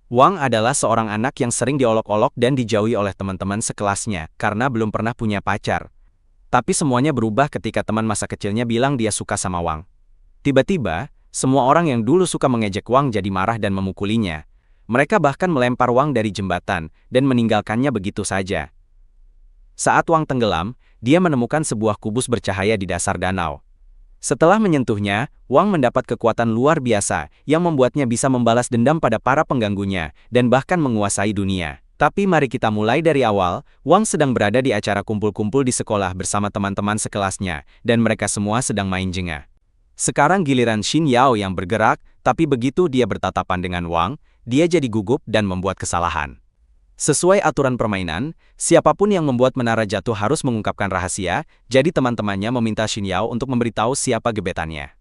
Wang adalah seorang anak yang sering diolok-olok dan dijauhi oleh teman-teman sekelasnya karena belum pernah punya pacar. Tapi semuanya berubah ketika teman masa kecilnya bilang dia suka sama Wang. Tiba-tiba, semua orang yang dulu suka mengejek Wang jadi marah dan memukulinya. Mereka bahkan melempar Wang dari jembatan dan meninggalkannya begitu saja. Saat Wang tenggelam, dia menemukan sebuah kubus bercahaya di dasar danau. Setelah menyentuhnya, Wang mendapat kekuatan luar biasa yang membuatnya bisa membalas dendam pada para pengganggunya dan bahkan menguasai dunia. Tapi mari kita mulai dari awal. Wang sedang berada di acara kumpul-kumpul di sekolah bersama teman-teman sekelasnya, dan mereka semua sedang main Jenga. Sekarang giliran Xin Yao yang bergerak, tapi begitu dia bertatapan dengan Wang, dia jadi gugup dan membuat kesalahan. Sesuai aturan permainan, siapapun yang membuat menara jatuh harus mengungkapkan rahasia, jadi teman-temannya meminta Xin Yao untuk memberitahu siapa gebetannya.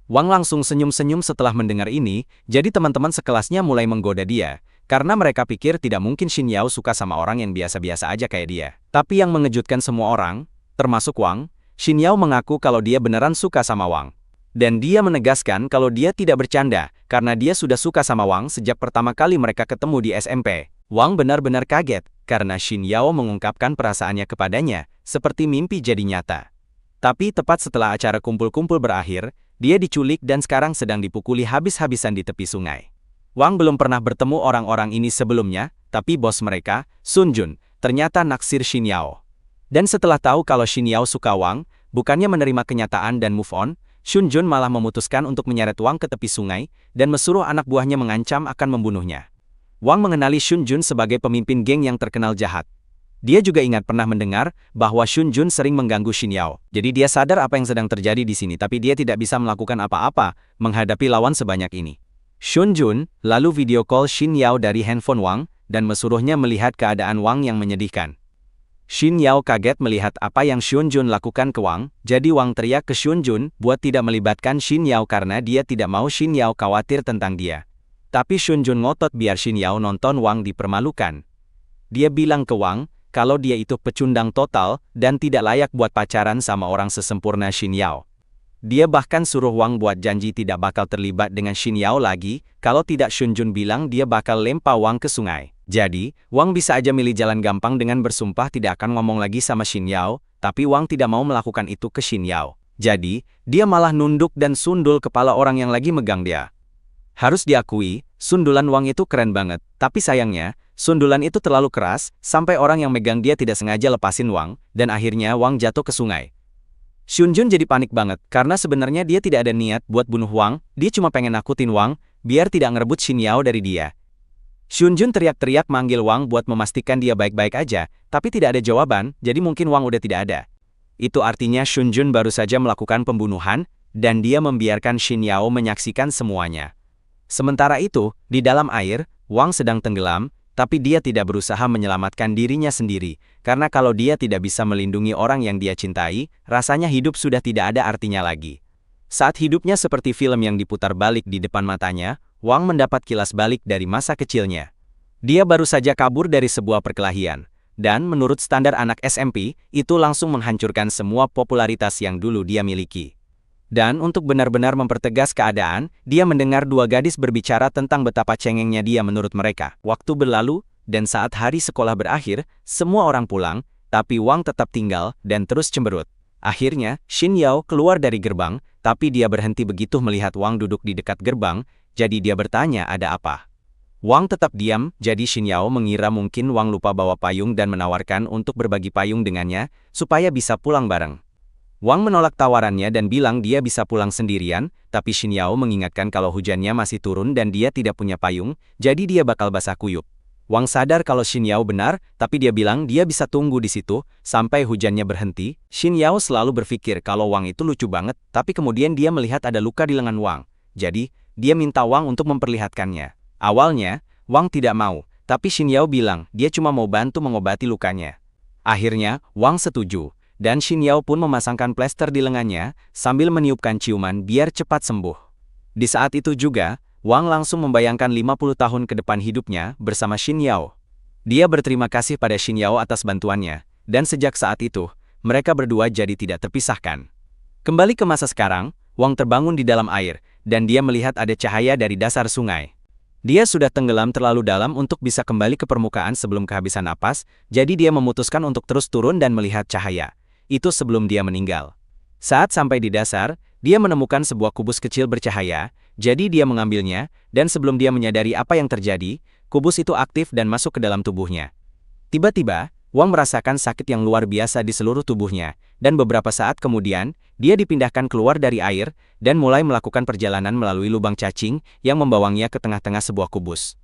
Wang langsung senyum-senyum setelah mendengar ini, jadi teman-teman sekelasnya mulai menggoda dia, karena mereka pikir tidak mungkin Xin Yao suka sama orang yang biasa-biasa aja kayak dia. Tapi yang mengejutkan semua orang, termasuk Wang, Xin Yao mengaku kalau dia beneran suka sama Wang. Dan dia menegaskan kalau dia tidak bercanda, karena dia sudah suka sama Wang sejak pertama kali mereka ketemu di SMP. Wang benar-benar kaget, karena Xin Yao mengungkapkan perasaannya kepadanya, seperti mimpi jadi nyata. Tapi tepat setelah acara kumpul-kumpul berakhir, dia diculik dan sekarang sedang dipukuli habis-habisan di tepi sungai. Wang belum pernah bertemu orang-orang ini sebelumnya, tapi bos mereka, Sun Jun, ternyata naksir Xin Yao. Dan setelah tahu kalau Xin Yao suka Wang, bukannya menerima kenyataan dan move on, Sun Jun malah memutuskan untuk menyeret Wang ke tepi sungai, dan mesuruh anak buahnya mengancam akan membunuhnya. Wang mengenali Sun Jun sebagai pemimpin geng yang terkenal jahat. Dia juga ingat pernah mendengar bahwa Sun Jun sering mengganggu Xin Yao. Jadi dia sadar apa yang sedang terjadi di sini, tapi dia tidak bisa melakukan apa-apa menghadapi lawan sebanyak ini. Sun Jun lalu video call Xin Yao dari handphone Wang dan mesuruhnya melihat keadaan Wang yang menyedihkan. Xin Yao kaget melihat apa yang Sun Jun lakukan ke Wang, jadi Wang teriak ke Sun Jun buat tidak melibatkan Xin Yao karena dia tidak mau Xin Yao khawatir tentang dia. Tapi Sun Jun ngotot biar Xin Yao nonton Wang dipermalukan. Dia bilang ke Wang kalau dia itu pecundang total dan tidak layak buat pacaran sama orang sesempurna Xin Yao. Dia bahkan suruh Wang buat janji tidak bakal terlibat dengan Xin Yao lagi, kalau tidak Sun Jun bilang dia bakal lempar Wang ke sungai. Jadi, Wang bisa aja milih jalan gampang dengan bersumpah tidak akan ngomong lagi sama Xin Yao, tapi Wang tidak mau melakukan itu ke Xin Yao. Jadi, dia malah nunduk dan sundul kepala orang yang lagi megang dia. Harus diakui, sundulan Wang itu keren banget, tapi sayangnya, sundulan itu terlalu keras, sampai orang yang megang dia tidak sengaja lepasin Wang, dan akhirnya Wang jatuh ke sungai. Sun Jun jadi panik banget, karena sebenarnya dia tidak ada niat buat bunuh Wang, dia cuma pengen nakutin Wang, biar tidak ngerebut Xin Yao dari dia. Sun Jun teriak-teriak manggil Wang buat memastikan dia baik-baik aja, tapi tidak ada jawaban, jadi mungkin Wang udah tidak ada. Itu artinya Sun Jun baru saja melakukan pembunuhan, dan dia membiarkan Xin Yao menyaksikan semuanya. Sementara itu, di dalam air, Wang sedang tenggelam, tapi dia tidak berusaha menyelamatkan dirinya sendiri, karena kalau dia tidak bisa melindungi orang yang dia cintai, rasanya hidup sudah tidak ada artinya lagi. Saat hidupnya seperti film yang diputar balik di depan matanya, Wang mendapat kilas balik dari masa kecilnya. Dia baru saja kabur dari sebuah perkelahian, dan menurut standar anak SMP, itu langsung menghancurkan semua popularitas yang dulu dia miliki. Dan untuk benar-benar mempertegas keadaan, dia mendengar dua gadis berbicara tentang betapa cengengnya dia menurut mereka. Waktu berlalu, dan saat hari sekolah berakhir, semua orang pulang, tapi Wang tetap tinggal dan terus cemberut. Akhirnya, Xin Yao keluar dari gerbang, tapi dia berhenti begitu melihat Wang duduk di dekat gerbang, jadi dia bertanya ada apa. Wang tetap diam, jadi Xin Yao mengira mungkin Wang lupa bawa payung dan menawarkan untuk berbagi payung dengannya, supaya bisa pulang bareng. Wang menolak tawarannya dan bilang dia bisa pulang sendirian, tapi Xin Yao mengingatkan kalau hujannya masih turun dan dia tidak punya payung, jadi dia bakal basah kuyup. Wang sadar kalau Xin Yao benar, tapi dia bilang dia bisa tunggu di situ, sampai hujannya berhenti. Xin Yao selalu berpikir kalau Wang itu lucu banget, tapi kemudian dia melihat ada luka di lengan Wang. Jadi, dia minta Wang untuk memperlihatkannya. Awalnya, Wang tidak mau, tapi Xin Yao bilang dia cuma mau bantu mengobati lukanya. Akhirnya, Wang setuju. Dan Xin Yao pun memasangkan plester di lengannya, sambil meniupkan ciuman biar cepat sembuh. Di saat itu juga, Wang langsung membayangkan 50 tahun ke depan hidupnya bersama Xin Yao. Dia berterima kasih pada Xin Yao atas bantuannya, dan sejak saat itu, mereka berdua jadi tidak terpisahkan. Kembali ke masa sekarang, Wang terbangun di dalam air, dan dia melihat ada cahaya dari dasar sungai. Dia sudah tenggelam terlalu dalam untuk bisa kembali ke permukaan sebelum kehabisan napas, jadi dia memutuskan untuk terus turun dan melihat cahaya. Itu sebelum dia meninggal. Saat sampai di dasar, dia menemukan sebuah kubus kecil bercahaya, jadi dia mengambilnya, dan sebelum dia menyadari apa yang terjadi, kubus itu aktif dan masuk ke dalam tubuhnya. Tiba-tiba, Wang merasakan sakit yang luar biasa di seluruh tubuhnya, dan beberapa saat kemudian, dia dipindahkan keluar dari air, dan mulai melakukan perjalanan melalui lubang cacing yang membawanya ke tengah-tengah sebuah kubus.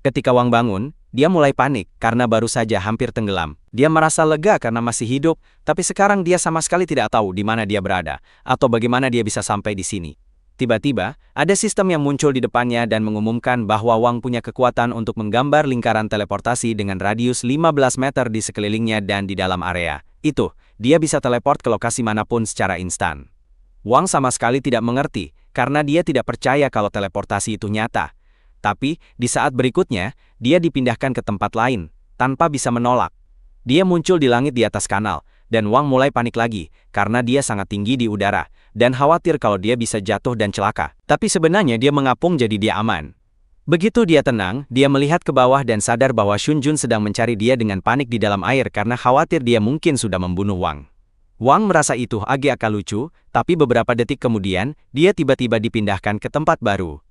Ketika Wang bangun, dia mulai panik karena baru saja hampir tenggelam. Dia merasa lega karena masih hidup, tapi sekarang dia sama sekali tidak tahu di mana dia berada, atau bagaimana dia bisa sampai di sini. Tiba-tiba, ada sistem yang muncul di depannya dan mengumumkan bahwa Wang punya kekuatan untuk menggambar lingkaran teleportasi dengan radius 15 meter di sekelilingnya dan di dalam area itu. Dia bisa teleport ke lokasi manapun secara instan. Wang sama sekali tidak mengerti, karena dia tidak percaya kalau teleportasi itu nyata. Tapi, di saat berikutnya, dia dipindahkan ke tempat lain, tanpa bisa menolak. Dia muncul di langit di atas kanal, dan Wang mulai panik lagi, karena dia sangat tinggi di udara, dan khawatir kalau dia bisa jatuh dan celaka. Tapi sebenarnya dia mengapung jadi dia aman. Begitu dia tenang, dia melihat ke bawah dan sadar bahwa Shun Jun sedang mencari dia dengan panik di dalam air karena khawatir dia mungkin sudah membunuh Wang. Wang merasa itu agak lucu, tapi beberapa detik kemudian, dia tiba-tiba dipindahkan ke tempat baru.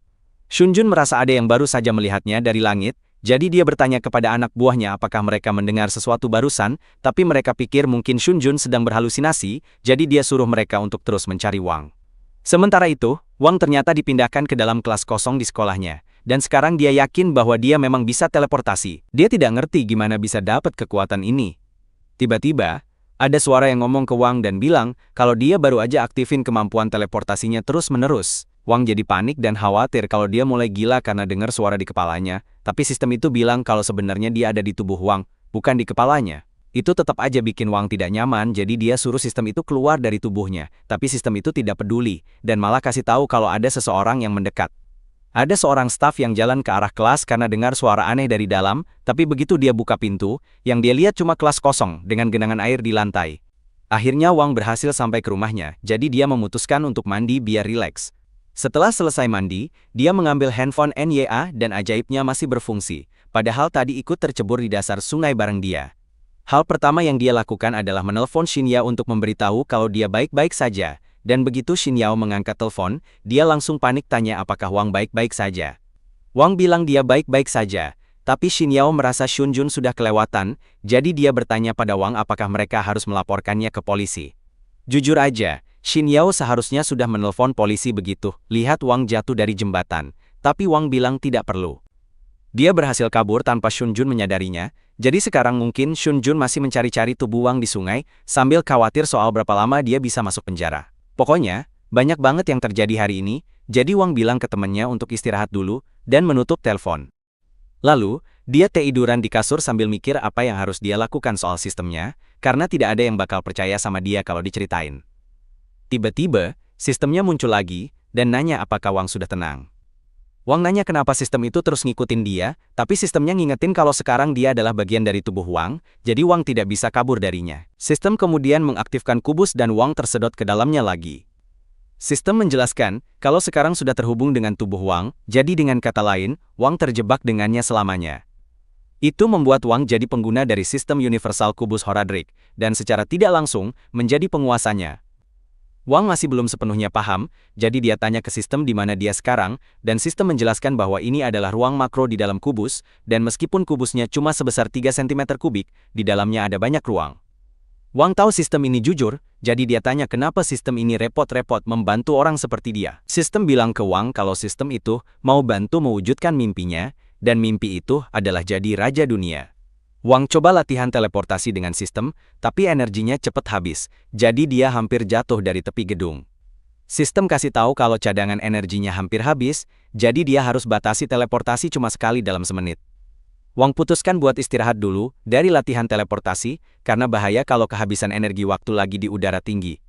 Shun Jun merasa ada yang baru saja melihatnya dari langit, jadi dia bertanya kepada anak buahnya apakah mereka mendengar sesuatu barusan, tapi mereka pikir mungkin Shun Jun sedang berhalusinasi, jadi dia suruh mereka untuk terus mencari Wang. Sementara itu, Wang ternyata dipindahkan ke dalam kelas kosong di sekolahnya, dan sekarang dia yakin bahwa dia memang bisa teleportasi. Dia tidak ngerti gimana bisa dapat kekuatan ini. Tiba-tiba, ada suara yang ngomong ke Wang dan bilang kalau dia baru aja aktifin kemampuan teleportasinya terus-menerus. Wang jadi panik dan khawatir kalau dia mulai gila karena dengar suara di kepalanya, tapi sistem itu bilang kalau sebenarnya dia ada di tubuh Wang, bukan di kepalanya. Itu tetap aja bikin Wang tidak nyaman, jadi dia suruh sistem itu keluar dari tubuhnya, tapi sistem itu tidak peduli, dan malah kasih tahu kalau ada seseorang yang mendekat. Ada seorang staf yang jalan ke arah kelas karena dengar suara aneh dari dalam, tapi begitu dia buka pintu, yang dia lihat cuma kelas kosong dengan genangan air di lantai. Akhirnya Wang berhasil sampai ke rumahnya, jadi dia memutuskan untuk mandi biar rileks. Setelah selesai mandi, dia mengambil handphone Nya dan ajaibnya masih berfungsi, padahal tadi ikut tercebur di dasar sungai bareng dia. Hal pertama yang dia lakukan adalah menelpon Xin Yao untuk memberitahu kalau dia baik-baik saja, dan begitu Xin Yao mengangkat telepon, dia langsung panik tanya apakah Wang baik-baik saja. Wang bilang dia baik-baik saja, tapi Xin Yao merasa Shun Jun sudah kelewatan, jadi dia bertanya pada Wang apakah mereka harus melaporkannya ke polisi. Jujur aja, Xin Yao seharusnya sudah menelpon polisi begitu lihat Wang jatuh dari jembatan, tapi Wang bilang tidak perlu. Dia berhasil kabur tanpa Shun Jun menyadarinya, jadi sekarang mungkin Shun Jun masih mencari-cari tubuh Wang di sungai, sambil khawatir soal berapa lama dia bisa masuk penjara. Pokoknya, banyak banget yang terjadi hari ini, jadi Wang bilang ke temannya untuk istirahat dulu, dan menutup telepon. Lalu, dia tiduran di kasur sambil mikir apa yang harus dia lakukan soal sistemnya, karena tidak ada yang bakal percaya sama dia kalau diceritain. Tiba-tiba, sistemnya muncul lagi, dan nanya apakah Wang sudah tenang. Wang nanya kenapa sistem itu terus ngikutin dia, tapi sistemnya ngingetin kalau sekarang dia adalah bagian dari tubuh Wang, jadi Wang tidak bisa kabur darinya. Sistem kemudian mengaktifkan kubus dan Wang tersedot ke dalamnya lagi. Sistem menjelaskan, kalau sekarang sudah terhubung dengan tubuh Wang, jadi dengan kata lain, Wang terjebak dengannya selamanya. Itu membuat Wang jadi pengguna dari sistem universal kubus Horadric, dan secara tidak langsung, menjadi penguasanya. Wang masih belum sepenuhnya paham, jadi dia tanya ke sistem di mana dia sekarang, dan sistem menjelaskan bahwa ini adalah ruang makro di dalam kubus, dan meskipun kubusnya cuma sebesar 3 cm kubik, di dalamnya ada banyak ruang. Wang tahu sistem ini jujur, jadi dia tanya kenapa sistem ini repot-repot membantu orang seperti dia. Sistem bilang ke Wang kalau sistem itu mau bantu mewujudkan mimpinya, dan mimpi itu adalah jadi raja dunia. Wang coba latihan teleportasi dengan sistem, tapi energinya cepat habis, jadi dia hampir jatuh dari tepi gedung. Sistem kasih tahu kalau cadangan energinya hampir habis, jadi dia harus batasi teleportasi cuma sekali dalam semenit. Wang putuskan buat istirahat dulu dari latihan teleportasi, karena bahaya kalau kehabisan energi waktu lagi di udara tinggi.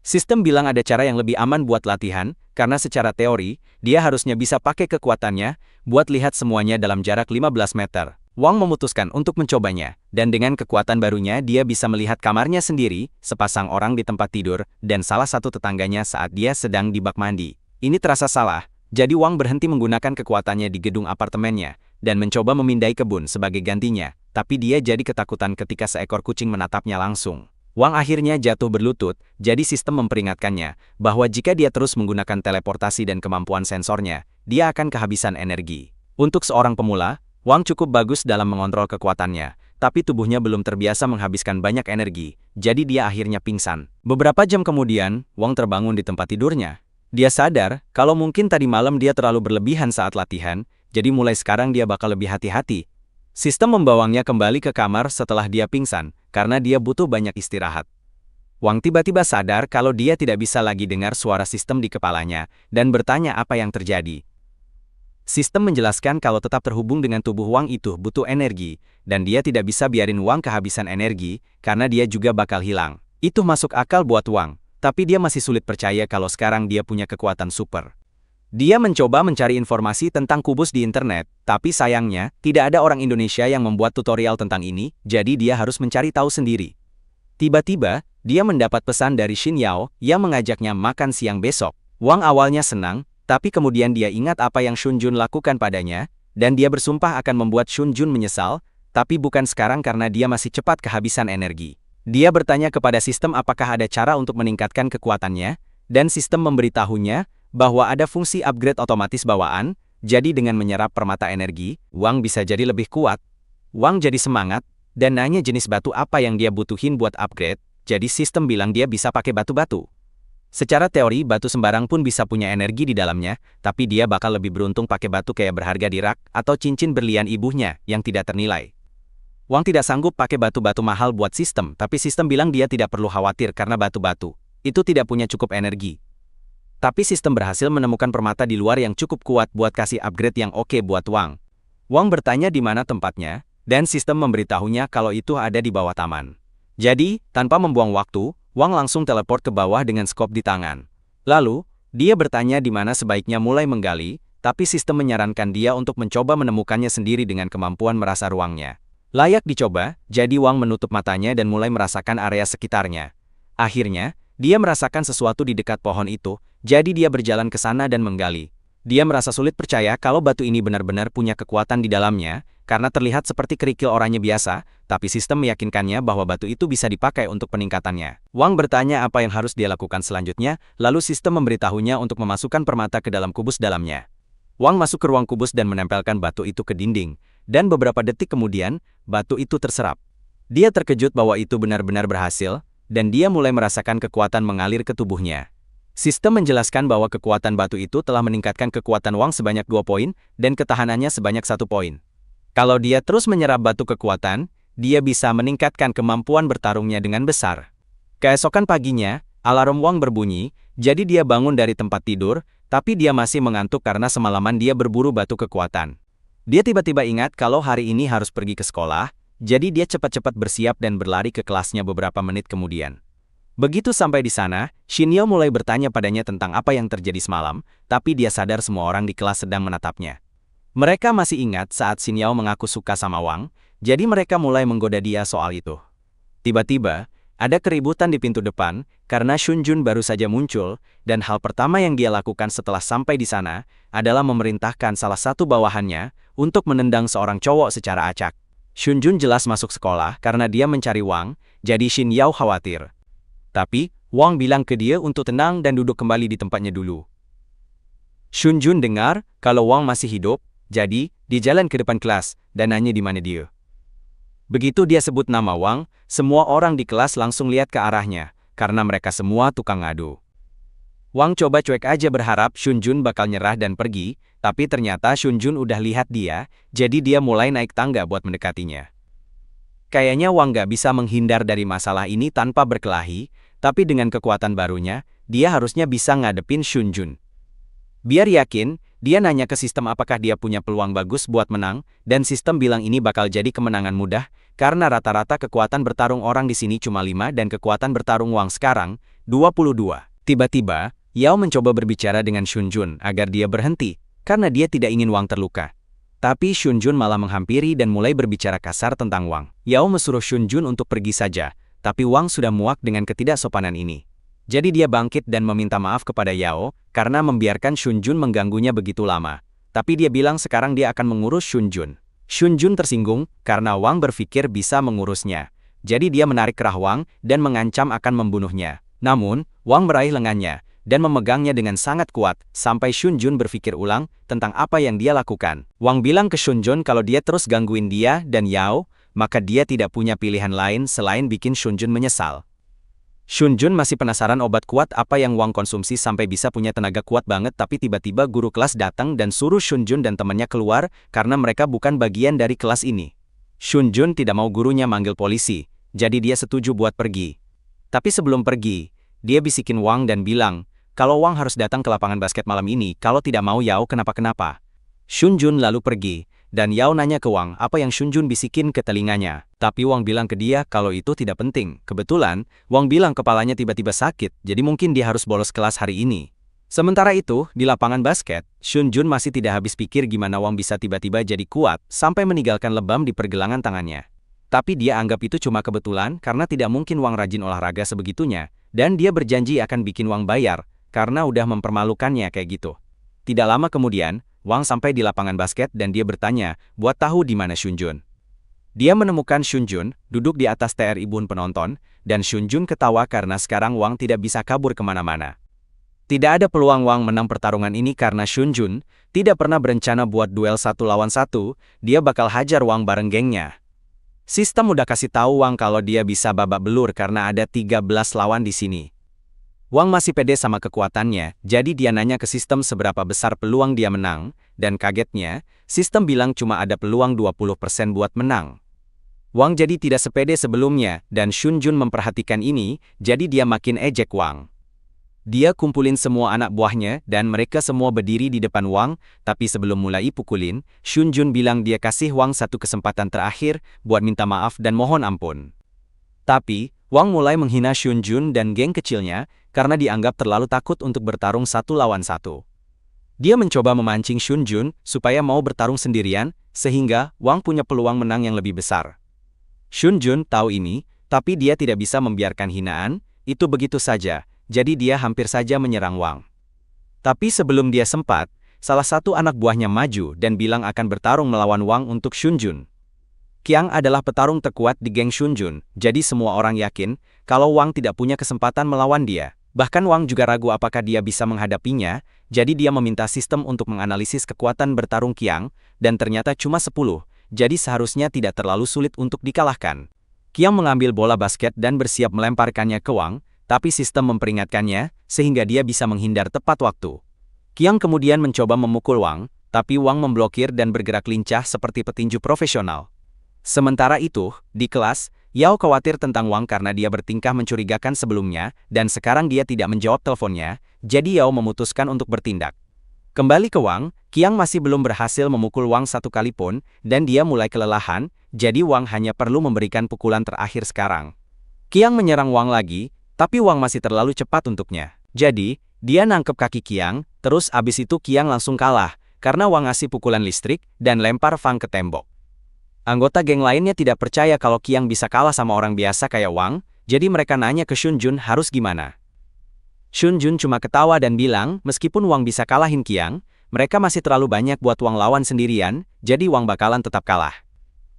Sistem bilang ada cara yang lebih aman buat latihan, karena secara teori, dia harusnya bisa pakai kekuatannya, buat lihat semuanya dalam jarak 15 meter. Wang memutuskan untuk mencobanya, dan dengan kekuatan barunya dia bisa melihat kamarnya sendiri, sepasang orang di tempat tidur, dan salah satu tetangganya saat dia sedang di bak mandi. Ini terasa salah, Jadi Wang berhenti menggunakan kekuatannya di gedung apartemennya, dan mencoba memindai kebun sebagai gantinya, tapi dia jadi ketakutan ketika seekor kucing menatapnya langsung. Wang akhirnya jatuh berlutut, jadi sistem memperingatkannya, bahwa jika dia terus menggunakan teleportasi dan kemampuan sensornya, dia akan kehabisan energi. Untuk seorang pemula, Wang cukup bagus dalam mengontrol kekuatannya, tapi tubuhnya belum terbiasa menghabiskan banyak energi, jadi dia akhirnya pingsan. Beberapa jam kemudian, Wang terbangun di tempat tidurnya. Dia sadar kalau mungkin tadi malam dia terlalu berlebihan saat latihan, jadi mulai sekarang dia bakal lebih hati-hati. Sistem membawanya kembali ke kamar setelah dia pingsan, karena dia butuh banyak istirahat. Wang tiba-tiba sadar kalau dia tidak bisa lagi dengar suara sistem di kepalanya, dan bertanya apa yang terjadi. Sistem menjelaskan kalau tetap terhubung dengan tubuh Wang itu butuh energi, dan dia tidak bisa biarin Wang kehabisan energi, karena dia juga bakal hilang. Itu masuk akal buat Wang, tapi dia masih sulit percaya kalau sekarang dia punya kekuatan super. Dia mencoba mencari informasi tentang kubus di internet, tapi sayangnya, tidak ada orang Indonesia yang membuat tutorial tentang ini, jadi dia harus mencari tahu sendiri. Tiba-tiba, dia mendapat pesan dari Xin Yao yang mengajaknya makan siang besok. Wang awalnya senang, tapi kemudian dia ingat apa yang Shun Jun lakukan padanya, dan dia bersumpah akan membuat Shun Jun menyesal, tapi bukan sekarang karena dia masih cepat kehabisan energi. Dia bertanya kepada sistem apakah ada cara untuk meningkatkan kekuatannya, dan sistem memberitahunya bahwa ada fungsi upgrade otomatis bawaan, jadi dengan menyerap permata energi, Wang bisa jadi lebih kuat. Wang jadi semangat, dan nanya jenis batu apa yang dia butuhin buat upgrade, jadi sistem bilang dia bisa pakai batu-batu. Secara teori, batu sembarang pun bisa punya energi di dalamnya, tapi dia bakal lebih beruntung pakai batu kayak berharga di rak atau cincin berlian ibunya yang tidak ternilai. Wang tidak sanggup pakai batu-batu mahal buat sistem, tapi sistem bilang dia tidak perlu khawatir karena batu-batu itu tidak punya cukup energi. Tapi sistem berhasil menemukan permata di luar yang cukup kuat buat kasih upgrade yang oke buat Wang. Wang bertanya di mana tempatnya, dan sistem memberitahunya kalau itu ada di bawah taman. Jadi, tanpa membuang waktu, Wang langsung teleport ke bawah dengan skop di tangan. Lalu, dia bertanya di mana sebaiknya mulai menggali, tapi sistem menyarankan dia untuk mencoba menemukannya sendiri dengan kemampuan merasa ruangnya. Layak dicoba, jadi Wang menutup matanya dan mulai merasakan area sekitarnya. Akhirnya, dia merasakan sesuatu di dekat pohon itu, jadi dia berjalan ke sana dan menggali. Dia merasa sulit percaya kalau batu ini benar-benar punya kekuatan di dalamnya, karena terlihat seperti kerikil oranye biasa, tapi sistem meyakinkannya bahwa batu itu bisa dipakai untuk peningkatannya. Wang bertanya apa yang harus dia lakukan selanjutnya, lalu sistem memberitahunya untuk memasukkan permata ke dalam kubus dalamnya. Wang masuk ke ruang kubus dan menempelkan batu itu ke dinding, dan beberapa detik kemudian, batu itu terserap. Dia terkejut bahwa itu benar-benar berhasil, dan dia mulai merasakan kekuatan mengalir ke tubuhnya. Sistem menjelaskan bahwa kekuatan batu itu telah meningkatkan kekuatan Wang sebanyak 2 poin, dan ketahanannya sebanyak 1 poin. Kalau dia terus menyerap batu kekuatan, dia bisa meningkatkan kemampuan bertarungnya dengan besar. Keesokan paginya, alarm Wang berbunyi, jadi dia bangun dari tempat tidur, tapi dia masih mengantuk karena semalaman dia berburu batu kekuatan. Dia tiba-tiba ingat kalau hari ini harus pergi ke sekolah, jadi dia cepat-cepat bersiap dan berlari ke kelasnya beberapa menit kemudian. Begitu sampai di sana, Xin Yao mulai bertanya padanya tentang apa yang terjadi semalam, tapi dia sadar semua orang di kelas sedang menatapnya. Mereka masih ingat saat Xin Yao mengaku suka sama Wang, jadi mereka mulai menggoda dia soal itu. Tiba-tiba, ada keributan di pintu depan, karena Shun Jun baru saja muncul, dan hal pertama yang dia lakukan setelah sampai di sana, adalah memerintahkan salah satu bawahannya, untuk menendang seorang cowok secara acak. Shun Jun jelas masuk sekolah karena dia mencari Wang, jadi Xin Yao khawatir. Tapi, Wang bilang ke dia untuk tenang dan duduk kembali di tempatnya dulu. Shun Jun dengar kalau Wang masih hidup, jadi, dia jalan ke depan kelas, dan nanya di mana dia. Begitu dia sebut nama Wang, semua orang di kelas langsung lihat ke arahnya, karena mereka semua tukang ngadu. Wang coba cuek aja berharap Shun Jun bakal nyerah dan pergi, tapi ternyata Shun Jun udah lihat dia, jadi dia mulai naik tangga buat mendekatinya. Kayaknya Wang gak bisa menghindar dari masalah ini tanpa berkelahi, tapi dengan kekuatan barunya, dia harusnya bisa ngadepin Shun Jun. Biar yakin, dia nanya ke sistem apakah dia punya peluang bagus buat menang, dan sistem bilang ini bakal jadi kemenangan mudah, karena rata-rata kekuatan bertarung orang di sini cuma 5 dan kekuatan bertarung Wang sekarang, 22. Tiba-tiba, Yao mencoba berbicara dengan Shun Jun agar dia berhenti, karena dia tidak ingin Wang terluka. Tapi Shun Jun malah menghampiri dan mulai berbicara kasar tentang Wang. Yao mesuruh Shun Jun untuk pergi saja, tapi Wang sudah muak dengan ketidaksopanan ini. Jadi dia bangkit dan meminta maaf kepada Yao, karena membiarkan Shun Jun mengganggunya begitu lama. Tapi dia bilang sekarang dia akan mengurus Shun Jun. Shun Jun tersinggung, karena Wang berpikir bisa mengurusnya. Jadi dia menarik kerah Wang, dan mengancam akan membunuhnya. Namun, Wang meraih lengannya, dan memegangnya dengan sangat kuat, sampai Shun Jun berpikir ulang, tentang apa yang dia lakukan. Wang bilang ke Shun Jun kalau dia terus gangguin dia dan Yao, maka dia tidak punya pilihan lain selain bikin Shun Jun menyesal. Shun Jun masih penasaran obat kuat apa yang Wang konsumsi sampai bisa punya tenaga kuat banget, tapi tiba-tiba guru kelas datang dan suruh Shun Jun dan temannya keluar karena mereka bukan bagian dari kelas ini. Shun Jun tidak mau gurunya manggil polisi, jadi dia setuju buat pergi. Tapi sebelum pergi, dia bisikin Wang dan bilang, kalau Wang harus datang ke lapangan basket malam ini kalau tidak mau Yao kenapa-kenapa. Shun Jun lalu pergi, dan Yao nanya ke Wang apa yang Shun Jun bisikin ke telinganya. Tapi Wang bilang ke dia kalau itu tidak penting. Kebetulan, Wang bilang kepalanya tiba-tiba sakit, jadi mungkin dia harus bolos kelas hari ini. Sementara itu, di lapangan basket, Shun Jun masih tidak habis pikir gimana Wang bisa tiba-tiba jadi kuat, sampai meninggalkan lebam di pergelangan tangannya. Tapi dia anggap itu cuma kebetulan karena tidak mungkin Wang rajin olahraga sebegitunya, dan dia berjanji akan bikin Wang bayar, karena udah mempermalukannya kayak gitu. Tidak lama kemudian, Wang sampai di lapangan basket dan dia bertanya, buat tahu di mana Shun Jun. Dia menemukan Shun Jun, duduk di atas tribun penonton, dan Shun Jun ketawa karena sekarang Wang tidak bisa kabur kemana-mana. Tidak ada peluang Wang menang pertarungan ini karena Shun Jun tidak pernah berencana buat duel 1 lawan 1, dia bakal hajar Wang bareng gengnya. Sistem udah kasih tahu Wang kalau dia bisa babak belur karena ada 13 lawan di sini. Wang masih pede sama kekuatannya, jadi dia nanya ke sistem seberapa besar peluang dia menang, dan kagetnya, sistem bilang cuma ada peluang 20% buat menang. Wang jadi tidak sepede sebelumnya, dan Shun Jun memperhatikan ini, jadi dia makin ejek Wang. Dia kumpulin semua anak buahnya, dan mereka semua berdiri di depan Wang, tapi sebelum mulai pukulin, Shun Jun bilang dia kasih Wang satu kesempatan terakhir, buat minta maaf dan mohon ampun. Tapi, Wang mulai menghina Shun Jun dan geng kecilnya, karena dianggap terlalu takut untuk bertarung 1 lawan 1. Dia mencoba memancing Shun Jun, supaya mau bertarung sendirian, sehingga Wang punya peluang menang yang lebih besar. Shun Jun tahu ini, tapi dia tidak bisa membiarkan hinaan, itu begitu saja, jadi dia hampir saja menyerang Wang. Tapi sebelum dia sempat, salah satu anak buahnya maju dan bilang akan bertarung melawan Wang untuk Shun Jun. Qiang adalah petarung terkuat di geng Shun Jun, jadi semua orang yakin kalau Wang tidak punya kesempatan melawan dia. Bahkan Wang juga ragu apakah dia bisa menghadapinya, jadi dia meminta sistem untuk menganalisis kekuatan bertarung Qiang, dan ternyata cuma 10, jadi seharusnya tidak terlalu sulit untuk dikalahkan. Qiang mengambil bola basket dan bersiap melemparkannya ke Wang, tapi sistem memperingatkannya, sehingga dia bisa menghindar tepat waktu. Qiang kemudian mencoba memukul Wang, tapi Wang memblokir dan bergerak lincah seperti petinju profesional. Sementara itu, di kelas, Yao khawatir tentang Wang karena dia bertingkah mencurigakan sebelumnya, dan sekarang dia tidak menjawab teleponnya, jadi Yao memutuskan untuk bertindak. Kembali ke Wang, Qiang masih belum berhasil memukul Wang satu kali pun, dan dia mulai kelelahan, jadi Wang hanya perlu memberikan pukulan terakhir sekarang. Qiang menyerang Wang lagi, tapi Wang masih terlalu cepat untuknya. Jadi, dia nangkep kaki Qiang, terus abis itu Qiang langsung kalah, karena Wang ngasih pukulan listrik, dan lempar Fang ke tembok. Anggota geng lainnya tidak percaya kalau Qiang bisa kalah sama orang biasa kayak Wang, jadi mereka nanya ke Shun Jun harus gimana. Shun Jun cuma ketawa dan bilang, meskipun Wang bisa kalahin Qiang, mereka masih terlalu banyak buat Wang lawan sendirian, jadi Wang bakalan tetap kalah.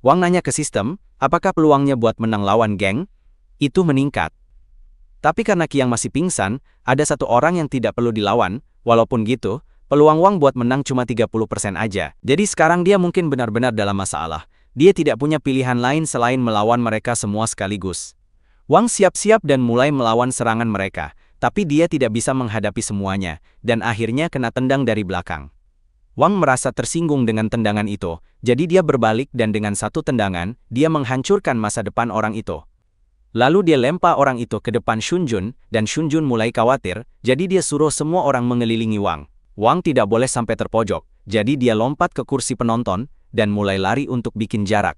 Wang nanya ke sistem, apakah peluangnya buat menang lawan geng? Itu meningkat. Tapi karena Qiang masih pingsan, ada satu orang yang tidak perlu dilawan, walaupun gitu, peluang Wang buat menang cuma 30% aja. Jadi sekarang dia mungkin benar-benar dalam masalah. Dia tidak punya pilihan lain selain melawan mereka semua sekaligus. Wang siap-siap dan mulai melawan serangan mereka. Tapi dia tidak bisa menghadapi semuanya, dan akhirnya kena tendang dari belakang. Wang merasa tersinggung dengan tendangan itu, jadi dia berbalik dan dengan satu tendangan, dia menghancurkan masa depan orang itu. Lalu dia lempar orang itu ke depan Shun Jun, dan Shun Jun mulai khawatir, jadi dia suruh semua orang mengelilingi Wang. Wang tidak boleh sampai terpojok, jadi dia lompat ke kursi penonton, dan mulai lari untuk bikin jarak.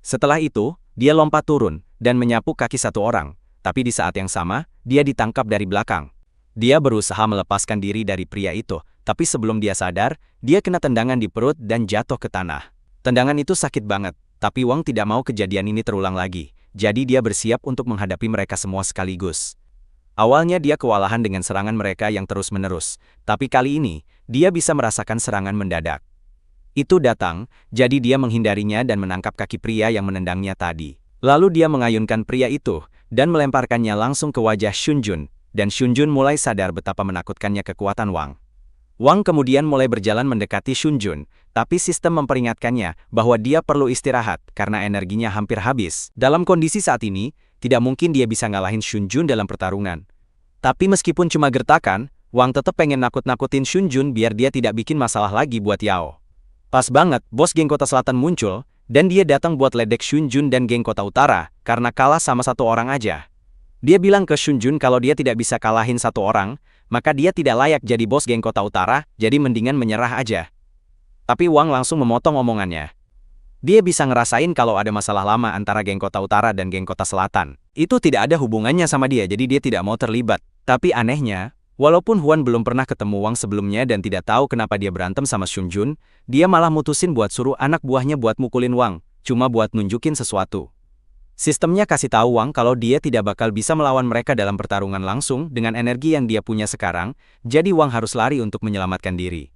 Setelah itu, dia lompat turun, dan menyapu kaki satu orang. Tapi di saat yang sama, dia ditangkap dari belakang. Dia berusaha melepaskan diri dari pria itu, tapi sebelum dia sadar, dia kena tendangan di perut dan jatuh ke tanah. Tendangan itu sakit banget, tapi Wang tidak mau kejadian ini terulang lagi, jadi dia bersiap untuk menghadapi mereka semua sekaligus. Awalnya dia kewalahan dengan serangan mereka yang terus-menerus, tapi kali ini, dia bisa merasakan serangan mendadak. Itu datang, jadi dia menghindarinya dan menangkap kaki pria yang menendangnya tadi. Lalu dia mengayunkan pria itu, dan melemparkannya langsung ke wajah Shunjun, dan Shunjun mulai sadar betapa menakutkannya kekuatan Wang. Wang kemudian mulai berjalan mendekati Shunjun, tapi sistem memperingatkannya bahwa dia perlu istirahat karena energinya hampir habis. Dalam kondisi saat ini, tidak mungkin dia bisa ngalahin Shunjun dalam pertarungan. Tapi meskipun cuma gertakan, Wang tetap pengen nakut-nakutin Shunjun biar dia tidak bikin masalah lagi buat Yao. Pas banget, bos geng Kota Selatan muncul, dan dia datang buat ledek Shunjun dan geng Kota Utara karena kalah sama satu orang aja. Dia bilang ke Shunjun kalau dia tidak bisa kalahin satu orang, maka dia tidak layak jadi bos geng Kota Utara, jadi mendingan menyerah aja. Tapi Wang langsung memotong omongannya. Dia bisa ngerasain kalau ada masalah lama antara geng Kota Utara dan geng Kota Selatan. Itu tidak ada hubungannya sama dia, jadi dia tidak mau terlibat. Tapi anehnya, walaupun Huan belum pernah ketemu Wang sebelumnya dan tidak tahu kenapa dia berantem sama Shunjun, dia malah mutusin buat suruh anak buahnya buat mukulin Wang, cuma buat nunjukin sesuatu. Sistemnya kasih tahu Wang kalau dia tidak bakal bisa melawan mereka dalam pertarungan langsung dengan energi yang dia punya sekarang, jadi Wang harus lari untuk menyelamatkan diri.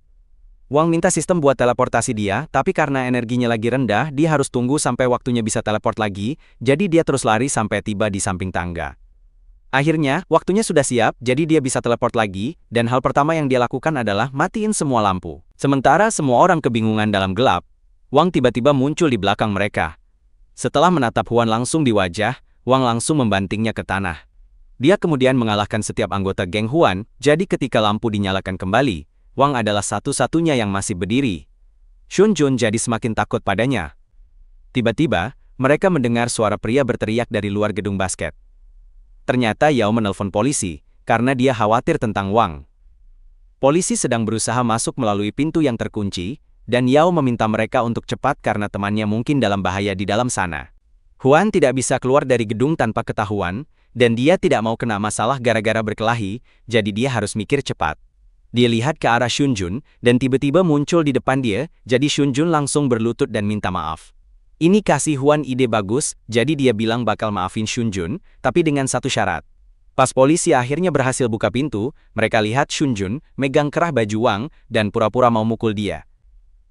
Wang minta sistem buat teleportasi dia, tapi karena energinya lagi rendah, dia harus tunggu sampai waktunya bisa teleport lagi, jadi dia terus lari sampai tiba di samping tangga. Akhirnya, waktunya sudah siap, jadi dia bisa teleport lagi, dan hal pertama yang dia lakukan adalah matiin semua lampu. Sementara semua orang kebingungan dalam gelap, Wang tiba-tiba muncul di belakang mereka. Setelah menatap Huan langsung di wajah, Wang langsung membantingnya ke tanah. Dia kemudian mengalahkan setiap anggota geng Huan, jadi ketika lampu dinyalakan kembali, Wang adalah satu-satunya yang masih berdiri. Shunjun jadi semakin takut padanya. Tiba-tiba, mereka mendengar suara pria berteriak dari luar gedung basket. Ternyata Yao menelpon polisi, karena dia khawatir tentang Wang. Polisi sedang berusaha masuk melalui pintu yang terkunci, dan Yao meminta mereka untuk cepat karena temannya mungkin dalam bahaya di dalam sana. Huan tidak bisa keluar dari gedung tanpa ketahuan, dan dia tidak mau kena masalah gara-gara berkelahi, jadi dia harus mikir cepat. Dia lihat ke arah Shunjun, dan tiba-tiba muncul di depan dia, jadi Shunjun langsung berlutut dan minta maaf. Ini kasih Huan ide bagus, jadi dia bilang bakal maafin Shunjun, tapi dengan satu syarat. Pas polisi akhirnya berhasil buka pintu, mereka lihat Shunjun megang kerah baju Wang, dan pura-pura mau mukul dia.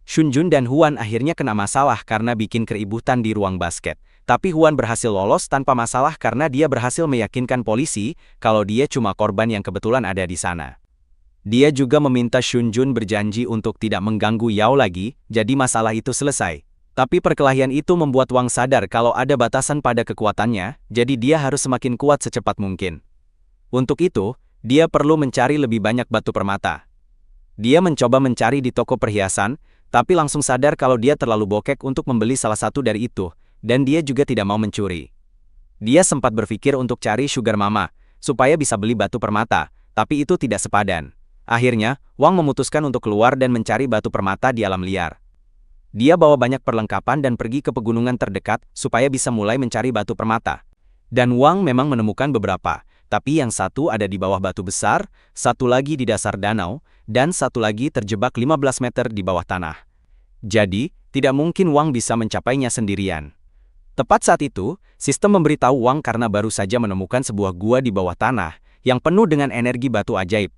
Shunjun dan Huan akhirnya kena masalah karena bikin keributan di ruang basket. Tapi Huan berhasil lolos tanpa masalah karena dia berhasil meyakinkan polisi kalau dia cuma korban yang kebetulan ada di sana. Dia juga meminta Shunjun berjanji untuk tidak mengganggu Yao lagi, jadi masalah itu selesai. Tapi perkelahian itu membuat Wang sadar kalau ada batasan pada kekuatannya, jadi dia harus semakin kuat secepat mungkin. Untuk itu, dia perlu mencari lebih banyak batu permata. Dia mencoba mencari di toko perhiasan, tapi langsung sadar kalau dia terlalu bokek untuk membeli salah satu dari itu, dan dia juga tidak mau mencuri. Dia sempat berpikir untuk cari sugar mama, supaya bisa beli batu permata, tapi itu tidak sepadan. Akhirnya, Wang memutuskan untuk keluar dan mencari batu permata di alam liar. Dia bawa banyak perlengkapan dan pergi ke pegunungan terdekat, supaya bisa mulai mencari batu permata. Dan Wang memang menemukan beberapa, tapi yang satu ada di bawah batu besar, satu lagi di dasar danau, dan satu lagi terjebak 15 meter di bawah tanah. Jadi, tidak mungkin Wang bisa mencapainya sendirian. Tepat saat itu, sistem memberitahu Wang karena baru saja menemukan sebuah gua di bawah tanah, yang penuh dengan energi batu ajaib.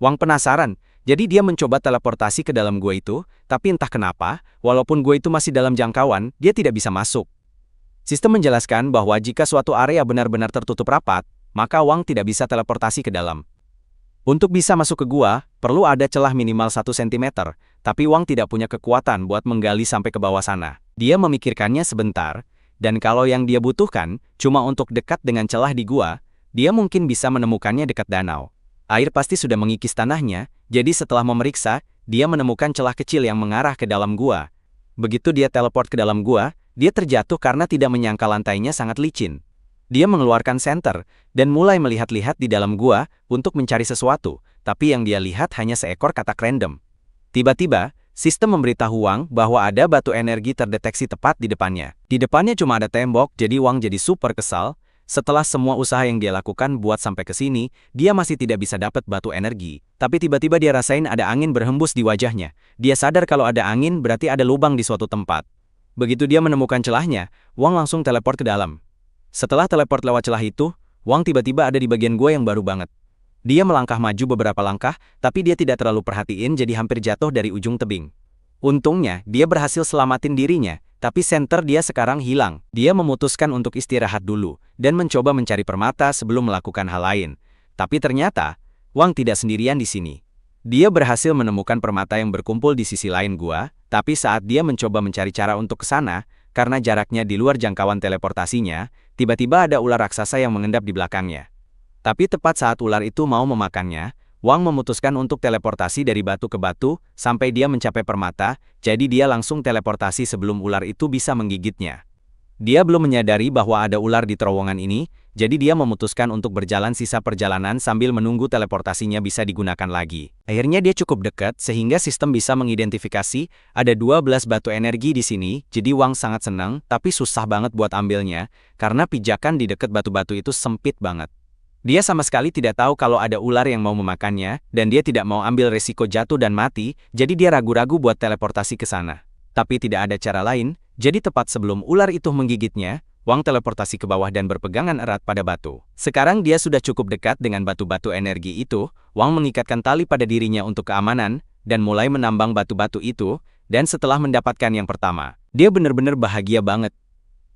Wang penasaran, jadi dia mencoba teleportasi ke dalam gua itu, tapi entah kenapa, walaupun gua itu masih dalam jangkauan, dia tidak bisa masuk. Sistem menjelaskan bahwa jika suatu area benar-benar tertutup rapat, maka Wang tidak bisa teleportasi ke dalam. Untuk bisa masuk ke gua, perlu ada celah minimal 1 cm, tapi Wang tidak punya kekuatan buat menggali sampai ke bawah sana. Dia memikirkannya sebentar, dan kalau yang dia butuhkan cuma untuk dekat dengan celah di gua, dia mungkin bisa menemukannya dekat danau. Air pasti sudah mengikis tanahnya, jadi setelah memeriksa, dia menemukan celah kecil yang mengarah ke dalam gua. Begitu dia teleport ke dalam gua, dia terjatuh karena tidak menyangka lantainya sangat licin. Dia mengeluarkan senter, dan mulai melihat-lihat di dalam gua untuk mencari sesuatu, tapi yang dia lihat hanya seekor katak random. Tiba-tiba, sistem memberitahu Wang bahwa ada batu energi terdeteksi tepat di depannya. Di depannya cuma ada tembok, jadi Wang jadi super kesal. Setelah semua usaha yang dia lakukan buat sampai ke sini, dia masih tidak bisa dapat batu energi. Tapi tiba-tiba dia rasain ada angin berhembus di wajahnya. Dia sadar kalau ada angin berarti ada lubang di suatu tempat. Begitu dia menemukan celahnya, Wang langsung teleport ke dalam. Setelah teleport lewat celah itu, Wang tiba-tiba ada di bagian gua yang baru banget. Dia melangkah maju beberapa langkah, tapi dia tidak terlalu perhatiin jadi hampir jatuh dari ujung tebing. Untungnya, dia berhasil selamatin dirinya, tapi senter dia sekarang hilang. Dia memutuskan untuk istirahat dulu, dan mencoba mencari permata sebelum melakukan hal lain. Tapi ternyata, Wang tidak sendirian di sini. Dia berhasil menemukan permata yang berkumpul di sisi lain gua, tapi saat dia mencoba mencari cara untuk ke sana, karena jaraknya di luar jangkauan teleportasinya, tiba-tiba ada ular raksasa yang mengendap di belakangnya. Tapi tepat saat ular itu mau memakannya, Wang memutuskan untuk teleportasi dari batu ke batu, sampai dia mencapai permata, jadi dia langsung teleportasi sebelum ular itu bisa menggigitnya. Dia belum menyadari bahwa ada ular di terowongan ini, jadi dia memutuskan untuk berjalan sisa perjalanan sambil menunggu teleportasinya bisa digunakan lagi. Akhirnya dia cukup dekat, sehingga sistem bisa mengidentifikasi ada 12 batu energi di sini, jadi Wang sangat senang, tapi susah banget buat ambilnya, karena pijakan di dekat batu-batu itu sempit banget. Dia sama sekali tidak tahu kalau ada ular yang mau memakannya, dan dia tidak mau ambil resiko jatuh dan mati, jadi dia ragu-ragu buat teleportasi ke sana. Tapi tidak ada cara lain, jadi tepat sebelum ular itu menggigitnya, Wang teleportasi ke bawah dan berpegangan erat pada batu. Sekarang dia sudah cukup dekat dengan batu-batu energi itu, Wang mengikatkan tali pada dirinya untuk keamanan, dan mulai menambang batu-batu itu, dan setelah mendapatkan yang pertama, dia benar-benar bahagia banget.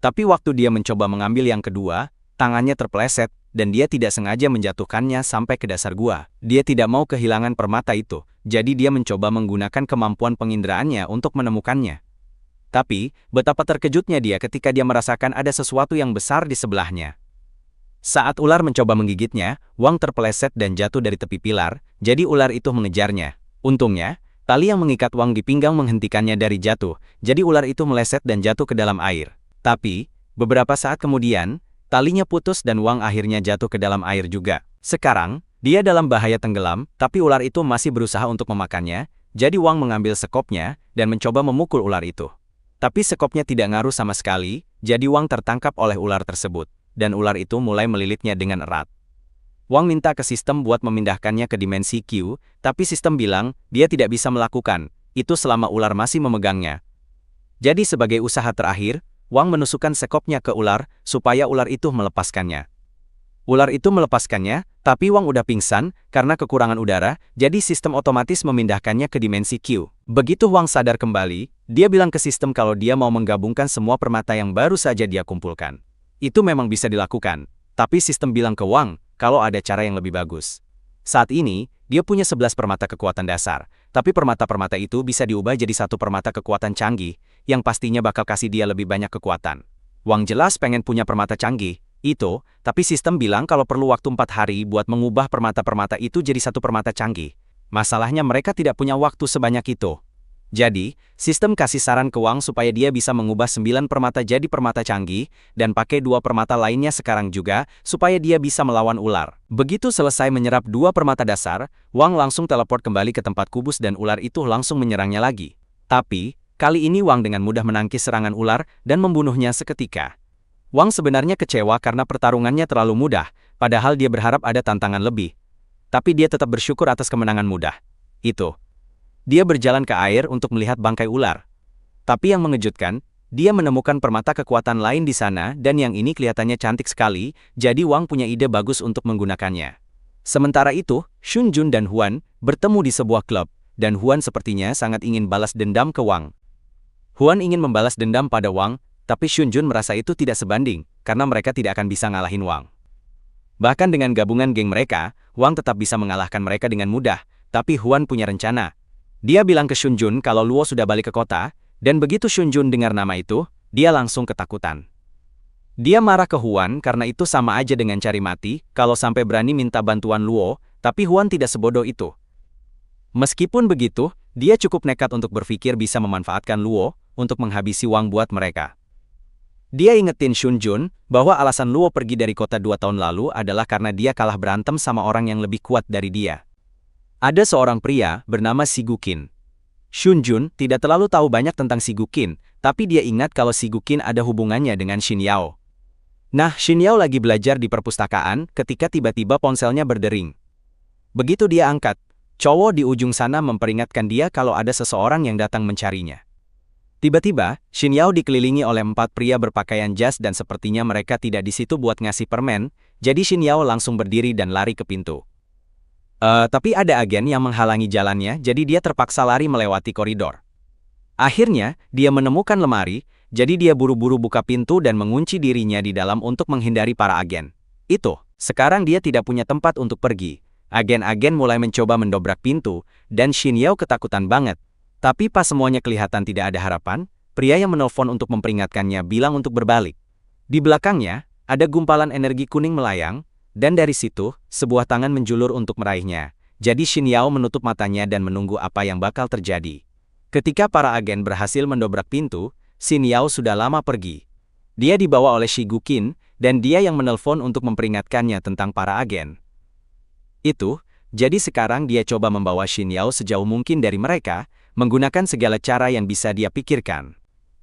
Tapi waktu dia mencoba mengambil yang kedua, tangannya terpeleset, dan dia tidak sengaja menjatuhkannya sampai ke dasar gua. Dia tidak mau kehilangan permata itu, jadi dia mencoba menggunakan kemampuan penginderaannya untuk menemukannya. Tapi, betapa terkejutnya dia ketika dia merasakan ada sesuatu yang besar di sebelahnya. Saat ular mencoba menggigitnya, Wang terpeleset dan jatuh dari tepi pilar, jadi ular itu mengejarnya. Untungnya, tali yang mengikat Wang di pinggang menghentikannya dari jatuh, jadi ular itu meleset dan jatuh ke dalam air. Tapi, beberapa saat kemudian, talinya putus dan Wang akhirnya jatuh ke dalam air juga. Sekarang, dia dalam bahaya tenggelam, tapi ular itu masih berusaha untuk memakannya, jadi Wang mengambil sekopnya dan mencoba memukul ular itu. Tapi sekopnya tidak ngaruh sama sekali, jadi Wang tertangkap oleh ular tersebut, dan ular itu mulai melilitnya dengan erat. Wang minta ke sistem buat memindahkannya ke dimensi Q, tapi sistem bilang dia tidak bisa melakukan itu selama ular masih memegangnya. Jadi sebagai usaha terakhir, Wang menusukkan sekopnya ke ular, supaya ular itu melepaskannya. Ular itu melepaskannya, tapi Wang udah pingsan, karena kekurangan udara, jadi sistem otomatis memindahkannya ke dimensi Q. Begitu Wang sadar kembali, dia bilang ke sistem kalau dia mau menggabungkan semua permata yang baru saja dia kumpulkan. Itu memang bisa dilakukan, tapi sistem bilang ke Wang, kalau ada cara yang lebih bagus. Saat ini, dia punya 11 permata kekuatan dasar, tapi permata-permata itu bisa diubah jadi satu permata kekuatan canggih, yang pastinya bakal kasih dia lebih banyak kekuatan. Wang jelas pengen punya permata canggih, itu, tapi sistem bilang kalau perlu waktu 4 hari buat mengubah permata-permata itu jadi satu permata canggih. Masalahnya mereka tidak punya waktu sebanyak itu. Jadi, sistem kasih saran ke Wang supaya dia bisa mengubah 9 permata jadi permata canggih, dan pakai 2 permata lainnya sekarang juga, supaya dia bisa melawan ular. Begitu selesai menyerap 2 permata dasar, Wang langsung teleport kembali ke tempat kubus dan ular itu langsung menyerangnya lagi. Tapi, kali ini Wang dengan mudah menangkis serangan ular dan membunuhnya seketika. Wang sebenarnya kecewa karena pertarungannya terlalu mudah, padahal dia berharap ada tantangan lebih. Tapi dia tetap bersyukur atas kemenangan mudah. Itu. Dia berjalan ke air untuk melihat bangkai ular. Tapi yang mengejutkan, dia menemukan permata kekuatan lain di sana dan yang ini kelihatannya cantik sekali, jadi Wang punya ide bagus untuk menggunakannya. Sementara itu, Xun Jun dan Huan bertemu di sebuah klub, dan Huan sepertinya sangat ingin balas dendam ke Wang. Huan ingin membalas dendam pada Wang, tapi Xun Jun merasa itu tidak sebanding, karena mereka tidak akan bisa ngalahin Wang. Bahkan dengan gabungan geng mereka, Wang tetap bisa mengalahkan mereka dengan mudah, tapi Huan punya rencana. Dia bilang ke Xun Jun kalau Luo sudah balik ke kota, dan begitu Xun Jun dengar nama itu, dia langsung ketakutan. Dia marah ke Huan karena itu sama aja dengan cari mati, kalau sampai berani minta bantuan Luo, tapi Huan tidak sebodoh itu. Meskipun begitu, dia cukup nekat untuk berpikir bisa memanfaatkan Luo untuk menghabisi Wang buat mereka. Dia ingetin Xun Jun bahwa alasan Luo pergi dari kota 2 tahun lalu adalah karena dia kalah berantem sama orang yang lebih kuat dari dia. Ada seorang pria bernama Sigukin. Xun Jun tidak terlalu tahu banyak tentang Sigukin, tapi dia ingat kalau Sigukin ada hubungannya dengan Xin Yao. Nah, Xin Yao lagi belajar di perpustakaan ketika tiba-tiba ponselnya berdering. Begitu dia angkat, cowok di ujung sana memperingatkan dia kalau ada seseorang yang datang mencarinya. Tiba-tiba, Xin Yao dikelilingi oleh 4 pria berpakaian jas dan sepertinya mereka tidak di situ buat ngasih permen, Jadi Xin Yao langsung berdiri dan lari ke pintu. Tapi ada agen yang menghalangi jalannya, jadi dia terpaksa lari melewati koridor. Akhirnya, dia menemukan lemari, jadi dia buru-buru buka pintu dan mengunci dirinya di dalam untuk menghindari para agen. Sekarang dia tidak punya tempat untuk pergi. Agen-agen mulai mencoba mendobrak pintu, dan Xin Yao ketakutan banget. Tapi pas semuanya kelihatan tidak ada harapan, pria yang menelpon untuk memperingatkannya bilang untuk berbalik. Di belakangnya, ada gumpalan energi kuning melayang, dan dari situ, sebuah tangan menjulur untuk meraihnya. Jadi Xin Yao menutup matanya dan menunggu apa yang bakal terjadi. Ketika para agen berhasil mendobrak pintu, Xin Yao sudah lama pergi. Dia dibawa oleh Shi Guqin, dan dia yang menelpon untuk memperingatkannya tentang para agen. Jadi sekarang dia coba membawa Xin Yao sejauh mungkin dari mereka, menggunakan segala cara yang bisa dia pikirkan.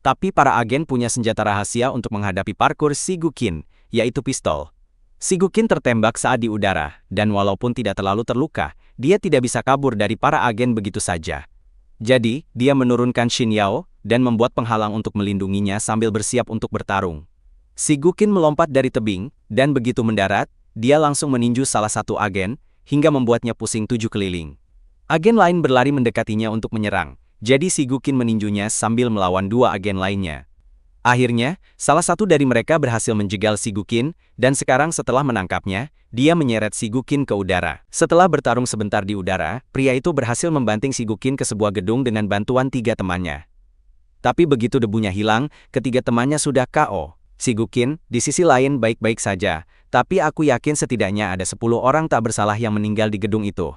Tapi para agen punya senjata rahasia untuk menghadapi parkur Shi Guqin, yaitu pistol. Shi Guqin tertembak saat di udara, dan walaupun tidak terlalu terluka, dia tidak bisa kabur dari para agen begitu saja. Jadi, dia menurunkan Xin Yao, dan membuat penghalang untuk melindunginya sambil bersiap untuk bertarung. Shi Guqin melompat dari tebing, dan begitu mendarat, dia langsung meninju salah satu agen, hingga membuatnya pusing 7 keliling. Agen lain berlari mendekatinya untuk menyerang, jadi Shi Guqin meninjunya sambil melawan 2 agen lainnya. Akhirnya, salah satu dari mereka berhasil menjegal Shi Guqin, dan sekarang setelah menangkapnya, dia menyeret Shi Guqin ke udara. Setelah bertarung sebentar di udara, pria itu berhasil membanting Shi Guqin ke sebuah gedung dengan bantuan 3 temannya. Tapi begitu debunya hilang, ketiga temannya sudah KO. Shi Guqin, di sisi lain baik-baik saja, tapi aku yakin setidaknya ada 10 orang tak bersalah yang meninggal di gedung itu.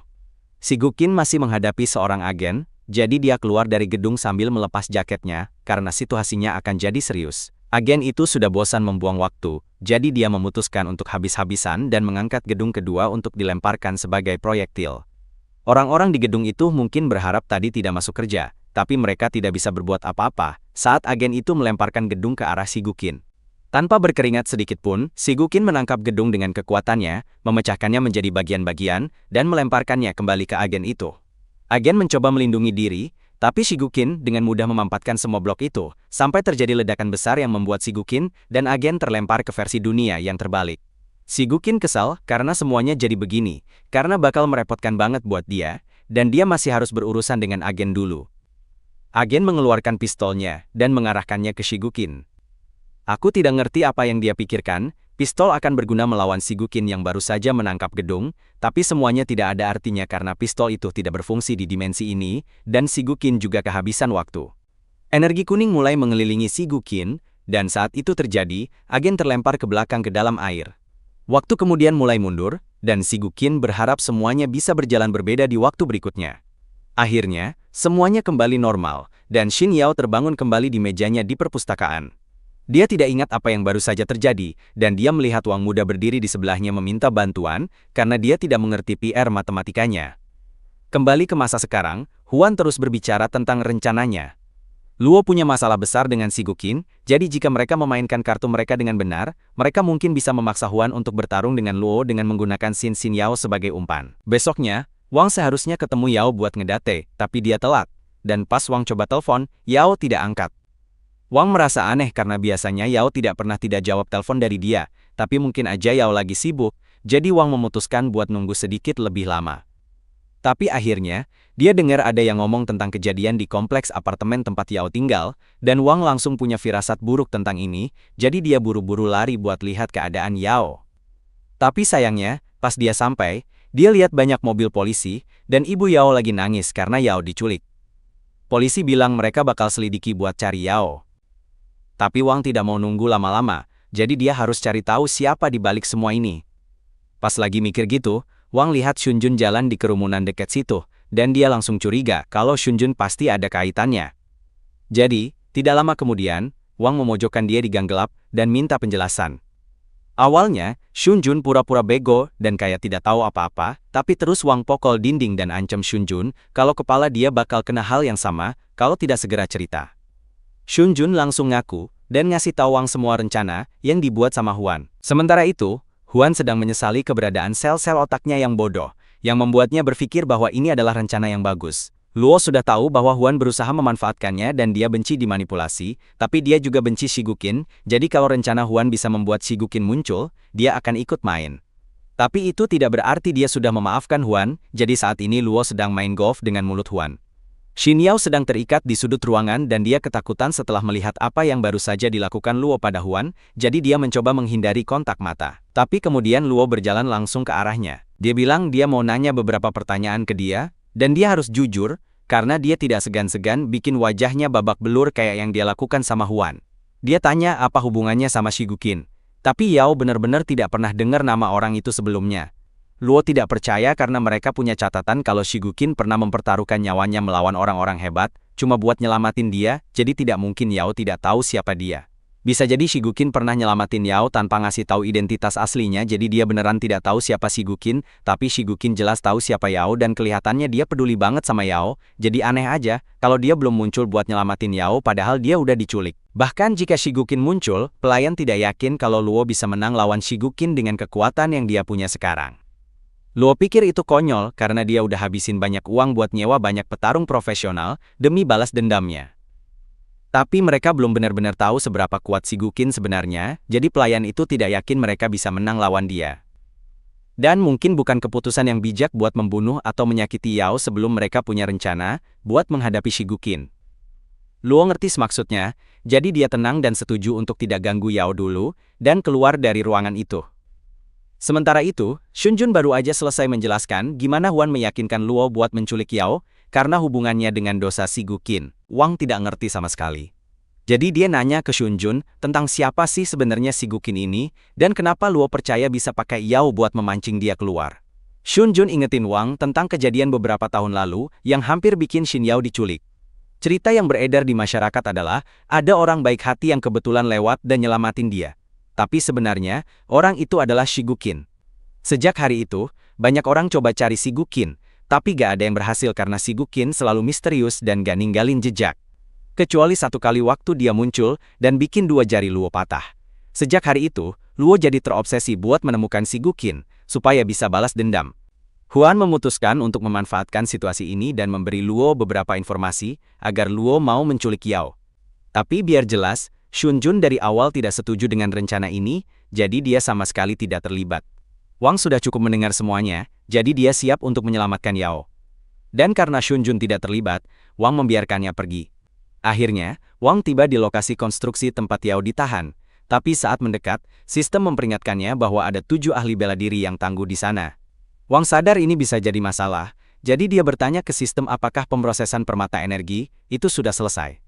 Shi Guqin masih menghadapi seorang agen, jadi dia keluar dari gedung sambil melepas jaketnya, karena situasinya akan jadi serius. Agen itu sudah bosan membuang waktu, jadi dia memutuskan untuk habis-habisan dan mengangkat gedung kedua untuk dilemparkan sebagai proyektil. Orang-orang di gedung itu mungkin berharap tadi tidak masuk kerja, tapi mereka tidak bisa berbuat apa-apa saat agen itu melemparkan gedung ke arah Shi Guqin. Tanpa berkeringat sedikit pun, Shi Guqin menangkap gedung dengan kekuatannya, memecahkannya menjadi bagian-bagian, dan melemparkannya kembali ke agen itu. Agen mencoba melindungi diri, tapi Shi Guqin dengan mudah memampatkan semua blok itu, sampai terjadi ledakan besar yang membuat Shi Guqin dan agen terlempar ke versi dunia yang terbalik. Shi Guqin kesal karena semuanya jadi begini, karena bakal merepotkan banget buat dia, dan dia masih harus berurusan dengan agen dulu. Agen mengeluarkan pistolnya dan mengarahkannya ke Shi Guqin. Aku tidak ngerti apa yang dia pikirkan, pistol akan berguna melawan Shi Guqin yang baru saja menangkap gedung, tapi semuanya tidak ada artinya karena pistol itu tidak berfungsi di dimensi ini, dan Shi Guqin juga kehabisan waktu. Energi kuning mulai mengelilingi Shi Guqin, dan saat itu terjadi, agen terlempar ke belakang ke dalam air. Waktu kemudian mulai mundur, dan Shi Guqin berharap semuanya bisa berjalan berbeda di waktu berikutnya. Akhirnya, semuanya kembali normal, dan Xin Yao terbangun kembali di mejanya di perpustakaan. Dia tidak ingat apa yang baru saja terjadi, dan dia melihat Wang muda berdiri di sebelahnya meminta bantuan, karena dia tidak mengerti PR matematikanya. Kembali ke masa sekarang, Huan terus berbicara tentang rencananya. Luo punya masalah besar dengan Shi Guqin, jadi jika mereka memainkan kartu mereka dengan benar, mereka mungkin bisa memaksa Huan untuk bertarung dengan Luo dengan menggunakan Xin Yao sebagai umpan. Besoknya, Wang seharusnya ketemu Yao buat ngedate, tapi dia telat. Dan pas Wang coba telepon, Yao tidak angkat. Wang merasa aneh karena biasanya Yao tidak pernah tidak jawab telepon dari dia, tapi mungkin aja Yao lagi sibuk, jadi Wang memutuskan buat nunggu sedikit lebih lama. Tapi akhirnya, dia dengar ada yang ngomong tentang kejadian di kompleks apartemen tempat Yao tinggal, dan Wang langsung punya firasat buruk tentang ini, jadi dia buru-buru lari buat lihat keadaan Yao. Tapi sayangnya, pas dia sampai, dia lihat banyak mobil polisi, dan ibu Yao lagi nangis karena Yao diculik. Polisi bilang mereka bakal selidiki buat cari Yao. Tapi Wang tidak mau nunggu lama-lama, jadi dia harus cari tahu siapa di balik semua ini. Pas lagi mikir gitu, Wang lihat Shunjun jalan di kerumunan dekat situ, dan dia langsung curiga kalau Shunjun pasti ada kaitannya. Jadi, tidak lama kemudian, Wang memojokkan dia di gang gelap dan minta penjelasan. Awalnya, Shunjun pura-pura bego dan kayak tidak tahu apa-apa, tapi terus Wang pokol dinding dan ancam Shunjun kalau kepala dia bakal kena hal yang sama kalau tidak segera cerita. Shunjun langsung ngaku dan ngasih tahu Wang semua rencana yang dibuat sama Huan. Sementara itu, Huan sedang menyesali keberadaan sel-sel otaknya yang bodoh, yang membuatnya berpikir bahwa ini adalah rencana yang bagus. Luo sudah tahu bahwa Huan berusaha memanfaatkannya dan dia benci dimanipulasi, tapi dia juga benci Shigukin, jadi kalau rencana Huan bisa membuat Shigukin muncul, dia akan ikut main. Tapi itu tidak berarti dia sudah memaafkan Huan, jadi saat ini Luo sedang main golf dengan mulut Huan. Xin Yao sedang terikat di sudut ruangan dan dia ketakutan setelah melihat apa yang baru saja dilakukan Luo pada Huan, jadi dia mencoba menghindari kontak mata. Tapi kemudian Luo berjalan langsung ke arahnya. Dia bilang dia mau nanya beberapa pertanyaan ke dia, dan dia harus jujur, karena dia tidak segan-segan bikin wajahnya babak belur kayak yang dia lakukan sama Huan. Dia tanya apa hubungannya sama Shigukin. Tapi Yao benar-benar tidak pernah dengar nama orang itu sebelumnya. Luo tidak percaya karena mereka punya catatan kalau Shigukin pernah mempertaruhkan nyawanya melawan orang-orang hebat, cuma buat nyelamatin dia, jadi tidak mungkin Yao tidak tahu siapa dia. Bisa jadi Shigukin pernah nyelamatin Yao tanpa ngasih tahu identitas aslinya, jadi dia beneran tidak tahu siapa Shigukin, tapi Shigukin jelas tahu siapa Yao dan kelihatannya dia peduli banget sama Yao, jadi aneh aja kalau dia belum muncul buat nyelamatin Yao padahal dia udah diculik. Bahkan jika Shigukin muncul, pelayan tidak yakin kalau Luo bisa menang lawan Shigukin dengan kekuatan yang dia punya sekarang. Luo pikir itu konyol karena dia udah habisin banyak uang buat nyewa banyak petarung profesional demi balas dendamnya. Tapi mereka belum benar-benar tahu seberapa kuat Shigukin sebenarnya, jadi pelayan itu tidak yakin mereka bisa menang lawan dia. Dan mungkin bukan keputusan yang bijak buat membunuh atau menyakiti Yao sebelum mereka punya rencana buat menghadapi Shigukin. Luo ngerti maksudnya, jadi dia tenang dan setuju untuk tidak ganggu Yao dulu, dan keluar dari ruangan itu. Sementara itu, Shunjun baru aja selesai menjelaskan gimana Huan meyakinkan Luo buat menculik Yao, karena hubungannya dengan dosa Shigukin. Wang tidak ngerti sama sekali. Jadi dia nanya ke Shunjun tentang siapa sih sebenarnya Shigukin ini, dan kenapa Luo percaya bisa pakai Yao buat memancing dia keluar. Shunjun ingetin Wang tentang kejadian beberapa tahun lalu yang hampir bikin Xin Yao diculik. Cerita yang beredar di masyarakat adalah, ada orang baik hati yang kebetulan lewat dan nyelamatin dia. Tapi sebenarnya, orang itu adalah Shigukin. Sejak hari itu, banyak orang coba cari Shigukin, tapi gak ada yang berhasil karena Shigukin selalu misterius dan gak ninggalin jejak. Kecuali satu kali waktu dia muncul dan bikin 2 jari Luo patah. Sejak hari itu, Luo jadi terobsesi buat menemukan Shigukin, supaya bisa balas dendam. Huan memutuskan untuk memanfaatkan situasi ini dan memberi Luo beberapa informasi, agar Luo mau menculik Yao. Tapi biar jelas, Shunjun dari awal tidak setuju dengan rencana ini, jadi dia sama sekali tidak terlibat. Wang sudah cukup mendengar semuanya, jadi dia siap untuk menyelamatkan Yao. Dan karena Shunjun tidak terlibat, Wang membiarkannya pergi. Akhirnya, Wang tiba di lokasi konstruksi tempat Yao ditahan, tapi saat mendekat, sistem memperingatkannya bahwa ada 7 ahli bela diri yang tangguh di sana. Wang sadar ini bisa jadi masalah, jadi dia bertanya ke sistem apakah pemrosesan permata energi itu sudah selesai.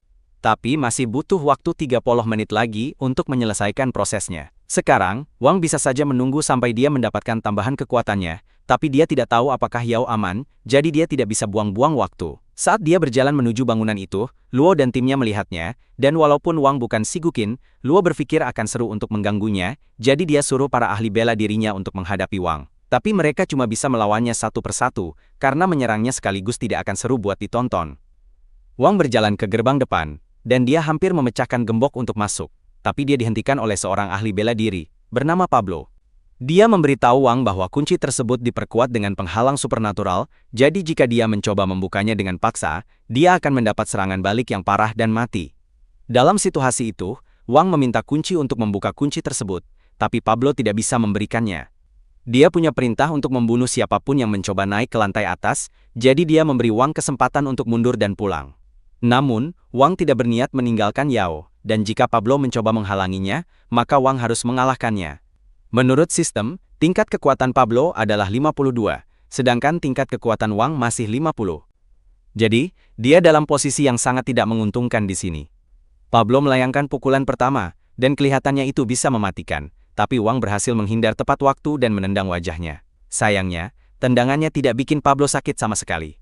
Tapi masih butuh waktu 30 menit lagi untuk menyelesaikan prosesnya. Sekarang, Wang bisa saja menunggu sampai dia mendapatkan tambahan kekuatannya, tapi dia tidak tahu apakah Yao aman, jadi dia tidak bisa buang-buang waktu. Saat dia berjalan menuju bangunan itu, Luo dan timnya melihatnya, dan walaupun Wang bukan Shigukin, Luo berpikir akan seru untuk mengganggunya, jadi dia suruh para ahli bela dirinya untuk menghadapi Wang. Tapi mereka cuma bisa melawannya satu persatu, karena menyerangnya sekaligus tidak akan seru buat ditonton. Wang berjalan ke gerbang depan, dan dia hampir memecahkan gembok untuk masuk, tapi dia dihentikan oleh seorang ahli bela diri, bernama Pablo. Dia memberitahu Wang bahwa kunci tersebut diperkuat dengan penghalang supernatural, jadi jika dia mencoba membukanya dengan paksa, dia akan mendapat serangan balik yang parah dan mati. Dalam situasi itu, Wang meminta kunci untuk membuka kunci tersebut, tapi Pablo tidak bisa memberikannya. Dia punya perintah untuk membunuh siapapun yang mencoba naik ke lantai atas, jadi dia memberi Wang kesempatan untuk mundur dan pulang. Namun, Wang tidak berniat meninggalkan Yao, dan jika Pablo mencoba menghalanginya, maka Wang harus mengalahkannya. Menurut sistem, tingkat kekuatan Pablo adalah 52, sedangkan tingkat kekuatan Wang masih 50. Jadi, dia dalam posisi yang sangat tidak menguntungkan di sini. Pablo melayangkan pukulan pertama, dan kelihatannya itu bisa mematikan, tapi Wang berhasil menghindar tepat waktu dan menendang wajahnya. Sayangnya, tendangannya tidak bikin Pablo sakit sama sekali.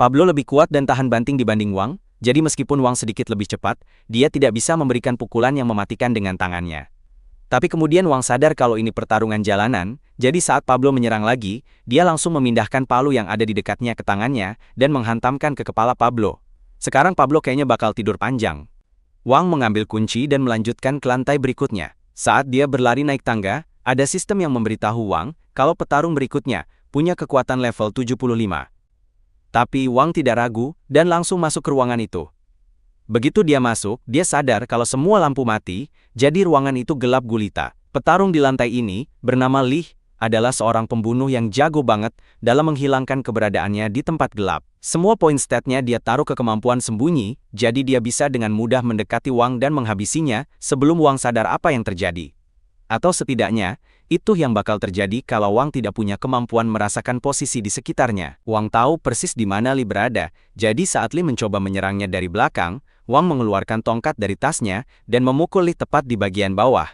Pablo lebih kuat dan tahan banting dibanding Wang, jadi meskipun Wang sedikit lebih cepat, dia tidak bisa memberikan pukulan yang mematikan dengan tangannya. Tapi kemudian Wang sadar kalau ini pertarungan jalanan, jadi saat Pablo menyerang lagi, dia langsung memindahkan palu yang ada di dekatnya ke tangannya dan menghantamkan ke kepala Pablo. Sekarang Pablo kayaknya bakal tidur panjang. Wang mengambil kunci dan melanjutkan ke lantai berikutnya. Saat dia berlari naik tangga, ada sistem yang memberitahu Wang kalau petarung berikutnya punya kekuatan level 75. Tapi Wang tidak ragu dan langsung masuk ke ruangan itu. Begitu dia masuk, dia sadar kalau semua lampu mati, jadi ruangan itu gelap gulita. Petarung di lantai ini, bernama Lee, adalah seorang pembunuh yang jago banget dalam menghilangkan keberadaannya di tempat gelap. Semua poin stat-nya dia taruh ke kemampuan sembunyi, jadi dia bisa dengan mudah mendekati Wang dan menghabisinya sebelum Wang sadar apa yang terjadi. Atau setidaknya, itu yang bakal terjadi kalau Wang tidak punya kemampuan merasakan posisi di sekitarnya. Wang tahu persis di mana Lee berada, jadi saat Lee mencoba menyerangnya dari belakang, Wang mengeluarkan tongkat dari tasnya dan memukul Lee tepat di bagian bawah.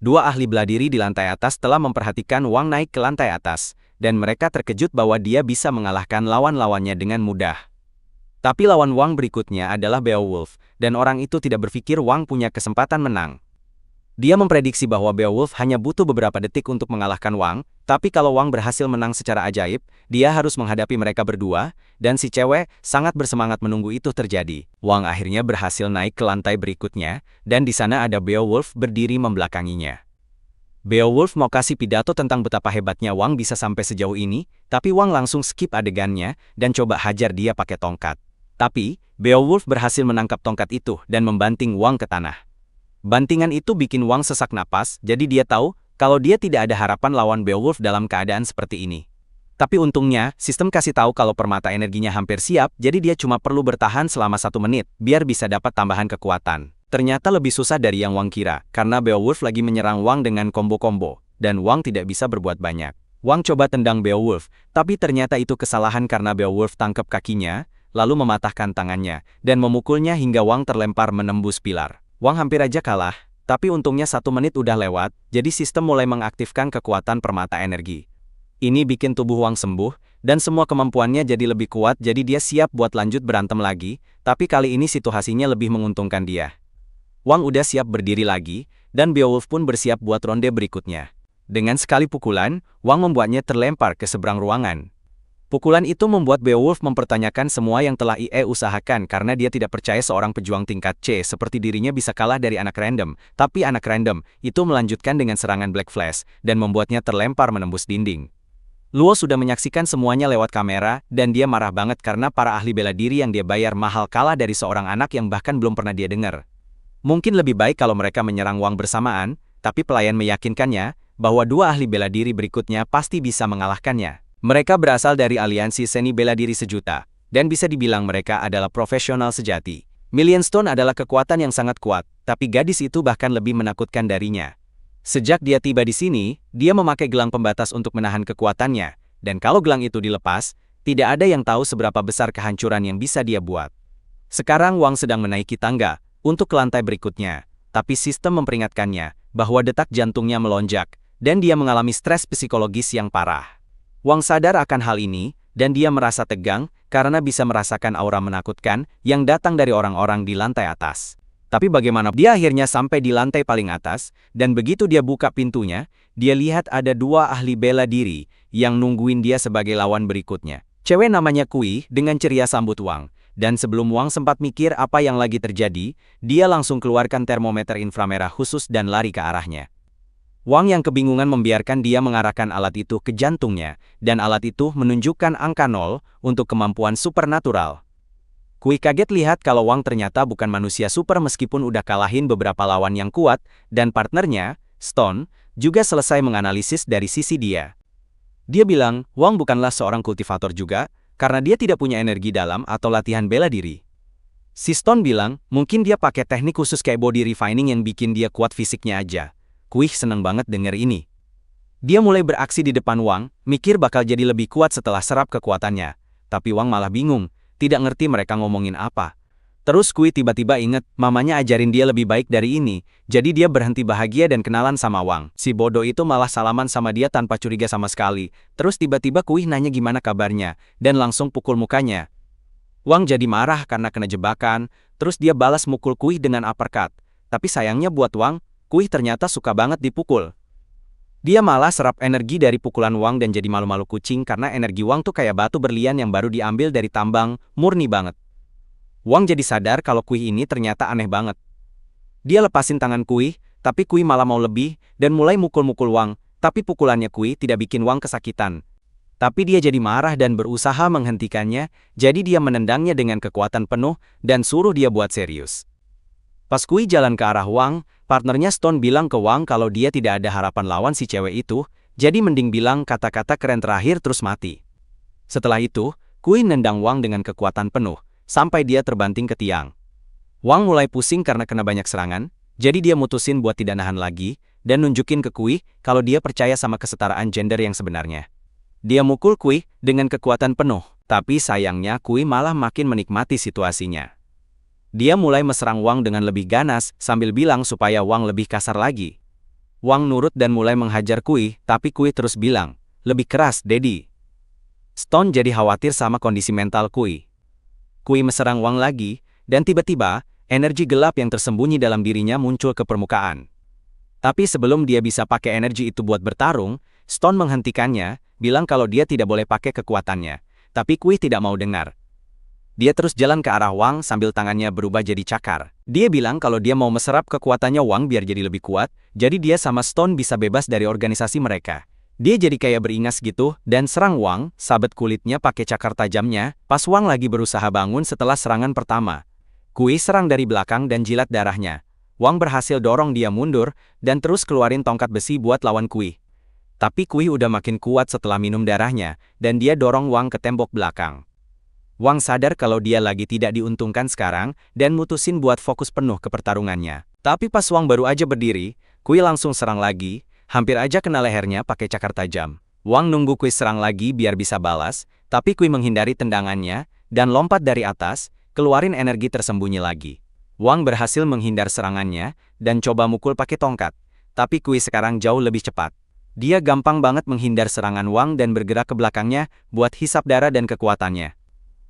Dua ahli bela diri di lantai atas telah memperhatikan Wang naik ke lantai atas, dan mereka terkejut bahwa dia bisa mengalahkan lawan-lawannya dengan mudah. Tapi lawan Wang berikutnya adalah Beowulf, dan orang itu tidak berpikir Wang punya kesempatan menang. Dia memprediksi bahwa Beowulf hanya butuh beberapa detik untuk mengalahkan Wang, tapi kalau Wang berhasil menang secara ajaib, dia harus menghadapi mereka berdua, dan si cewek sangat bersemangat menunggu itu terjadi. Wang akhirnya berhasil naik ke lantai berikutnya, dan di sana ada Beowulf berdiri membelakanginya. Beowulf mau kasih pidato tentang betapa hebatnya Wang bisa sampai sejauh ini, tapi Wang langsung skip adegannya dan coba hajar dia pakai tongkat. Tapi, Beowulf berhasil menangkap tongkat itu dan membanting Wang ke tanah. Bantingan itu bikin Wang sesak napas, jadi dia tahu kalau dia tidak ada harapan lawan Beowulf dalam keadaan seperti ini. Tapi untungnya, sistem kasih tahu kalau permata energinya hampir siap, jadi dia cuma perlu bertahan selama 1 menit, biar bisa dapat tambahan kekuatan. Ternyata lebih susah dari yang Wang kira, karena Beowulf lagi menyerang Wang dengan combo-combo, dan Wang tidak bisa berbuat banyak. Wang coba tendang Beowulf, tapi ternyata itu kesalahan karena Beowulf tangkap kakinya, lalu mematahkan tangannya, dan memukulnya hingga Wang terlempar menembus pilar. Wang hampir aja kalah, tapi untungnya 1 menit udah lewat, jadi sistem mulai mengaktifkan kekuatan permata energi. Ini bikin tubuh Wang sembuh, dan semua kemampuannya jadi lebih kuat, jadi dia siap buat lanjut berantem lagi, tapi kali ini situasinya lebih menguntungkan dia. Wang udah siap berdiri lagi, dan Beowulf pun bersiap buat ronde berikutnya. Dengan sekali pukulan, Wang membuatnya terlempar ke seberang ruangan. Pukulan itu membuat Beowulf mempertanyakan semua yang telah IE usahakan karena dia tidak percaya seorang pejuang tingkat C seperti dirinya bisa kalah dari anak random, tapi anak random itu melanjutkan dengan serangan Black Flash dan membuatnya terlempar menembus dinding. Luo sudah menyaksikan semuanya lewat kamera dan dia marah banget karena para ahli bela diri yang dia bayar mahal kalah dari seorang anak yang bahkan belum pernah dia dengar. Mungkin lebih baik kalau mereka menyerang Wang bersamaan, tapi pelayan meyakinkannya bahwa 2 ahli bela diri berikutnya pasti bisa mengalahkannya. Mereka berasal dari aliansi seni bela diri sejuta, dan bisa dibilang mereka adalah profesional sejati. Million Stone adalah kekuatan yang sangat kuat, tapi gadis itu bahkan lebih menakutkan darinya. Sejak dia tiba di sini, dia memakai gelang pembatas untuk menahan kekuatannya, dan kalau gelang itu dilepas, tidak ada yang tahu seberapa besar kehancuran yang bisa dia buat. Sekarang Wang sedang menaiki tangga untuk ke lantai berikutnya, tapi sistem memperingatkannya bahwa detak jantungnya melonjak, dan dia mengalami stres psikologis yang parah. Wang sadar akan hal ini, dan dia merasa tegang karena bisa merasakan aura menakutkan yang datang dari orang-orang di lantai atas. Tapi bagaimana dia akhirnya sampai di lantai paling atas, dan begitu dia buka pintunya, dia lihat ada 2 ahli bela diri yang nungguin dia sebagai lawan berikutnya. Cewek namanya Kui dengan ceria sambut Wang, dan sebelum Wang sempat mikir apa yang lagi terjadi, dia langsung keluarkan termometer inframerah khusus dan lari ke arahnya. Wang yang kebingungan membiarkan dia mengarahkan alat itu ke jantungnya, dan alat itu menunjukkan angka 0 untuk kemampuan supernatural. Kui kaget lihat kalau Wang ternyata bukan manusia super meskipun udah kalahin beberapa lawan yang kuat, dan partnernya, Stone, juga selesai menganalisis dari sisi dia. Dia bilang, Wang bukanlah seorang kultivator juga, karena dia tidak punya energi dalam atau latihan bela diri. Si Stone bilang, mungkin dia pakai teknik khusus kayak body refining yang bikin dia kuat fisiknya aja. Kui seneng banget denger ini. Dia mulai beraksi di depan Wang, mikir bakal jadi lebih kuat setelah serap kekuatannya. Tapi Wang malah bingung, tidak ngerti mereka ngomongin apa. Terus Kui tiba-tiba inget, mamanya ajarin dia lebih baik dari ini, jadi dia berhenti bahagia dan kenalan sama Wang. Si bodoh itu malah salaman sama dia tanpa curiga sama sekali. Terus tiba-tiba Kui nanya gimana kabarnya, dan langsung pukul mukanya. Wang jadi marah karena kena jebakan, terus dia balas mukul Kui dengan uppercut. Tapi sayangnya buat Wang, Kui ternyata suka banget dipukul. Dia malah serap energi dari pukulan Wang dan jadi malu-malu kucing karena energi Wang tuh kayak batu berlian yang baru diambil dari tambang, murni banget. Wang jadi sadar kalau Kui ini ternyata aneh banget. Dia lepasin tangan Kui, tapi Kui malah mau lebih, dan mulai mukul-mukul Wang, tapi pukulannya Kui tidak bikin Wang kesakitan. Tapi dia jadi marah dan berusaha menghentikannya, jadi dia menendangnya dengan kekuatan penuh dan suruh dia buat serius. Pas Kui jalan ke arah Wang, partnernya Stone bilang ke Wang kalau dia tidak ada harapan lawan si cewek itu, jadi mending bilang kata-kata keren terakhir terus mati. Setelah itu, Kui nendang Wang dengan kekuatan penuh, sampai dia terbanting ke tiang. Wang mulai pusing karena kena banyak serangan, jadi dia mutusin buat tidak nahan lagi, dan nunjukin ke Kui kalau dia percaya sama kesetaraan gender yang sebenarnya. Dia mukul Kui dengan kekuatan penuh, tapi sayangnya Kui malah makin menikmati situasinya. Dia mulai meserang Wang dengan lebih ganas sambil bilang supaya Wang lebih kasar lagi. Wang nurut dan mulai menghajar Kui, tapi Kui terus bilang, "Lebih keras, Daddy." Stone jadi khawatir sama kondisi mental Kui. Kui meserang Wang lagi, dan tiba-tiba, energi gelap yang tersembunyi dalam dirinya muncul ke permukaan. Tapi sebelum dia bisa pakai energi itu buat bertarung, Stone menghentikannya, bilang kalau dia tidak boleh pakai kekuatannya. Tapi Kui tidak mau dengar. Dia terus jalan ke arah Wang sambil tangannya berubah jadi cakar. Dia bilang kalau dia mau meserap kekuatannya Wang biar jadi lebih kuat, jadi dia sama Stone bisa bebas dari organisasi mereka. Dia jadi kayak beringas gitu, dan serang Wang, sabet kulitnya pakai cakar tajamnya, pas Wang lagi berusaha bangun setelah serangan pertama. Kui serang dari belakang dan jilat darahnya. Wang berhasil dorong dia mundur, dan terus keluarin tongkat besi buat lawan Kui. Tapi Kui udah makin kuat setelah minum darahnya, dan dia dorong Wang ke tembok belakang. Wang sadar kalau dia lagi tidak diuntungkan sekarang, dan mutusin buat fokus penuh ke pertarungannya. Tapi pas Wang baru aja berdiri, Kui langsung serang lagi, hampir aja kena lehernya pakai cakar tajam. Wang nunggu Kui serang lagi biar bisa balas, tapi Kui menghindari tendangannya, dan lompat dari atas, keluarin energi tersembunyi lagi. Wang berhasil menghindar serangannya, dan coba mukul pakai tongkat. Tapi Kui sekarang jauh lebih cepat. Dia gampang banget menghindar serangan Wang dan bergerak ke belakangnya buat hisap darah dan kekuatannya.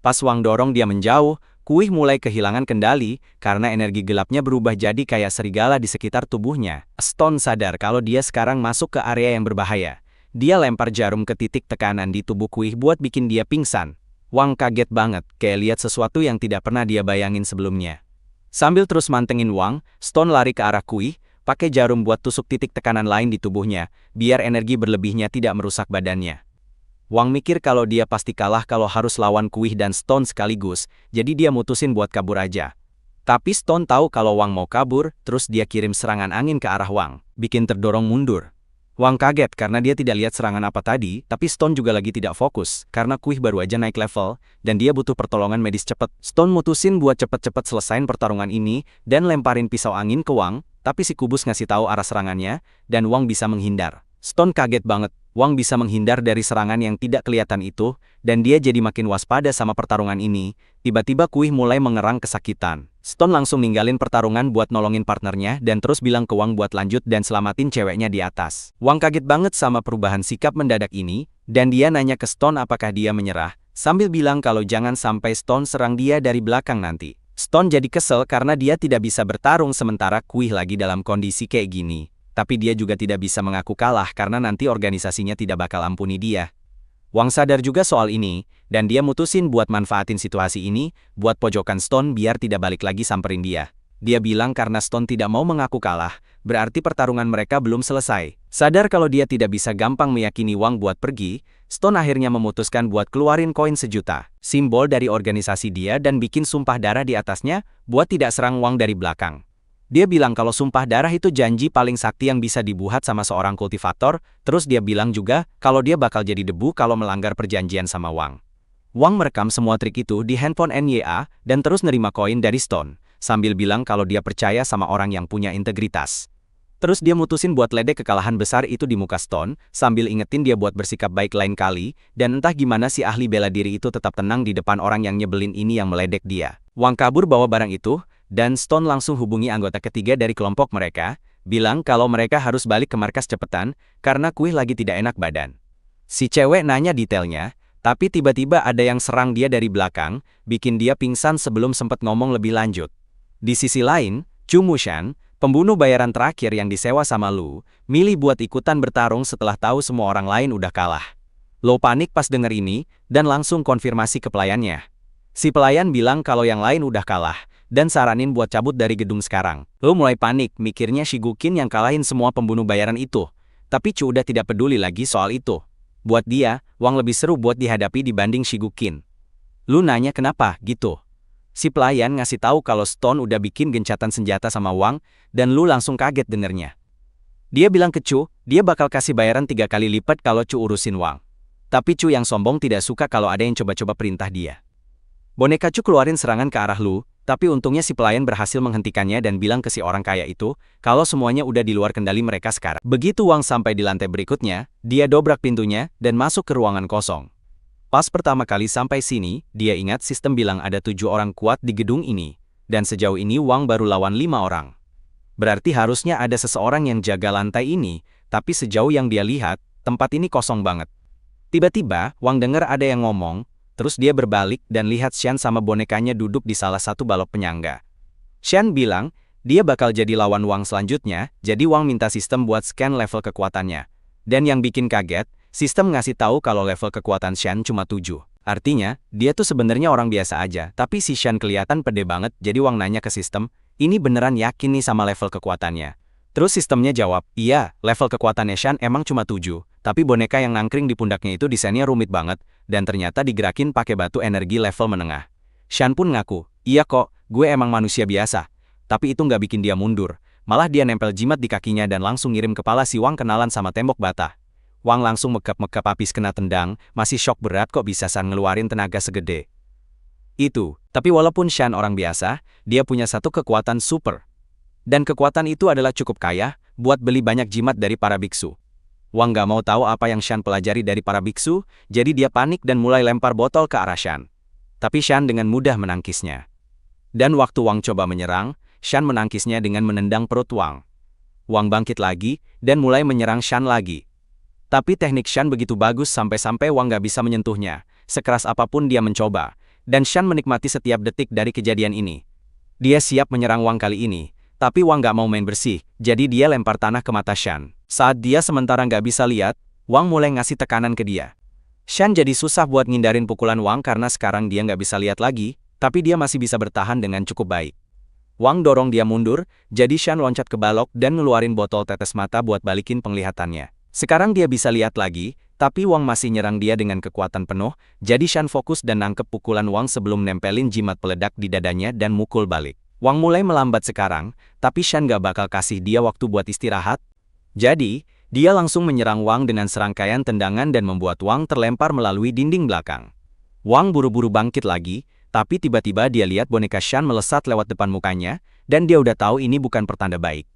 Pas Wang dorong dia menjauh, Kui mulai kehilangan kendali karena energi gelapnya berubah jadi kayak serigala di sekitar tubuhnya. Stone sadar kalau dia sekarang masuk ke area yang berbahaya. Dia lempar jarum ke titik tekanan di tubuh Kui buat bikin dia pingsan. Wang kaget banget, kayak lihat sesuatu yang tidak pernah dia bayangin sebelumnya. Sambil terus mantengin Wang, Stone lari ke arah Kui, pakai jarum buat tusuk titik tekanan lain di tubuhnya, biar energi berlebihnya tidak merusak badannya. Wang mikir kalau dia pasti kalah kalau harus lawan Kui dan Stone sekaligus, jadi dia mutusin buat kabur aja. Tapi Stone tahu kalau Wang mau kabur, terus dia kirim serangan angin ke arah Wang, bikin terdorong mundur. Wang kaget karena dia tidak lihat serangan apa tadi, tapi Stone juga lagi tidak fokus, karena Kui baru aja naik level, dan dia butuh pertolongan medis cepat. Stone mutusin buat cepet-cepet selesain pertarungan ini, dan lemparin pisau angin ke Wang, tapi si kubus ngasih tahu arah serangannya, dan Wang bisa menghindar. Stone kaget banget, Wang bisa menghindar dari serangan yang tidak kelihatan itu, dan dia jadi makin waspada sama pertarungan ini. Tiba-tiba Kui mulai mengerang kesakitan. Stone langsung ninggalin pertarungan buat nolongin partnernya dan terus bilang ke Wang buat lanjut dan selamatin ceweknya di atas. Wang kaget banget sama perubahan sikap mendadak ini, dan dia nanya ke Stone apakah dia menyerah, sambil bilang kalau jangan sampai Stone serang dia dari belakang nanti. Stone jadi kesel karena dia tidak bisa bertarung sementara Kui lagi dalam kondisi kayak gini. Tapi dia juga tidak bisa mengaku kalah karena nanti organisasinya tidak bakal ampuni dia. Wang sadar juga soal ini, dan dia mutusin buat manfaatin situasi ini, buat pojokan Stone biar tidak balik lagi samperin dia. Dia bilang karena Stone tidak mau mengaku kalah, berarti pertarungan mereka belum selesai. Sadar kalau dia tidak bisa gampang meyakini Wang buat pergi, Stone akhirnya memutuskan buat keluarin koin 1.000.000, simbol dari organisasi dia dan bikin sumpah darah di atasnya, buat tidak serang Wang dari belakang. Dia bilang kalau sumpah darah itu janji paling sakti yang bisa dibuat sama seorang kultivator, terus dia bilang juga kalau dia bakal jadi debu kalau melanggar perjanjian sama Wang. Wang merekam semua trik itu di handphone Nya, dan terus nerima koin dari Stone, sambil bilang kalau dia percaya sama orang yang punya integritas. Terus dia mutusin buat ledek kekalahan besar itu di muka Stone, sambil ingetin dia buat bersikap baik lain kali, dan entah gimana si ahli bela diri itu tetap tenang di depan orang yang nyebelin ini yang meledek dia. Wang kabur bawa barang itu, dan Stone langsung hubungi anggota ketiga dari kelompok mereka, bilang kalau mereka harus balik ke markas cepetan, karena Kui lagi tidak enak badan. Si cewek nanya detailnya, tapi tiba-tiba ada yang serang dia dari belakang, bikin dia pingsan sebelum sempat ngomong lebih lanjut. Di sisi lain, Chu Mushan, pembunuh bayaran terakhir yang disewa sama Lu, milih buat ikutan bertarung setelah tahu semua orang lain udah kalah. Lu panik pas denger ini, dan langsung konfirmasi ke pelayannya. Si pelayan bilang kalau yang lain udah kalah, dan saranin buat cabut dari gedung sekarang. Lu mulai panik, mikirnya Shigukin yang kalahin semua pembunuh bayaran itu. Tapi Chu udah tidak peduli lagi soal itu. Buat dia, Wang lebih seru buat dihadapi dibanding Shigukin. Lu nanya kenapa, gitu. Si pelayan ngasih tahu kalau Stone udah bikin gencatan senjata sama Wang, dan Lu langsung kaget dengernya. Dia bilang ke Chu, dia bakal kasih bayaran 3 kali lipat kalau Chu urusin Wang. Tapi Chu yang sombong tidak suka kalau ada yang coba-coba perintah dia. Boneka Chu keluarin serangan ke arah Lu, tapi untungnya si pelayan berhasil menghentikannya dan bilang ke si orang kaya itu, kalau semuanya udah di luar kendali mereka sekarang. Begitu Wang sampai di lantai berikutnya, dia dobrak pintunya dan masuk ke ruangan kosong. Pas pertama kali sampai sini, dia ingat sistem bilang ada 7 orang kuat di gedung ini, dan sejauh ini Wang baru lawan 5 orang. Berarti harusnya ada seseorang yang jaga lantai ini, tapi sejauh yang dia lihat, tempat ini kosong banget. Tiba-tiba, Wang dengar ada yang ngomong, terus dia berbalik dan lihat Shan sama bonekanya duduk di salah satu balok penyangga. Shan bilang, dia bakal jadi lawan Wang selanjutnya, jadi Wang minta sistem buat scan level kekuatannya. Dan yang bikin kaget, sistem ngasih tahu kalau level kekuatan Shan cuma 7. Artinya, dia tuh sebenarnya orang biasa aja, tapi si Shan kelihatan pede banget, jadi Wang nanya ke sistem, ini beneran yakin nih sama level kekuatannya? Terus sistemnya jawab, iya, level kekuatannya Shan emang cuma 7, tapi boneka yang nangkring di pundaknya itu desainnya rumit banget, dan ternyata digerakin pakai batu energi level menengah. Shan pun ngaku, iya kok, gue emang manusia biasa. Tapi itu nggak bikin dia mundur, malah dia nempel jimat di kakinya dan langsung ngirim kepala si Wang kenalan sama tembok bata. Wang langsung mekap-mekap habis kena tendang, masih shock berat kok bisa Shan ngeluarin tenaga segede itu. Tapi walaupun Shan orang biasa, dia punya satu kekuatan super. Dan kekuatan itu adalah cukup kaya, buat beli banyak jimat dari para biksu. Wang gak mau tahu apa yang Shan pelajari dari para biksu, jadi dia panik dan mulai lempar botol ke arah Shan. Tapi Shan dengan mudah menangkisnya. Dan waktu Wang coba menyerang, Shan menangkisnya dengan menendang perut Wang. Wang bangkit lagi, dan mulai menyerang Shan lagi. Tapi teknik Shan begitu bagus sampai-sampai Wang gak bisa menyentuhnya, sekeras apapun dia mencoba. Dan Shan menikmati setiap detik dari kejadian ini. Dia siap menyerang Wang kali ini, tapi Wang gak mau main bersih, jadi dia lempar tanah ke mata Shan. Saat dia sementara nggak bisa lihat, Wang mulai ngasih tekanan ke dia. Shan jadi susah buat ngindarin pukulan Wang karena sekarang dia nggak bisa lihat lagi, tapi dia masih bisa bertahan dengan cukup baik. Wang dorong dia mundur, jadi Shan loncat ke balok dan ngeluarin botol tetes mata buat balikin penglihatannya. Sekarang dia bisa lihat lagi, tapi Wang masih nyerang dia dengan kekuatan penuh, jadi Shan fokus dan nangkep pukulan Wang sebelum nempelin jimat peledak di dadanya dan mukul balik. Wang mulai melambat sekarang, tapi Shan gak bakal kasih dia waktu buat istirahat. Jadi, dia langsung menyerang Wang dengan serangkaian tendangan dan membuat Wang terlempar melalui dinding belakang. Wang buru-buru bangkit lagi, tapi tiba-tiba dia lihat boneka Shan melesat lewat depan mukanya, dan dia udah tahu ini bukan pertanda baik.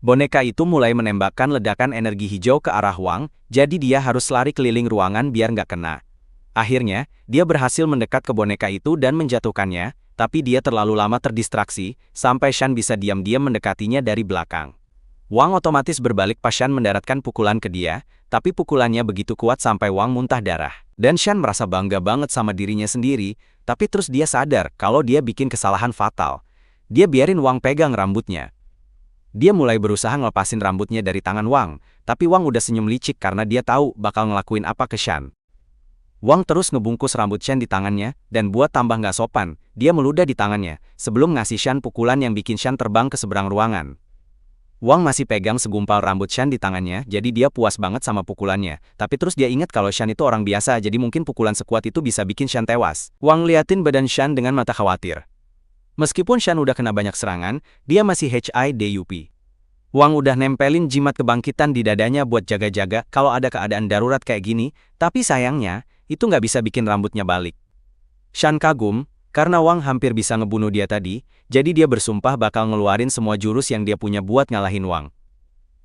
Boneka itu mulai menembakkan ledakan energi hijau ke arah Wang, jadi dia harus lari keliling ruangan biar nggak kena. Akhirnya, dia berhasil mendekat ke boneka itu dan menjatuhkannya, tapi dia terlalu lama terdistraksi, sampai Shan bisa diam-diam mendekatinya dari belakang. Wang otomatis berbalik pas Shan mendaratkan pukulan ke dia, tapi pukulannya begitu kuat sampai Wang muntah darah. Dan Shan merasa bangga banget sama dirinya sendiri, tapi terus dia sadar kalau dia bikin kesalahan fatal. Dia biarin Wang pegang rambutnya. Dia mulai berusaha ngelepasin rambutnya dari tangan Wang, tapi Wang udah senyum licik karena dia tahu bakal ngelakuin apa ke Shan. Wang terus ngebungkus rambut Shan di tangannya, dan buat tambah nggak sopan, dia meludah di tangannya, sebelum ngasih Shan pukulan yang bikin Shan terbang ke seberang ruangan. Wang masih pegang segumpal rambut Shan di tangannya, jadi dia puas banget sama pukulannya, tapi terus dia ingat kalau Shan itu orang biasa, jadi mungkin pukulan sekuat itu bisa bikin Shan tewas. Wang liatin badan Shan dengan mata khawatir. Meskipun Shan udah kena banyak serangan, dia masih HIDUP. Wang udah nempelin jimat kebangkitan di dadanya buat jaga-jaga kalau ada keadaan darurat kayak gini, tapi sayangnya, itu nggak bisa bikin rambutnya balik. Shan kagum, karena Wang hampir bisa ngebunuh dia tadi, jadi dia bersumpah bakal ngeluarin semua jurus yang dia punya buat ngalahin Wang.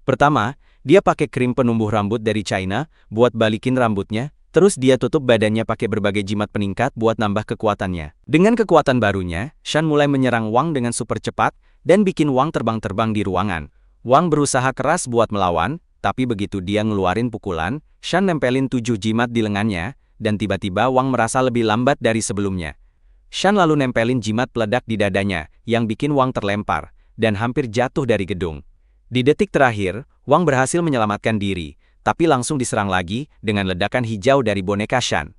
Pertama, dia pakai krim penumbuh rambut dari China, buat balikin rambutnya, terus dia tutup badannya pakai berbagai jimat peningkat buat nambah kekuatannya. Dengan kekuatan barunya, Shan mulai menyerang Wang dengan super cepat, dan bikin Wang terbang-terbang di ruangan. Wang berusaha keras buat melawan, tapi begitu dia ngeluarin pukulan, Shan nempelin 7 jimat di lengannya, dan tiba-tiba Wang merasa lebih lambat dari sebelumnya. Shan lalu nempelin jimat peledak di dadanya, yang bikin Wang terlempar, dan hampir jatuh dari gedung. Di detik terakhir, Wang berhasil menyelamatkan diri, tapi langsung diserang lagi dengan ledakan hijau dari boneka Shan.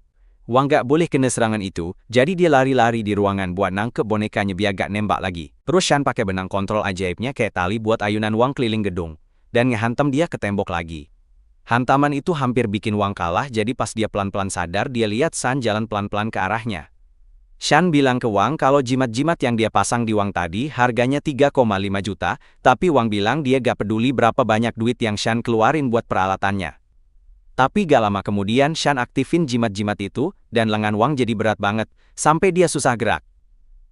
Wang gak boleh kena serangan itu, jadi dia lari-lari di ruangan buat nangkep bonekanya biar gak nembak lagi. Terus Shan pakai benang kontrol ajaibnya kayak tali buat ayunan Wang keliling gedung, dan ngehantam dia ke tembok lagi. Hantaman itu hampir bikin Wang kalah, jadi pas dia pelan-pelan sadar, dia lihat Shan jalan pelan-pelan ke arahnya. Shan bilang ke Wang kalau jimat-jimat yang dia pasang di Wang tadi harganya 3,5 juta, tapi Wang bilang dia gak peduli berapa banyak duit yang Shan keluarin buat peralatannya. Tapi gak lama kemudian Shan aktifin jimat-jimat itu, dan lengan Wang jadi berat banget, sampai dia susah gerak.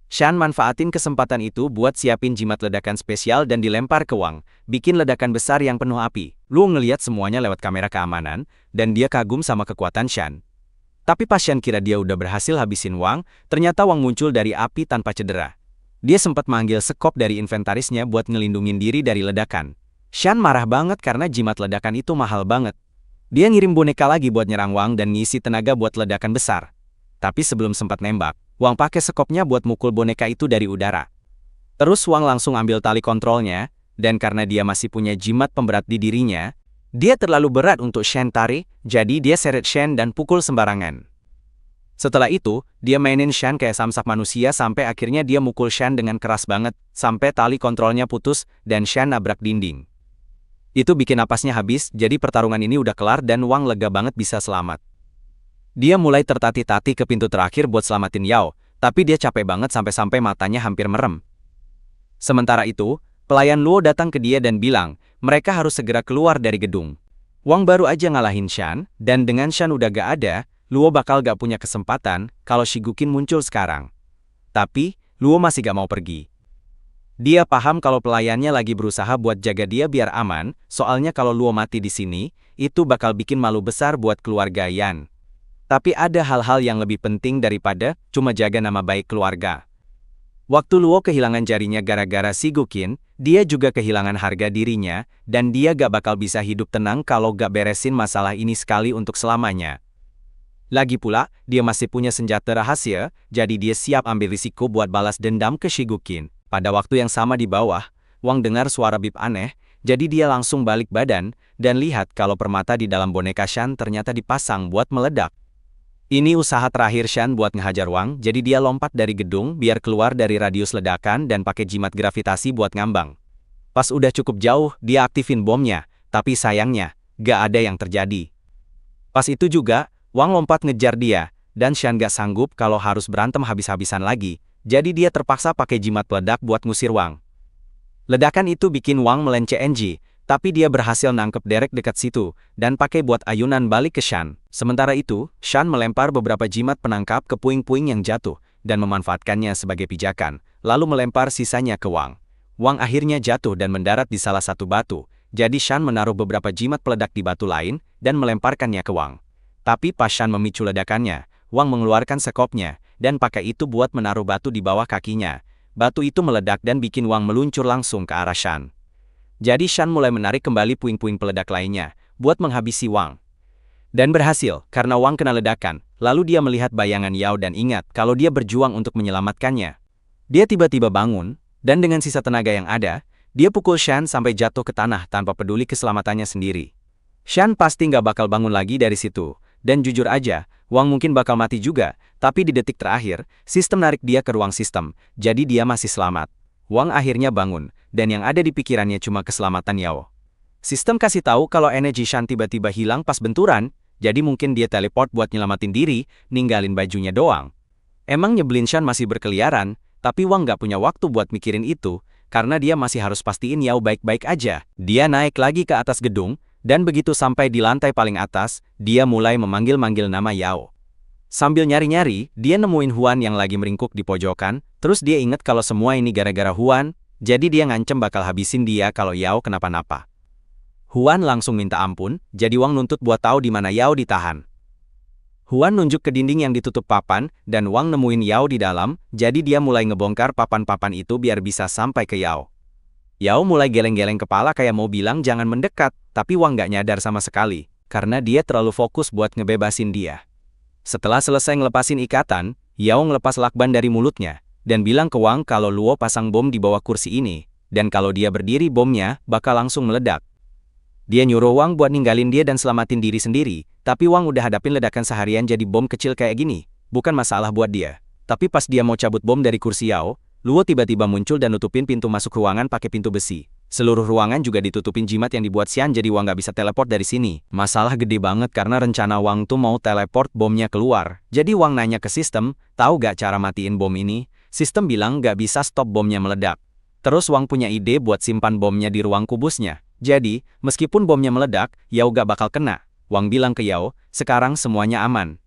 Shan manfaatin kesempatan itu buat siapin jimat ledakan spesial dan dilempar ke Wang, bikin ledakan besar yang penuh api. Luo ngeliat semuanya lewat kamera keamanan, dan dia kagum sama kekuatan Shan. Tapi pas Shan kira dia udah berhasil habisin Wang, ternyata Wang muncul dari api tanpa cedera. Dia sempat manggil sekop dari inventarisnya buat ngelindungin diri dari ledakan. Shan marah banget karena jimat ledakan itu mahal banget. Dia ngirim boneka lagi buat nyerang Wang dan ngisi tenaga buat ledakan besar. Tapi sebelum sempat nembak, Wang pakai sekopnya buat mukul boneka itu dari udara. Terus Wang langsung ambil tali kontrolnya, dan karena dia masih punya jimat pemberat di dirinya, dia terlalu berat untuk Shan tarik, jadi dia seret Shan dan pukul sembarangan. Setelah itu, dia mainin Shan kayak samsak manusia sampai akhirnya dia mukul Shan dengan keras banget, sampai tali kontrolnya putus dan Shan nabrak dinding. Itu bikin napasnya habis, jadi pertarungan ini udah kelar dan Wang lega banget bisa selamat. Dia mulai tertatih-tatih ke pintu terakhir buat selamatin Yao, tapi dia capek banget sampai-sampai matanya hampir merem. Sementara itu, pelayan Luo datang ke dia dan bilang, mereka harus segera keluar dari gedung. Wang baru aja ngalahin Shan, dan dengan Shan udah gak ada, Luo bakal gak punya kesempatan kalau Shigukin muncul sekarang. Tapi, Luo masih gak mau pergi. Dia paham kalau pelayannya lagi berusaha buat jaga dia biar aman, soalnya kalau Luo mati di sini, itu bakal bikin malu besar buat keluarga Yan. Tapi ada hal-hal yang lebih penting daripada cuma jaga nama baik keluarga. Waktu Luo kehilangan jarinya gara-gara Shigukin, dia juga kehilangan harga dirinya, dan dia gak bakal bisa hidup tenang kalau gak beresin masalah ini sekali untuk selamanya. Lagi pula, dia masih punya senjata rahasia, jadi dia siap ambil risiko buat balas dendam ke Shigukin. Pada waktu yang sama di bawah, Wang dengar suara bip aneh, jadi dia langsung balik badan, dan lihat kalau permata di dalam boneka Shan ternyata dipasang buat meledak. Ini usaha terakhir Shan buat ngehajar Wang, jadi dia lompat dari gedung biar keluar dari radius ledakan dan pakai jimat gravitasi buat ngambang. Pas udah cukup jauh, dia aktifin bomnya, tapi sayangnya, gak ada yang terjadi. Pas itu juga, Wang lompat ngejar dia, dan Shan gak sanggup kalau harus berantem habis-habisan lagi, jadi dia terpaksa pakai jimat peledak buat ngusir Wang. Ledakan itu bikin Wang melenceng NG, tapi dia berhasil nangkep Derek dekat situ, dan pakai buat ayunan balik ke Shan. Sementara itu, Shan melempar beberapa jimat penangkap ke puing-puing yang jatuh, dan memanfaatkannya sebagai pijakan, lalu melempar sisanya ke Wang. Wang akhirnya jatuh dan mendarat di salah satu batu, jadi Shan menaruh beberapa jimat peledak di batu lain, dan melemparkannya ke Wang. Tapi pas Shan memicu ledakannya, Wang mengeluarkan sekopnya, dan pakai itu buat menaruh batu di bawah kakinya. Batu itu meledak dan bikin Wang meluncur langsung ke arah Shan. Jadi Shan mulai menarik kembali puing-puing peledak lainnya, buat menghabisi Wang. Dan berhasil, karena Wang kena ledakan, lalu dia melihat bayangan Yao dan ingat kalau dia berjuang untuk menyelamatkannya. Dia tiba-tiba bangun, dan dengan sisa tenaga yang ada, dia pukul Shan sampai jatuh ke tanah tanpa peduli keselamatannya sendiri. Shan pasti nggak bakal bangun lagi dari situ, dan jujur aja, Wang mungkin bakal mati juga, tapi di detik terakhir, sistem narik dia ke ruang sistem, jadi dia masih selamat. Wang akhirnya bangun, dan yang ada di pikirannya cuma keselamatan Yao. Sistem kasih tahu kalau energi Shan tiba-tiba hilang pas benturan, jadi mungkin dia teleport buat nyelamatin diri, ninggalin bajunya doang. Emang nyebelin Shan masih berkeliaran, tapi Wang nggak punya waktu buat mikirin itu, karena dia masih harus pastiin Yao baik-baik aja. Dia naik lagi ke atas gedung, dan begitu sampai di lantai paling atas, dia mulai memanggil-manggil nama Yao. Sambil nyari-nyari, dia nemuin Huan yang lagi meringkuk di pojokan, terus dia inget kalau semua ini gara-gara Huan, jadi dia ngancem bakal habisin dia kalau Yao kenapa-napa. Huan langsung minta ampun, jadi Wang nuntut buat tahu di mana Yao ditahan. Huan nunjuk ke dinding yang ditutup papan, dan Wang nemuin Yao di dalam, jadi dia mulai ngebongkar papan-papan itu biar bisa sampai ke Yao. Yao mulai geleng-geleng kepala kayak mau bilang jangan mendekat, tapi Wang gak nyadar sama sekali, karena dia terlalu fokus buat ngebebasin dia. Setelah selesai ngelepasin ikatan, Yao ngelepas lakban dari mulutnya, dan bilang ke Wang kalau Luo pasang bom di bawah kursi ini, dan kalau dia berdiri bomnya bakal langsung meledak. Dia nyuruh Wang buat ninggalin dia dan selamatin diri sendiri, tapi Wang udah hadapin ledakan seharian jadi bom kecil kayak gini, bukan masalah buat dia. Tapi pas dia mau cabut bom dari kursi Yao, Luo tiba-tiba muncul dan nutupin pintu masuk ruangan pakai pintu besi. Seluruh ruangan juga ditutupin jimat yang dibuat Xian jadi Wang nggak bisa teleport dari sini. Masalah gede banget karena rencana Wang tuh mau teleport bomnya keluar. Jadi Wang nanya ke sistem, tahu gak cara matiin bom ini? Sistem bilang nggak bisa stop bomnya meledak. Terus Wang punya ide buat simpan bomnya di ruang kubusnya. Jadi, meskipun bomnya meledak, Yao gak bakal kena. Wang bilang ke Yao, sekarang semuanya aman.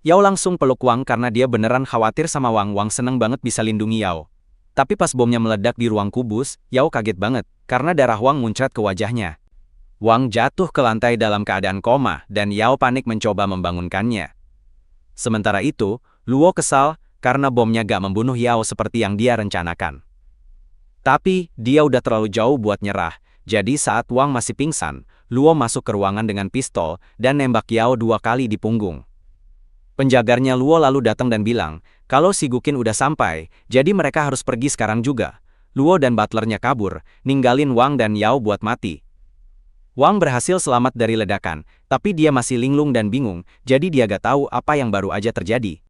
Yao langsung peluk Wang karena dia beneran khawatir sama Wang. Wang seneng banget bisa lindungi Yao. Tapi pas bomnya meledak di ruang kubus, Yao kaget banget, karena darah Wang muncrat ke wajahnya. Wang jatuh ke lantai dalam keadaan koma, dan Yao panik mencoba membangunkannya. Sementara itu, Luo kesal, karena bomnya gak membunuh Yao seperti yang dia rencanakan. Tapi, dia udah terlalu jauh buat nyerah, jadi saat Wang masih pingsan, Luo masuk ke ruangan dengan pistol, dan nembak Yao 2 kali di punggung. Penjagarnya Luo lalu datang dan bilang, kalau si Guqin udah sampai, jadi mereka harus pergi sekarang juga. Luo dan butlernya kabur, ninggalin Wang dan Yao buat mati. Wang berhasil selamat dari ledakan, tapi dia masih linglung dan bingung, jadi dia gak tahu apa yang baru aja terjadi.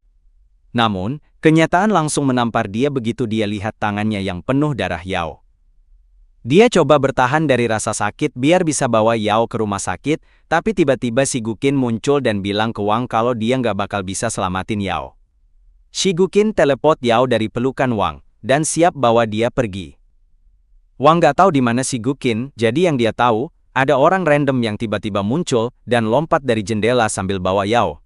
Namun, kenyataan langsung menampar dia begitu dia lihat tangannya yang penuh darah Yao. Dia coba bertahan dari rasa sakit biar bisa bawa Yao ke rumah sakit, tapi tiba-tiba si Guqin muncul dan bilang ke Wang kalau dia nggak bakal bisa selamatin Yao. Si Guqin teleport Yao dari pelukan Wang, dan siap bawa dia pergi. Wang nggak tahu di mana si Guqin, jadi yang dia tahu, ada orang random yang tiba-tiba muncul dan lompat dari jendela sambil bawa Yao.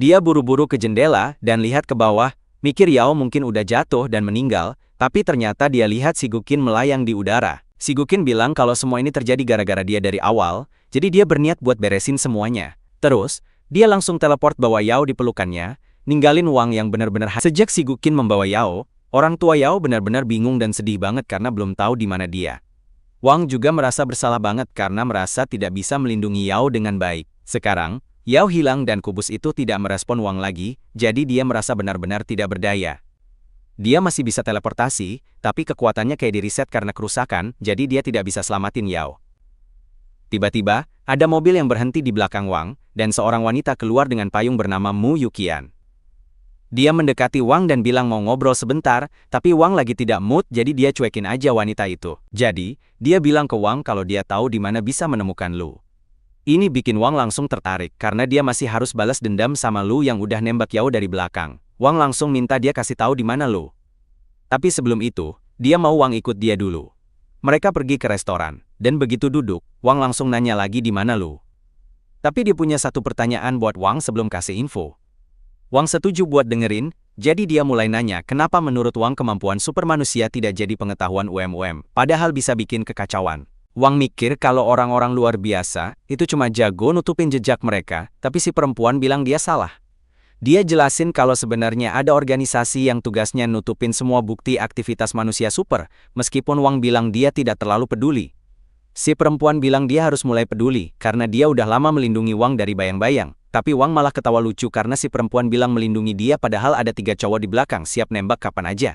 Dia buru-buru ke jendela dan lihat ke bawah, mikir Yao mungkin udah jatuh dan meninggal, tapi ternyata dia lihat si Guqin melayang di udara. Si Guqin bilang kalau semua ini terjadi gara-gara dia dari awal, jadi dia berniat buat beresin semuanya. Terus, dia langsung teleport bawa Yao di pelukannya, ninggalin Wang yang benar-benar sejak si Guqin membawa Yao, orang tua Yao benar-benar bingung dan sedih banget karena belum tahu di mana dia. Wang juga merasa bersalah banget karena merasa tidak bisa melindungi Yao dengan baik. Sekarang, Yao hilang dan kubus itu tidak merespon Wang lagi, jadi dia merasa benar-benar tidak berdaya. Dia masih bisa teleportasi, tapi kekuatannya kayak di-reset karena kerusakan, jadi dia tidak bisa selamatin Yao. Tiba-tiba, ada mobil yang berhenti di belakang Wang, dan seorang wanita keluar dengan payung bernama Mu Yuqian. Dia mendekati Wang dan bilang mau ngobrol sebentar, tapi Wang lagi tidak mood, jadi dia cuekin aja wanita itu. Jadi, dia bilang ke Wang kalau dia tahu di mana bisa menemukan Lu. Ini bikin Wang langsung tertarik, karena dia masih harus balas dendam sama Lu yang udah nembak Yao dari belakang. Wang langsung minta dia kasih tahu di mana Lu. Tapi sebelum itu, dia mau Wang ikut dia dulu. Mereka pergi ke restoran, dan begitu duduk, Wang langsung nanya lagi di mana Lu. Tapi dia punya satu pertanyaan buat Wang sebelum kasih info. Wang setuju buat dengerin, jadi dia mulai nanya kenapa menurut Wang kemampuan super manusia tidak jadi pengetahuan UM-UM, padahal bisa bikin kekacauan. Wang mikir kalau orang-orang luar biasa, itu cuma jago nutupin jejak mereka, tapi si perempuan bilang dia salah. Dia jelasin kalau sebenarnya ada organisasi yang tugasnya nutupin semua bukti aktivitas manusia super, meskipun Wang bilang dia tidak terlalu peduli. Si perempuan bilang dia harus mulai peduli, karena dia udah lama melindungi Wang dari bayang-bayang. Tapi Wang malah ketawa lucu karena si perempuan bilang melindungi dia padahal ada 3 cowok di belakang siap nembak kapan aja.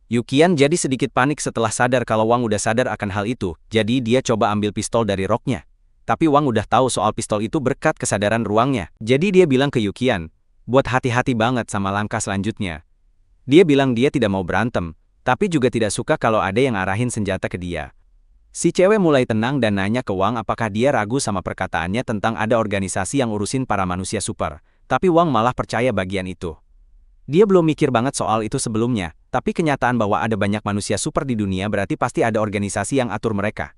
Yuqian jadi sedikit panik setelah sadar kalau Wang udah sadar akan hal itu, jadi dia coba ambil pistol dari roknya. Tapi Wang udah tahu soal pistol itu berkat kesadaran ruangnya, jadi dia bilang ke Yuqian, buat hati-hati banget sama langkah selanjutnya. Dia bilang dia tidak mau berantem, tapi juga tidak suka kalau ada yang arahin senjata ke dia. Si cewek mulai tenang dan nanya ke Wang apakah dia ragu sama perkataannya tentang ada organisasi yang urusin para manusia super, tapi Wang malah percaya bagian itu. Dia belum mikir banget soal itu sebelumnya, tapi kenyataan bahwa ada banyak manusia super di dunia berarti pasti ada organisasi yang atur mereka.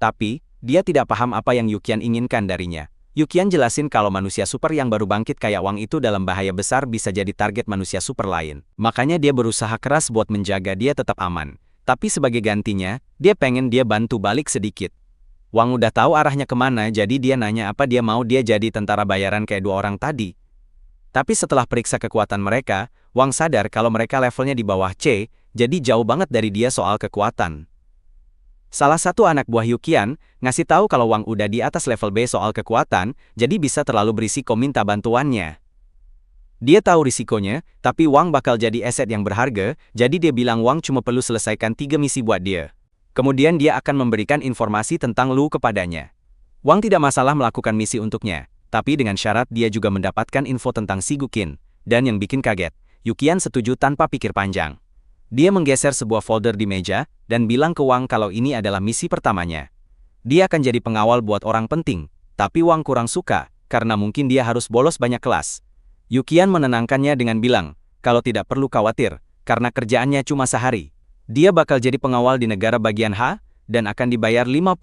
Tapi, dia tidak paham apa yang Yuqian inginkan darinya. Yuqian jelasin kalau manusia super yang baru bangkit kayak Wang itu dalam bahaya besar bisa jadi target manusia super lain. Makanya dia berusaha keras buat menjaga dia tetap aman. Tapi sebagai gantinya, dia pengen dia bantu balik sedikit. Wang udah tahu arahnya kemana, jadi dia nanya apa dia mau dia jadi tentara bayaran kayak 2 orang tadi. Tapi setelah periksa kekuatan mereka, Wang sadar kalau mereka levelnya di bawah C, jadi jauh banget dari dia soal kekuatan. Salah satu anak buah Yuqian ngasih tahu kalau Wang udah di atas level B soal kekuatan, jadi bisa terlalu berisiko minta bantuannya. Dia tahu risikonya, tapi Wang bakal jadi aset yang berharga, jadi dia bilang Wang cuma perlu selesaikan 3 misi buat dia. Kemudian dia akan memberikan informasi tentang Lu kepadanya. Wang tidak masalah melakukan misi untuknya, tapi dengan syarat dia juga mendapatkan info tentang si Guqin. Dan yang bikin kaget, Yuqian setuju tanpa pikir panjang. Dia menggeser sebuah folder di meja, dan bilang ke Wang kalau ini adalah misi pertamanya. Dia akan jadi pengawal buat orang penting, tapi Wang kurang suka, karena mungkin dia harus bolos banyak kelas. Yukian menenangkannya dengan bilang, kalau tidak perlu khawatir, karena kerjaannya cuma sehari. Dia bakal jadi pengawal di negara bagian H, dan akan dibayar $50.000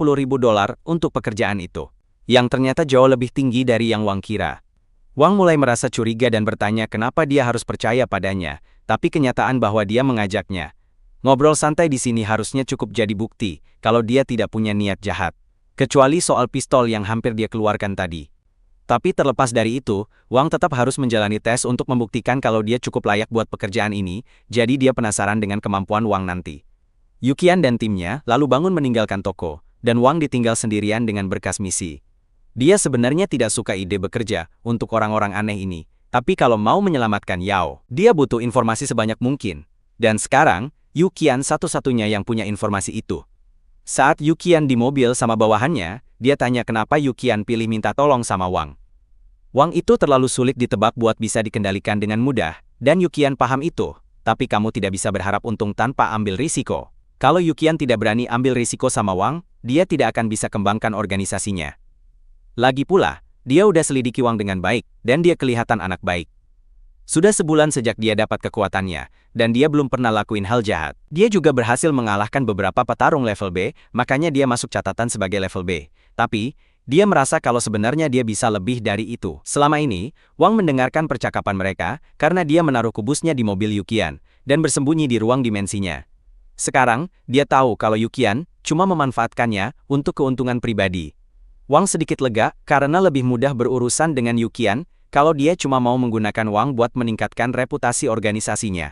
untuk pekerjaan itu. Yang ternyata jauh lebih tinggi dari yang Wang kira. Wang mulai merasa curiga dan bertanya kenapa dia harus percaya padanya, tapi kenyataan bahwa dia mengajaknya. Ngobrol santai di sini harusnya cukup jadi bukti, kalau dia tidak punya niat jahat. Kecuali soal pistol yang hampir dia keluarkan tadi. Tapi terlepas dari itu, Wang tetap harus menjalani tes untuk membuktikan kalau dia cukup layak buat pekerjaan ini, jadi dia penasaran dengan kemampuan Wang nanti. Yukian dan timnya lalu bangun meninggalkan toko, dan Wang ditinggal sendirian dengan berkas misi. Dia sebenarnya tidak suka ide bekerja untuk orang-orang aneh ini, tapi kalau mau menyelamatkan Yao, dia butuh informasi sebanyak mungkin. Dan sekarang, Yukian satu-satunya yang punya informasi itu. Saat Yukian di mobil sama bawahannya, dia tanya kenapa Yukian pilih minta tolong sama Wang. Wang itu terlalu sulit ditebak buat bisa dikendalikan dengan mudah, dan Yukian paham itu, tapi kamu tidak bisa berharap untung tanpa ambil risiko. Kalau Yukian tidak berani ambil risiko sama Wang, dia tidak akan bisa kembangkan organisasinya. Lagi pula, dia udah selidiki Wang dengan baik, dan dia kelihatan anak baik. Sudah sebulan sejak dia dapat kekuatannya, dan dia belum pernah lakuin hal jahat. Dia juga berhasil mengalahkan beberapa petarung level B, makanya dia masuk catatan sebagai level B. Tapi, dia merasa kalau sebenarnya dia bisa lebih dari itu. Selama ini, Wang mendengarkan percakapan mereka, karena dia menaruh kubusnya di mobil Yukian, dan bersembunyi di ruang dimensinya. Sekarang, dia tahu kalau Yukian cuma memanfaatkannya untuk keuntungan pribadi. Wang sedikit lega, karena lebih mudah berurusan dengan Yukian, kalau dia cuma mau menggunakan Wang buat meningkatkan reputasi organisasinya.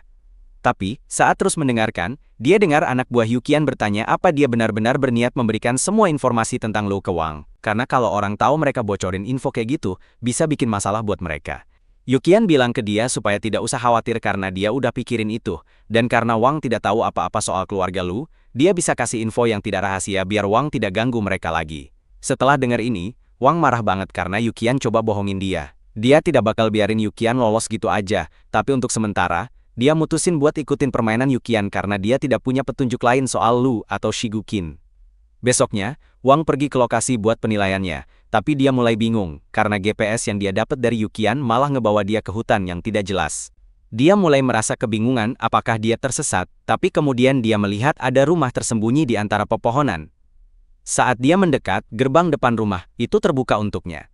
Tapi, saat terus mendengarkan, dia dengar anak buah Yukian bertanya apa dia benar-benar berniat memberikan semua informasi tentang Lu ke Wang. Karena kalau orang tahu mereka bocorin info kayak gitu, bisa bikin masalah buat mereka. Yukian bilang ke dia supaya tidak usah khawatir karena dia udah pikirin itu. Dan karena Wang tidak tahu apa-apa soal keluarga Lu, dia bisa kasih info yang tidak rahasia biar Wang tidak ganggu mereka lagi. Setelah dengar ini, Wang marah banget karena Yukian coba bohongin dia. Dia tidak bakal biarin Yukian lolos gitu aja, tapi untuk sementara, dia mutusin buat ikutin permainan Yukian karena dia tidak punya petunjuk lain soal Lu atau Shigukin. Besoknya, Wang pergi ke lokasi buat penilaiannya, tapi dia mulai bingung karena GPS yang dia dapat dari Yukian malah ngebawa dia ke hutan yang tidak jelas. Dia mulai merasa kebingungan apakah dia tersesat, tapi kemudian dia melihat ada rumah tersembunyi di antara pepohonan. Saat dia mendekat, gerbang depan rumah itu terbuka untuknya.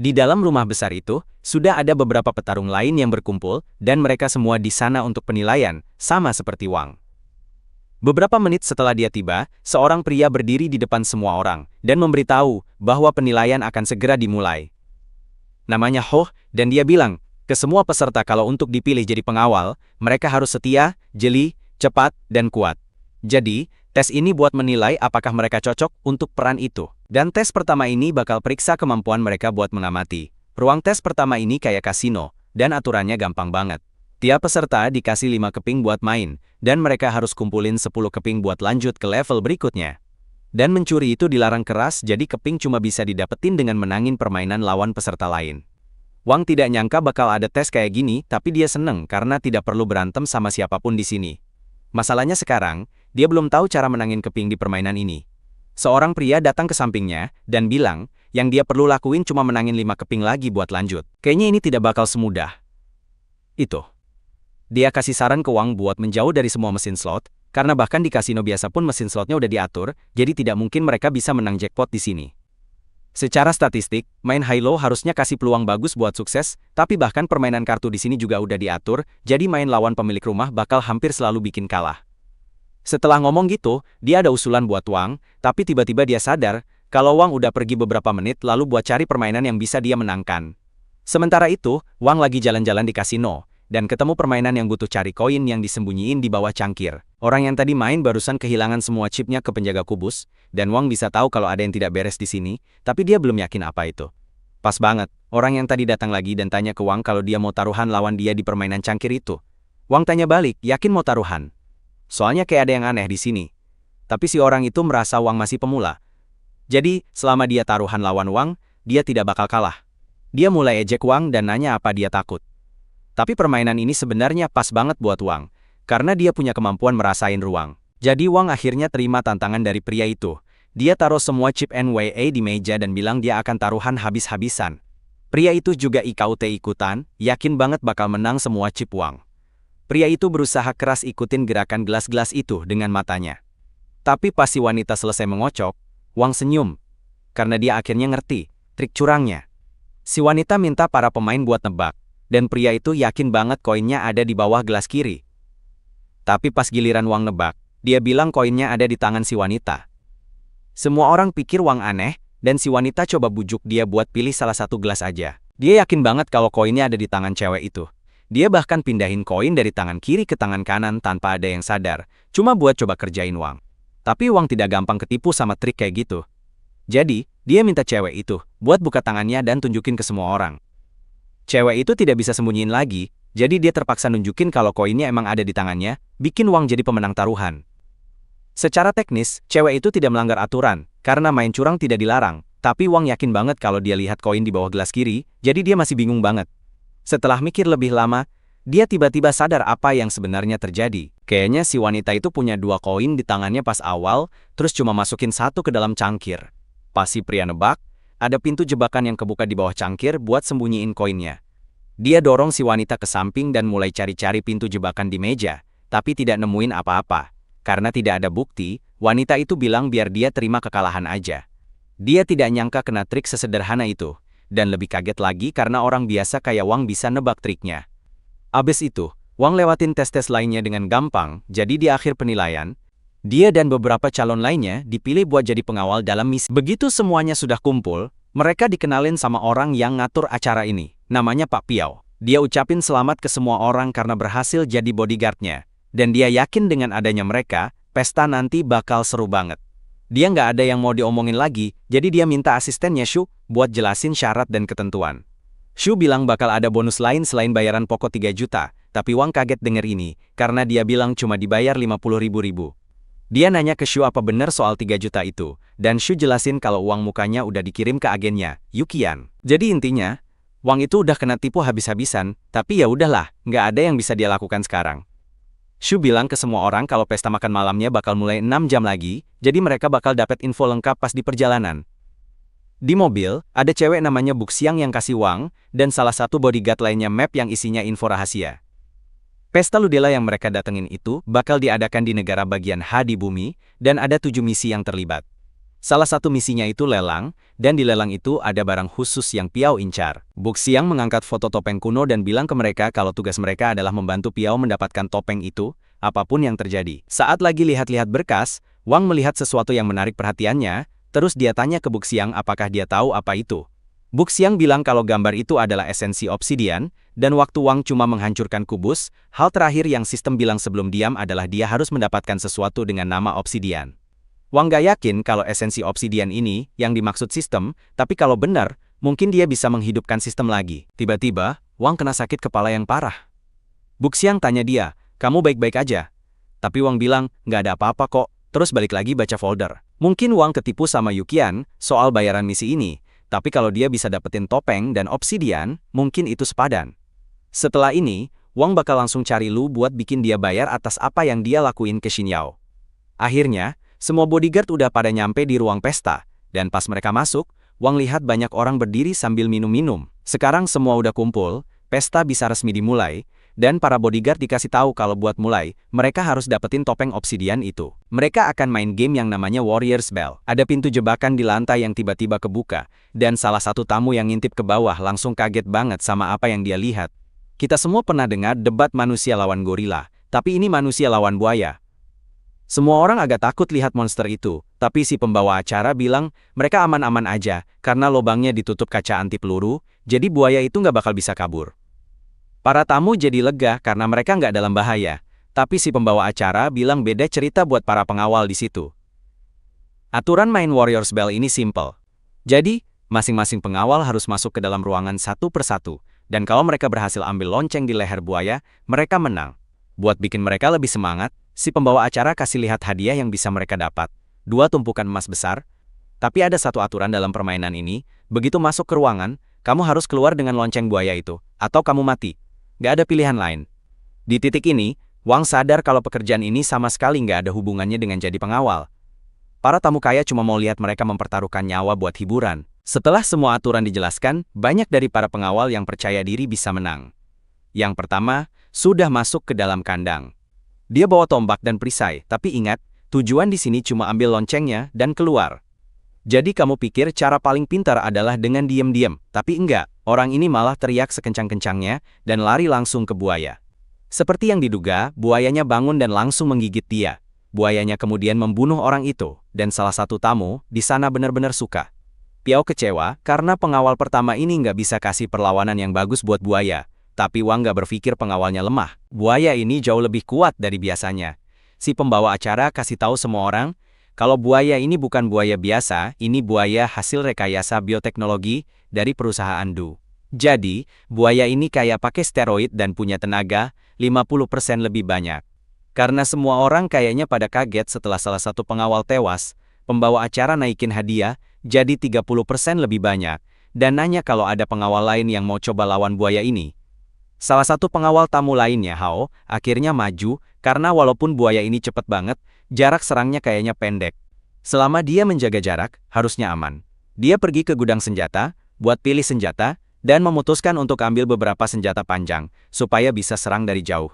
Di dalam rumah besar itu, sudah ada beberapa petarung lain yang berkumpul, dan mereka semua di sana untuk penilaian, sama seperti Wang. Beberapa menit setelah dia tiba, seorang pria berdiri di depan semua orang, dan memberitahu bahwa penilaian akan segera dimulai. Namanya Ho, dan dia bilang, ke semua peserta kalau untuk dipilih jadi pengawal, mereka harus setia, jeli, cepat, dan kuat. Jadi, tes ini buat menilai apakah mereka cocok untuk peran itu. Dan tes pertama ini bakal periksa kemampuan mereka buat mengamati. Ruang tes pertama ini kayak kasino, dan aturannya gampang banget. Tiap peserta dikasih 5 keping buat main, dan mereka harus kumpulin 10 keping buat lanjut ke level berikutnya. Dan mencuri itu dilarang keras, jadi keping cuma bisa didapetin dengan menangin permainan lawan peserta lain. Wang tidak nyangka bakal ada tes kayak gini, tapi dia seneng karena tidak perlu berantem sama siapapun di sini. Masalahnya sekarang, dia belum tahu cara menangin keping di permainan ini. Seorang pria datang ke sampingnya, dan bilang, yang dia perlu lakuin cuma menangin 5 keping lagi buat lanjut. Kayaknya ini tidak bakal semudah itu. Dia kasih saran ke Wang buat menjauh dari semua mesin slot, karena bahkan di kasino biasa pun mesin slotnya udah diatur, jadi tidak mungkin mereka bisa menang jackpot di sini. Secara statistik, main high-low harusnya kasih peluang bagus buat sukses, tapi bahkan permainan kartu di sini juga udah diatur, jadi main lawan pemilik rumah bakal hampir selalu bikin kalah. Setelah ngomong gitu, dia ada usulan buat Wang, tapi tiba-tiba dia sadar, kalau Wang udah pergi beberapa menit lalu buat cari permainan yang bisa dia menangkan. Sementara itu, Wang lagi jalan-jalan di kasino, dan ketemu permainan yang butuh cari koin yang disembunyiin di bawah cangkir. Orang yang tadi main barusan kehilangan semua chipnya ke penjaga kubus, dan Wang bisa tahu kalau ada yang tidak beres di sini, tapi dia belum yakin apa itu. Pas banget, orang yang tadi datang lagi dan tanya ke Wang kalau dia mau taruhan lawan dia di permainan cangkir itu. Wang tanya balik, yakin mau taruhan? Soalnya kayak ada yang aneh di sini. Tapi si orang itu merasa Wang masih pemula. Jadi, selama dia taruhan lawan Wang, dia tidak bakal kalah. Dia mulai ejek Wang dan nanya apa dia takut. Tapi permainan ini sebenarnya pas banget buat Wang. karena dia punya kemampuan merasain ruang. Jadi Wang akhirnya terima tantangan dari pria itu. Dia taruh semua chip NWA di meja dan bilang dia akan taruhan habis-habisan. Pria itu juga ikutan, yakin banget bakal menang semua chip Wang. Pria itu berusaha keras ikutin gerakan gelas-gelas itu dengan matanya. Tapi pas si wanita selesai mengocok, Wang senyum. Karena dia akhirnya ngerti trik curangnya. Si wanita minta para pemain buat nebak, dan pria itu yakin banget koinnya ada di bawah gelas kiri. Tapi pas giliran Wang nebak, dia bilang koinnya ada di tangan si wanita. Semua orang pikir Wang aneh, dan si wanita coba bujuk dia buat pilih salah satu gelas aja. Dia yakin banget kalau koinnya ada di tangan cewek itu. Dia bahkan pindahin koin dari tangan kiri ke tangan kanan tanpa ada yang sadar, cuma buat coba kerjain Wang. Tapi Wang tidak gampang ketipu sama trik kayak gitu. Jadi, dia minta cewek itu buat buka tangannya dan tunjukin ke semua orang. Cewek itu tidak bisa sembunyiin lagi, jadi dia terpaksa nunjukin kalau koinnya emang ada di tangannya, bikin Wang jadi pemenang taruhan. Secara teknis, cewek itu tidak melanggar aturan, karena main curang tidak dilarang, tapi Wang yakin banget kalau dia lihat koin di bawah gelas kiri, jadi dia masih bingung banget. Setelah mikir lebih lama, dia tiba-tiba sadar apa yang sebenarnya terjadi. Kayaknya si wanita itu punya 2 koin di tangannya pas awal, terus cuma masukin 1 ke dalam cangkir. Pas si pria nebak, ada pintu jebakan yang kebuka di bawah cangkir buat sembunyiin koinnya. Dia dorong si wanita ke samping dan mulai cari-cari pintu jebakan di meja, tapi tidak nemuin apa-apa. Karena tidak ada bukti, wanita itu bilang biar dia terima kekalahan aja. Dia tidak nyangka kena trik sesederhana itu, dan lebih kaget lagi karena orang biasa kayak Wang bisa nebak triknya. Abis itu, Wang lewatin tes-tes lainnya dengan gampang, jadi di akhir penilaian, dia dan beberapa calon lainnya dipilih buat jadi pengawal dalam misi. Begitu semuanya sudah kumpul, mereka dikenalin sama orang yang ngatur acara ini, namanya Pak Piao. Dia ucapin selamat ke semua orang karena berhasil jadi bodyguardnya. Dan dia yakin dengan adanya mereka, pesta nanti bakal seru banget. Dia nggak ada yang mau diomongin lagi, jadi dia minta asistennya Shu buat jelasin syarat dan ketentuan. Shu bilang bakal ada bonus lain selain bayaran pokok 3 juta, tapi Wang kaget denger ini, karena dia bilang cuma dibayar 50.000. Dia nanya ke Shu apa bener soal 3 juta itu, dan Shu jelasin kalau uang mukanya udah dikirim ke agennya, Yukian. Jadi intinya, Wang itu udah kena tipu habis-habisan, tapi ya udahlah, nggak ada yang bisa dia lakukan sekarang. Shu bilang ke semua orang kalau pesta makan malamnya bakal mulai 6 jam lagi, jadi mereka bakal dapat info lengkap pas di perjalanan. Di mobil, ada cewek namanya Buxiang yang kasih Wang, dan salah satu bodyguard lainnya map yang isinya info rahasia. Pesta Ludela yang mereka datengin itu bakal diadakan di negara bagian H di bumi, dan ada 7 misi yang terlibat. Salah satu misinya itu lelang, dan di lelang itu ada barang khusus yang Piao incar. Buxiang mengangkat foto topeng kuno dan bilang ke mereka kalau tugas mereka adalah membantu Piao mendapatkan topeng itu, apapun yang terjadi. Saat lagi lihat-lihat berkas, Wang melihat sesuatu yang menarik perhatiannya, terus dia tanya ke Buxiang apakah dia tahu apa itu. Buxiang bilang kalau gambar itu adalah esensi obsidian, dan waktu Wang cuma menghancurkan kubus, hal terakhir yang sistem bilang sebelum diam adalah dia harus mendapatkan sesuatu dengan nama obsidian. Wang gak yakin kalau esensi obsidian ini yang dimaksud sistem, tapi kalau benar, mungkin dia bisa menghidupkan sistem lagi. Tiba-tiba, Wang kena sakit kepala yang parah. Buxiang tanya dia, kamu baik-baik aja? Tapi Wang bilang, nggak ada apa-apa kok, terus balik lagi baca folder. Mungkin Wang ketipu sama Yukian soal bayaran misi ini, tapi kalau dia bisa dapetin topeng dan obsidian, mungkin itu sepadan. Setelah ini, Wang bakal langsung cari Lu buat bikin dia bayar atas apa yang dia lakuin ke Xinyao. Akhirnya, semua bodyguard udah pada nyampe di ruang pesta, dan pas mereka masuk, Wang lihat banyak orang berdiri sambil minum-minum. Sekarang semua udah kumpul, pesta bisa resmi dimulai, dan para bodyguard dikasih tahu kalau buat mulai, mereka harus dapetin topeng obsidian itu. Mereka akan main game yang namanya Warrior's Bell. Ada pintu jebakan di lantai yang tiba-tiba kebuka, dan salah satu tamu yang ngintip ke bawah langsung kaget banget sama apa yang dia lihat. Kita semua pernah dengar debat manusia lawan gorila, tapi ini manusia lawan buaya. Semua orang agak takut lihat monster itu, tapi si pembawa acara bilang mereka aman-aman aja karena lubangnya ditutup kaca anti peluru, jadi buaya itu nggak bakal bisa kabur. Para tamu jadi lega karena mereka nggak dalam bahaya, tapi si pembawa acara bilang beda cerita buat para pengawal di situ. Aturan main Warrior's Bell ini simple. Jadi, masing-masing pengawal harus masuk ke dalam ruangan satu persatu, dan kalau mereka berhasil ambil lonceng di leher buaya, mereka menang. Buat bikin mereka lebih semangat, si pembawa acara kasih lihat hadiah yang bisa mereka dapat, 2 tumpukan emas besar. Tapi ada satu aturan dalam permainan ini, begitu masuk ke ruangan, kamu harus keluar dengan lonceng buaya itu, atau kamu mati. Gak ada pilihan lain. Di titik ini, Wang sadar kalau pekerjaan ini sama sekali nggak ada hubungannya dengan jadi pengawal. Para tamu kaya cuma mau lihat mereka mempertaruhkan nyawa buat hiburan. Setelah semua aturan dijelaskan, banyak dari para pengawal yang percaya diri bisa menang. Yang pertama, sudah masuk ke dalam kandang. Dia bawa tombak dan perisai, tapi ingat, tujuan di sini cuma ambil loncengnya dan keluar. Jadi kamu pikir cara paling pintar adalah dengan diam-diam, tapi enggak, orang ini malah teriak sekencang-kencangnya dan lari langsung ke buaya. Seperti yang diduga, buayanya bangun dan langsung menggigit dia. Buayanya kemudian membunuh orang itu, dan salah satu tamu di sana benar-benar suka. Piao kecewa karena pengawal pertama ini nggak bisa kasih perlawanan yang bagus buat buaya. Tapi Wang nggak berpikir pengawalnya lemah. Buaya ini jauh lebih kuat dari biasanya. Si pembawa acara kasih tahu semua orang, kalau buaya ini bukan buaya biasa, ini buaya hasil rekayasa bioteknologi dari perusahaan Du. Jadi, buaya ini kayak pakai steroid dan punya tenaga 50% lebih banyak. Karena semua orang kayaknya pada kaget setelah salah satu pengawal tewas, pembawa acara naikin hadiah jadi 30% lebih banyak, dan nanya kalau ada pengawal lain yang mau coba lawan buaya ini. Salah satu pengawal tamu lainnya, Hao, akhirnya maju, karena walaupun buaya ini cepet banget, jarak serangnya kayaknya pendek. Selama dia menjaga jarak, harusnya aman. Dia pergi ke gudang senjata, buat pilih senjata, dan memutuskan untuk ambil beberapa senjata panjang, supaya bisa serang dari jauh.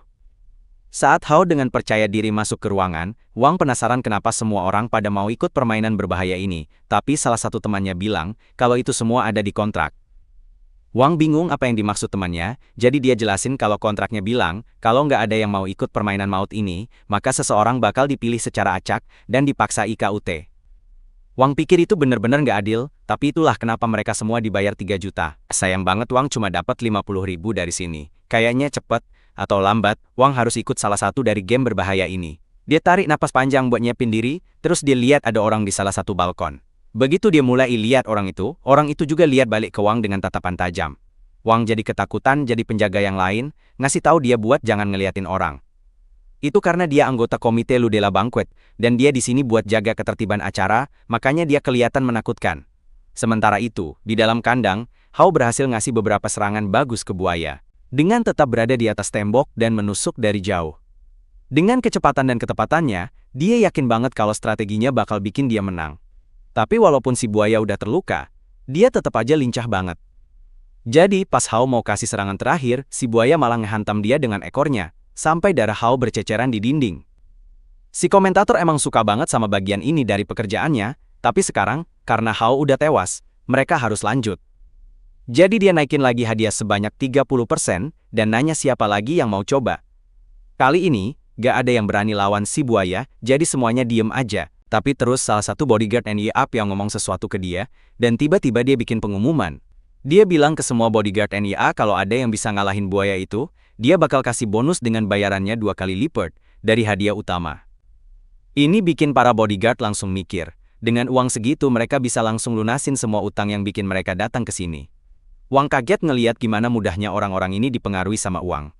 Saat Hao dengan percaya diri masuk ke ruangan, Wang penasaran kenapa semua orang pada mau ikut permainan berbahaya ini, tapi salah satu temannya bilang kalau itu semua ada di kontrak. Wang bingung apa yang dimaksud temannya, jadi dia jelasin kalau kontraknya bilang kalau nggak ada yang mau ikut permainan maut ini, maka seseorang bakal dipilih secara acak dan dipaksa IKUT. Wang pikir itu bener-bener nggak adil, tapi itulah kenapa mereka semua dibayar 3 juta. Sayang banget Wang cuma dapat 50.000 dari sini. Kayaknya cepet atau lambat, Wang harus ikut salah satu dari game berbahaya ini. Dia tarik napas panjang buat nyiapin diri, terus dia lihat ada orang di salah satu balkon. Begitu dia mulai lihat orang itu juga lihat balik ke Wang dengan tatapan tajam. Wang jadi ketakutan jadi penjaga yang lain, ngasih tahu dia buat jangan ngeliatin orang. Itu karena dia anggota komite Ludela Banquet, dan dia di sini buat jaga ketertiban acara, makanya dia kelihatan menakutkan. Sementara itu, di dalam kandang, Hao berhasil ngasih beberapa serangan bagus ke buaya. Dengan tetap berada di atas tembok dan menusuk dari jauh. Dengan kecepatan dan ketepatannya, dia yakin banget kalau strateginya bakal bikin dia menang. Tapi walaupun si buaya udah terluka, dia tetap aja lincah banget. Jadi pas Hao mau kasih serangan terakhir, si buaya malah ngehantam dia dengan ekornya, sampai darah Hao berceceran di dinding. Si komentator emang suka banget sama bagian ini dari pekerjaannya, tapi sekarang, karena Hao udah tewas, mereka harus lanjut. Jadi dia naikin lagi hadiah sebanyak 30% dan nanya siapa lagi yang mau coba. Kali ini, gak ada yang berani lawan si buaya, jadi semuanya diem aja. Tapi terus salah satu bodyguard NYAP yang ngomong sesuatu ke dia, dan tiba-tiba dia bikin pengumuman. Dia bilang ke semua bodyguard NYA kalau ada yang bisa ngalahin buaya itu, dia bakal kasih bonus dengan bayarannya 2 kali lipat dari hadiah utama. Ini bikin para bodyguard langsung mikir, dengan uang segitu mereka bisa langsung lunasin semua utang yang bikin mereka datang ke sini. Wang kaget ngeliat gimana mudahnya orang-orang ini dipengaruhi sama uang.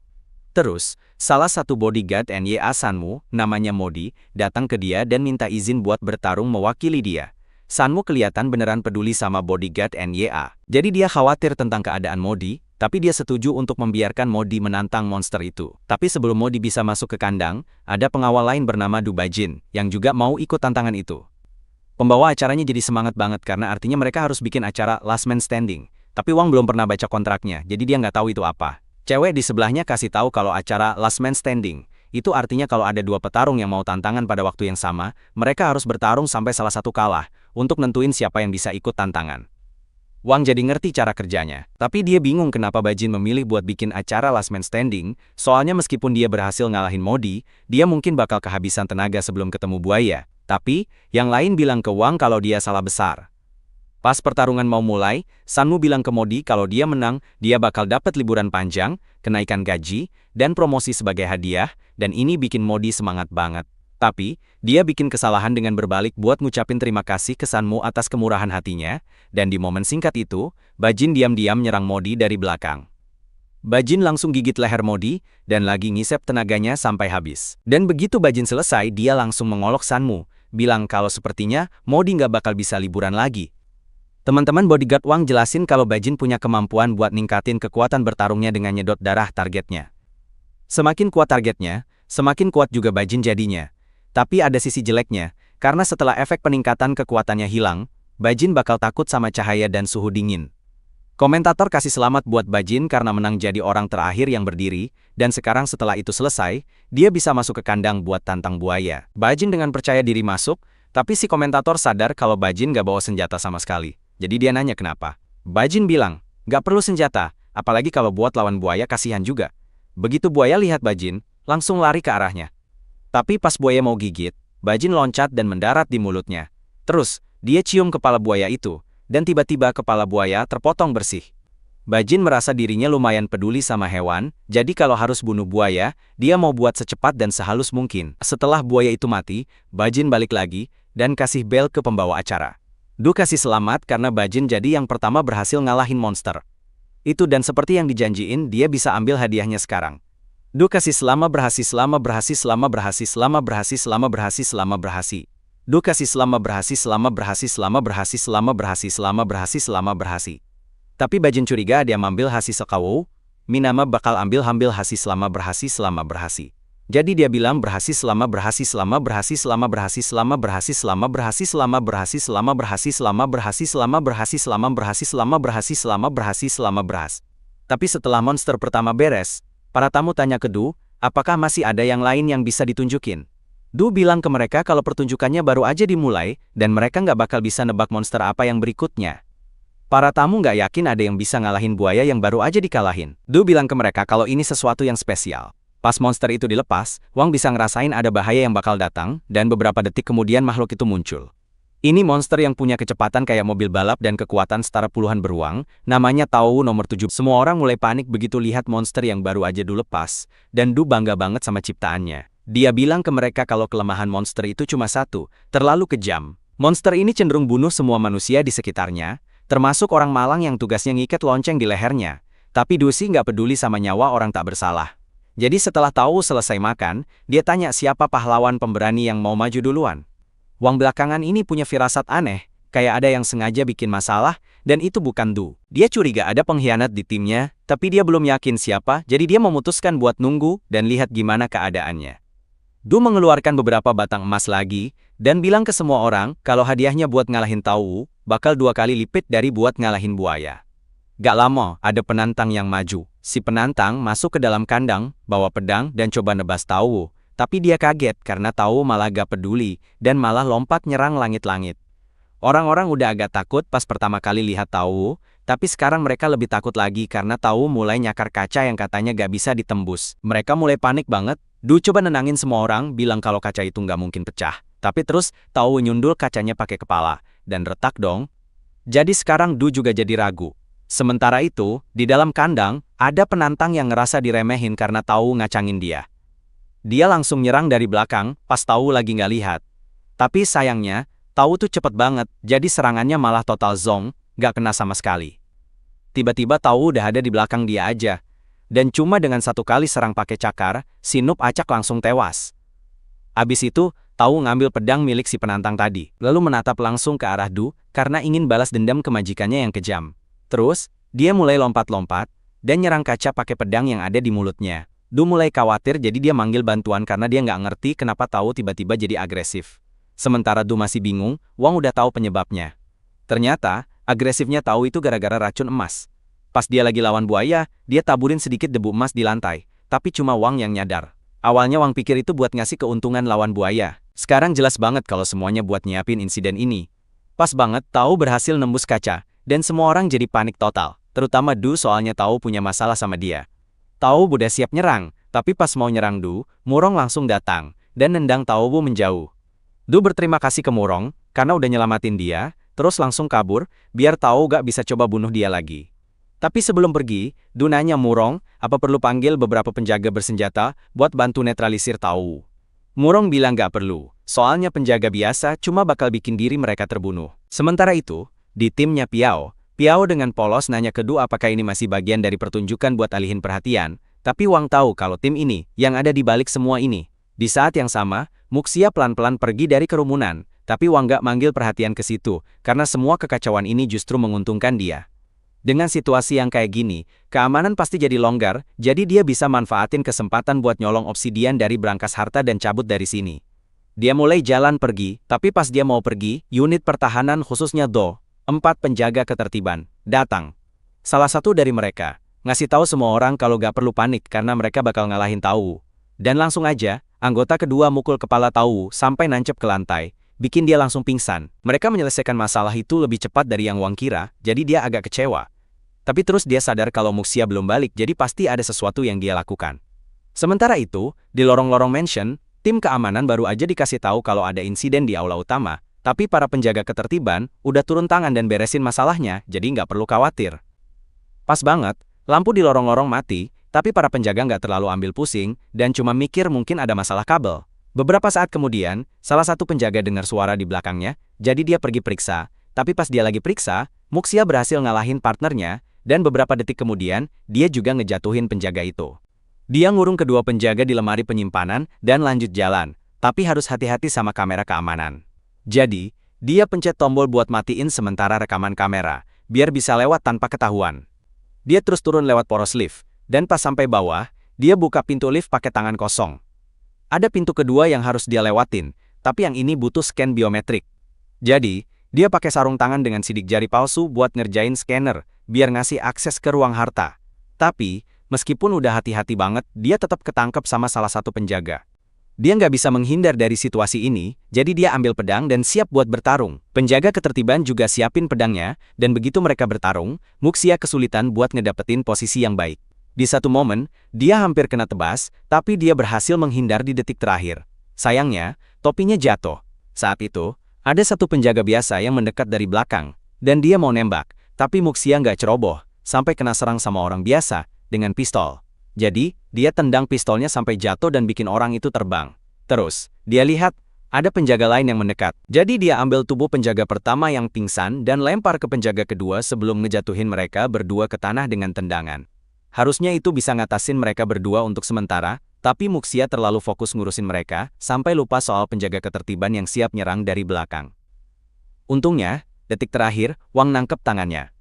Terus, salah satu bodyguard NYA Sanmu, namanya Modi, datang ke dia dan minta izin buat bertarung mewakili dia. Sanmu kelihatan beneran peduli sama bodyguard NYA. Jadi dia khawatir tentang keadaan Modi, tapi dia setuju untuk membiarkan Modi menantang monster itu. Tapi sebelum Modi bisa masuk ke kandang, ada pengawal lain bernama Du Bajin, yang juga mau ikut tantangan itu. Pembawa acaranya jadi semangat banget karena artinya mereka harus bikin acara last man standing. Tapi Wang belum pernah baca kontraknya, jadi dia nggak tahu itu apa. Cewek di sebelahnya kasih tahu kalau acara last man standing, itu artinya kalau ada 2 petarung yang mau tantangan pada waktu yang sama, mereka harus bertarung sampai salah satu kalah, untuk nentuin siapa yang bisa ikut tantangan. Wang jadi ngerti cara kerjanya, tapi dia bingung kenapa Bajin memilih buat bikin acara last man standing, soalnya meskipun dia berhasil ngalahin Modi, dia mungkin bakal kehabisan tenaga sebelum ketemu buaya. Tapi, yang lain bilang ke Wang kalau dia salah besar. Pas pertarungan mau mulai, Sanmu bilang ke Modi kalau dia menang, dia bakal dapat liburan panjang, kenaikan gaji, dan promosi sebagai hadiah, dan ini bikin Modi semangat banget. Tapi, dia bikin kesalahan dengan berbalik buat ngucapin terima kasih ke Sanmu atas kemurahan hatinya, dan di momen singkat itu, Bajin diam-diam nyerang Modi dari belakang. Bajin langsung gigit leher Modi, dan lagi ngisep tenaganya sampai habis. Dan begitu Bajin selesai, dia langsung mengolok Sanmu, bilang kalau sepertinya Modi nggak bakal bisa liburan lagi. Teman-teman bodyguard Wang jelasin kalau Bajin punya kemampuan buat ningkatin kekuatan bertarungnya dengan nyedot darah targetnya. Semakin kuat targetnya, semakin kuat juga Bajin jadinya. Tapi ada sisi jeleknya, karena setelah efek peningkatan kekuatannya hilang, Bajin bakal takut sama cahaya dan suhu dingin. Komentator kasih selamat buat Bajin karena menang jadi orang terakhir yang berdiri, dan sekarang setelah itu selesai, dia bisa masuk ke kandang buat tantang buaya. Bajin dengan percaya diri masuk, tapi si komentator sadar kalau Bajin gak bawa senjata sama sekali. Jadi dia nanya kenapa. Bajin bilang, gak perlu senjata, apalagi kalau buat lawan buaya kasihan juga. Begitu buaya lihat Bajin, langsung lari ke arahnya. Tapi pas buaya mau gigit, Bajin loncat dan mendarat di mulutnya. Terus, dia cium kepala buaya itu, dan tiba-tiba kepala buaya terpotong bersih. Bajin merasa dirinya lumayan peduli sama hewan, jadi kalau harus bunuh buaya, dia mau buat secepat dan sehalus mungkin. Setelah buaya itu mati, Bajin balik lagi, dan kasih bel ke pembawa acara. Du kasih selamat karena Bajin jadi yang pertama berhasil ngalahin monster. Itu dan seperti yang dijanjiin, dia bisa ambil hadiahnya sekarang. Du kasih selama berhasil selama berhasil selama berhasil selama berhasil selama berhasil selama berhasil. Du kasih selama berhasil selama berhasil selama berhasil selama berhasil selama berhasil selama berhasil. Tapi Bajin curiga dia ambil hasil sekawu, Minama bakal ambil hasil selama berhasil selama berhasil. Jadi dia bilang berhasil selama berhasil selama berhasil selama berhasil selama berhasil selama berhasil selama berhasil selama berhasil selama berhasil selama berhasil selama berhasil selama berhasil selama berhasil selama berhasil. Tapi setelah monster pertama beres, para tamu tanya ke Du, apakah masih ada yang lain yang bisa ditunjukin? Du bilang ke mereka kalau pertunjukannya baru aja dimulai, dan mereka nggak bakal bisa nebak monster apa yang berikutnya. Para tamu nggak yakin ada yang bisa ngalahin buaya yang baru aja dikalahin. Du bilang ke mereka kalau ini sesuatu yang spesial. Pas monster itu dilepas, Wang bisa ngerasain ada bahaya yang bakal datang, dan beberapa detik kemudian makhluk itu muncul. Ini monster yang punya kecepatan kayak mobil balap dan kekuatan setara puluhan beruang, namanya Tao nomor 7. Semua orang mulai panik begitu lihat monster yang baru aja Du lepas, dan Du bangga banget sama ciptaannya. Dia bilang ke mereka kalau kelemahan monster itu cuma satu, terlalu kejam. Monster ini cenderung bunuh semua manusia di sekitarnya, termasuk orang malang yang tugasnya ngikat lonceng di lehernya. Tapi Du sih nggak peduli sama nyawa orang tak bersalah. Jadi setelah Tao selesai makan, dia tanya siapa pahlawan pemberani yang mau maju duluan. Wang belakangan ini punya firasat aneh, kayak ada yang sengaja bikin masalah, dan itu bukan Du. Dia curiga ada pengkhianat di timnya, tapi dia belum yakin siapa, jadi dia memutuskan buat nunggu dan lihat gimana keadaannya. Du mengeluarkan beberapa batang emas lagi, dan bilang ke semua orang kalau hadiahnya buat ngalahin Tao, bakal 2 kali lipat dari buat ngalahin buaya. Gak lama, ada penantang yang maju. Si penantang masuk ke dalam kandang, bawa pedang dan coba nebas Tao. Tapi dia kaget karena Tao malah gak peduli, dan malah lompat nyerang langit-langit. Orang-orang udah agak takut pas pertama kali lihat Tao, tapi sekarang mereka lebih takut lagi karena Tao mulai nyakar kaca yang katanya gak bisa ditembus. Mereka mulai panik banget. Du coba nenangin semua orang, bilang kalau kaca itu nggak mungkin pecah. Tapi terus, Tao nyundul kacanya pakai kepala, dan retak dong. Jadi sekarang Du juga jadi ragu. Sementara itu, di dalam kandang, ada penantang yang ngerasa diremehin karena Tao ngacangin dia. Dia langsung nyerang dari belakang, pas Tao lagi nggak lihat. Tapi sayangnya, Tao tuh cepet banget, jadi serangannya malah total zonk, nggak kena sama sekali. Tiba-tiba Tao udah ada di belakang dia aja. Dan cuma dengan 1 kali serang pakai cakar, si noob acak langsung tewas. Abis itu, Tao ngambil pedang milik si penantang tadi, lalu menatap langsung ke arah Du, karena ingin balas dendam ke majikannya yang kejam. Terus, dia mulai lompat-lompat, dan nyerang kaca pakai pedang yang ada di mulutnya. Du mulai khawatir jadi dia manggil bantuan karena dia nggak ngerti kenapa Tao tiba-tiba jadi agresif. Sementara Du masih bingung, Wang udah tahu penyebabnya. Ternyata, agresifnya Tao itu gara-gara racun emas. Pas dia lagi lawan buaya, dia taburin sedikit debu emas di lantai, tapi cuma Wang yang nyadar. Awalnya Wang pikir itu buat ngasih keuntungan lawan buaya. Sekarang jelas banget kalau semuanya buat nyiapin insiden ini. Pas banget Tao berhasil nembus kaca, dan semua orang jadi panik total, terutama Du soalnya Tao punya masalah sama dia. Tao udah siap nyerang, tapi pas mau nyerang Du, Murong langsung datang, dan nendang Tao menjauh. Du berterima kasih ke Murong, karena udah nyelamatin dia, terus langsung kabur, biar Tao gak bisa coba bunuh dia lagi. Tapi sebelum pergi, Du nanya Murong, apa perlu panggil beberapa penjaga bersenjata buat bantu netralisir Tao. Murong bilang gak perlu, soalnya penjaga biasa cuma bakal bikin diri mereka terbunuh. Sementara itu, di timnya Piao dengan polos nanya ke Du apakah ini masih bagian dari pertunjukan buat alihin perhatian, tapi Wang tahu kalau tim ini yang ada di balik semua ini. Di saat yang sama, Muxia pelan-pelan pergi dari kerumunan, tapi Wang gak manggil perhatian ke situ, karena semua kekacauan ini justru menguntungkan dia. Dengan situasi yang kayak gini, keamanan pasti jadi longgar, jadi dia bisa manfaatin kesempatan buat nyolong obsidian dari brankas harta dan cabut dari sini. Dia mulai jalan pergi, tapi pas dia mau pergi, unit pertahanan khususnya Do, 4 penjaga ketertiban, datang. Salah satu dari mereka ngasih tahu semua orang kalau gak perlu panik karena mereka bakal ngalahin Tao. Dan langsung aja, anggota kedua mukul kepala Tao sampai nancep ke lantai, bikin dia langsung pingsan. Mereka menyelesaikan masalah itu lebih cepat dari yang Wang kira, jadi dia agak kecewa. Tapi terus dia sadar kalau Muxia belum balik, jadi pasti ada sesuatu yang dia lakukan. Sementara itu, di lorong-lorong mansion, tim keamanan baru aja dikasih tahu kalau ada insiden di aula utama, tapi para penjaga ketertiban udah turun tangan dan beresin masalahnya, jadi nggak perlu khawatir. Pas banget, lampu di lorong-lorong mati, tapi para penjaga nggak terlalu ambil pusing, dan cuma mikir mungkin ada masalah kabel. Beberapa saat kemudian, salah satu penjaga dengar suara di belakangnya, jadi dia pergi periksa, tapi pas dia lagi periksa, Muxia berhasil ngalahin partnernya, dan beberapa detik kemudian, dia juga ngejatuhin penjaga itu. Dia ngurung kedua penjaga di lemari penyimpanan dan lanjut jalan, tapi harus hati-hati sama kamera keamanan. Jadi, dia pencet tombol buat matiin sementara rekaman kamera, biar bisa lewat tanpa ketahuan. Dia terus turun lewat poros lift, dan pas sampai bawah, dia buka pintu lift pakai tangan kosong. Ada pintu kedua yang harus dia lewatin, tapi yang ini butuh scan biometrik. Jadi, dia pakai sarung tangan dengan sidik jari palsu buat ngerjain scanner, biar ngasih akses ke ruang harta. Tapi, meskipun udah hati-hati banget, dia tetap ketangkep sama salah satu penjaga. Dia nggak bisa menghindar dari situasi ini, jadi dia ambil pedang dan siap buat bertarung. Penjaga ketertiban juga siapin pedangnya, dan begitu mereka bertarung, Muxia kesulitan buat ngedapetin posisi yang baik. Di satu momen, dia hampir kena tebas, tapi dia berhasil menghindar di detik terakhir. Sayangnya, topinya jatuh. Saat itu, ada satu penjaga biasa yang mendekat dari belakang, dan dia mau nembak, tapi Muxia nggak ceroboh, sampai kena serang sama orang biasa, dengan pistol. Jadi, dia tendang pistolnya sampai jatuh dan bikin orang itu terbang. Terus, dia lihat, ada penjaga lain yang mendekat. Jadi dia ambil tubuh penjaga pertama yang pingsan dan lempar ke penjaga kedua sebelum ngejatuhin mereka berdua ke tanah dengan tendangan. Harusnya itu bisa ngatasin mereka berdua untuk sementara, tapi Muxia terlalu fokus ngurusin mereka, sampai lupa soal penjaga ketertiban yang siap nyerang dari belakang. Untungnya, detik terakhir, Wang nangkep tangannya.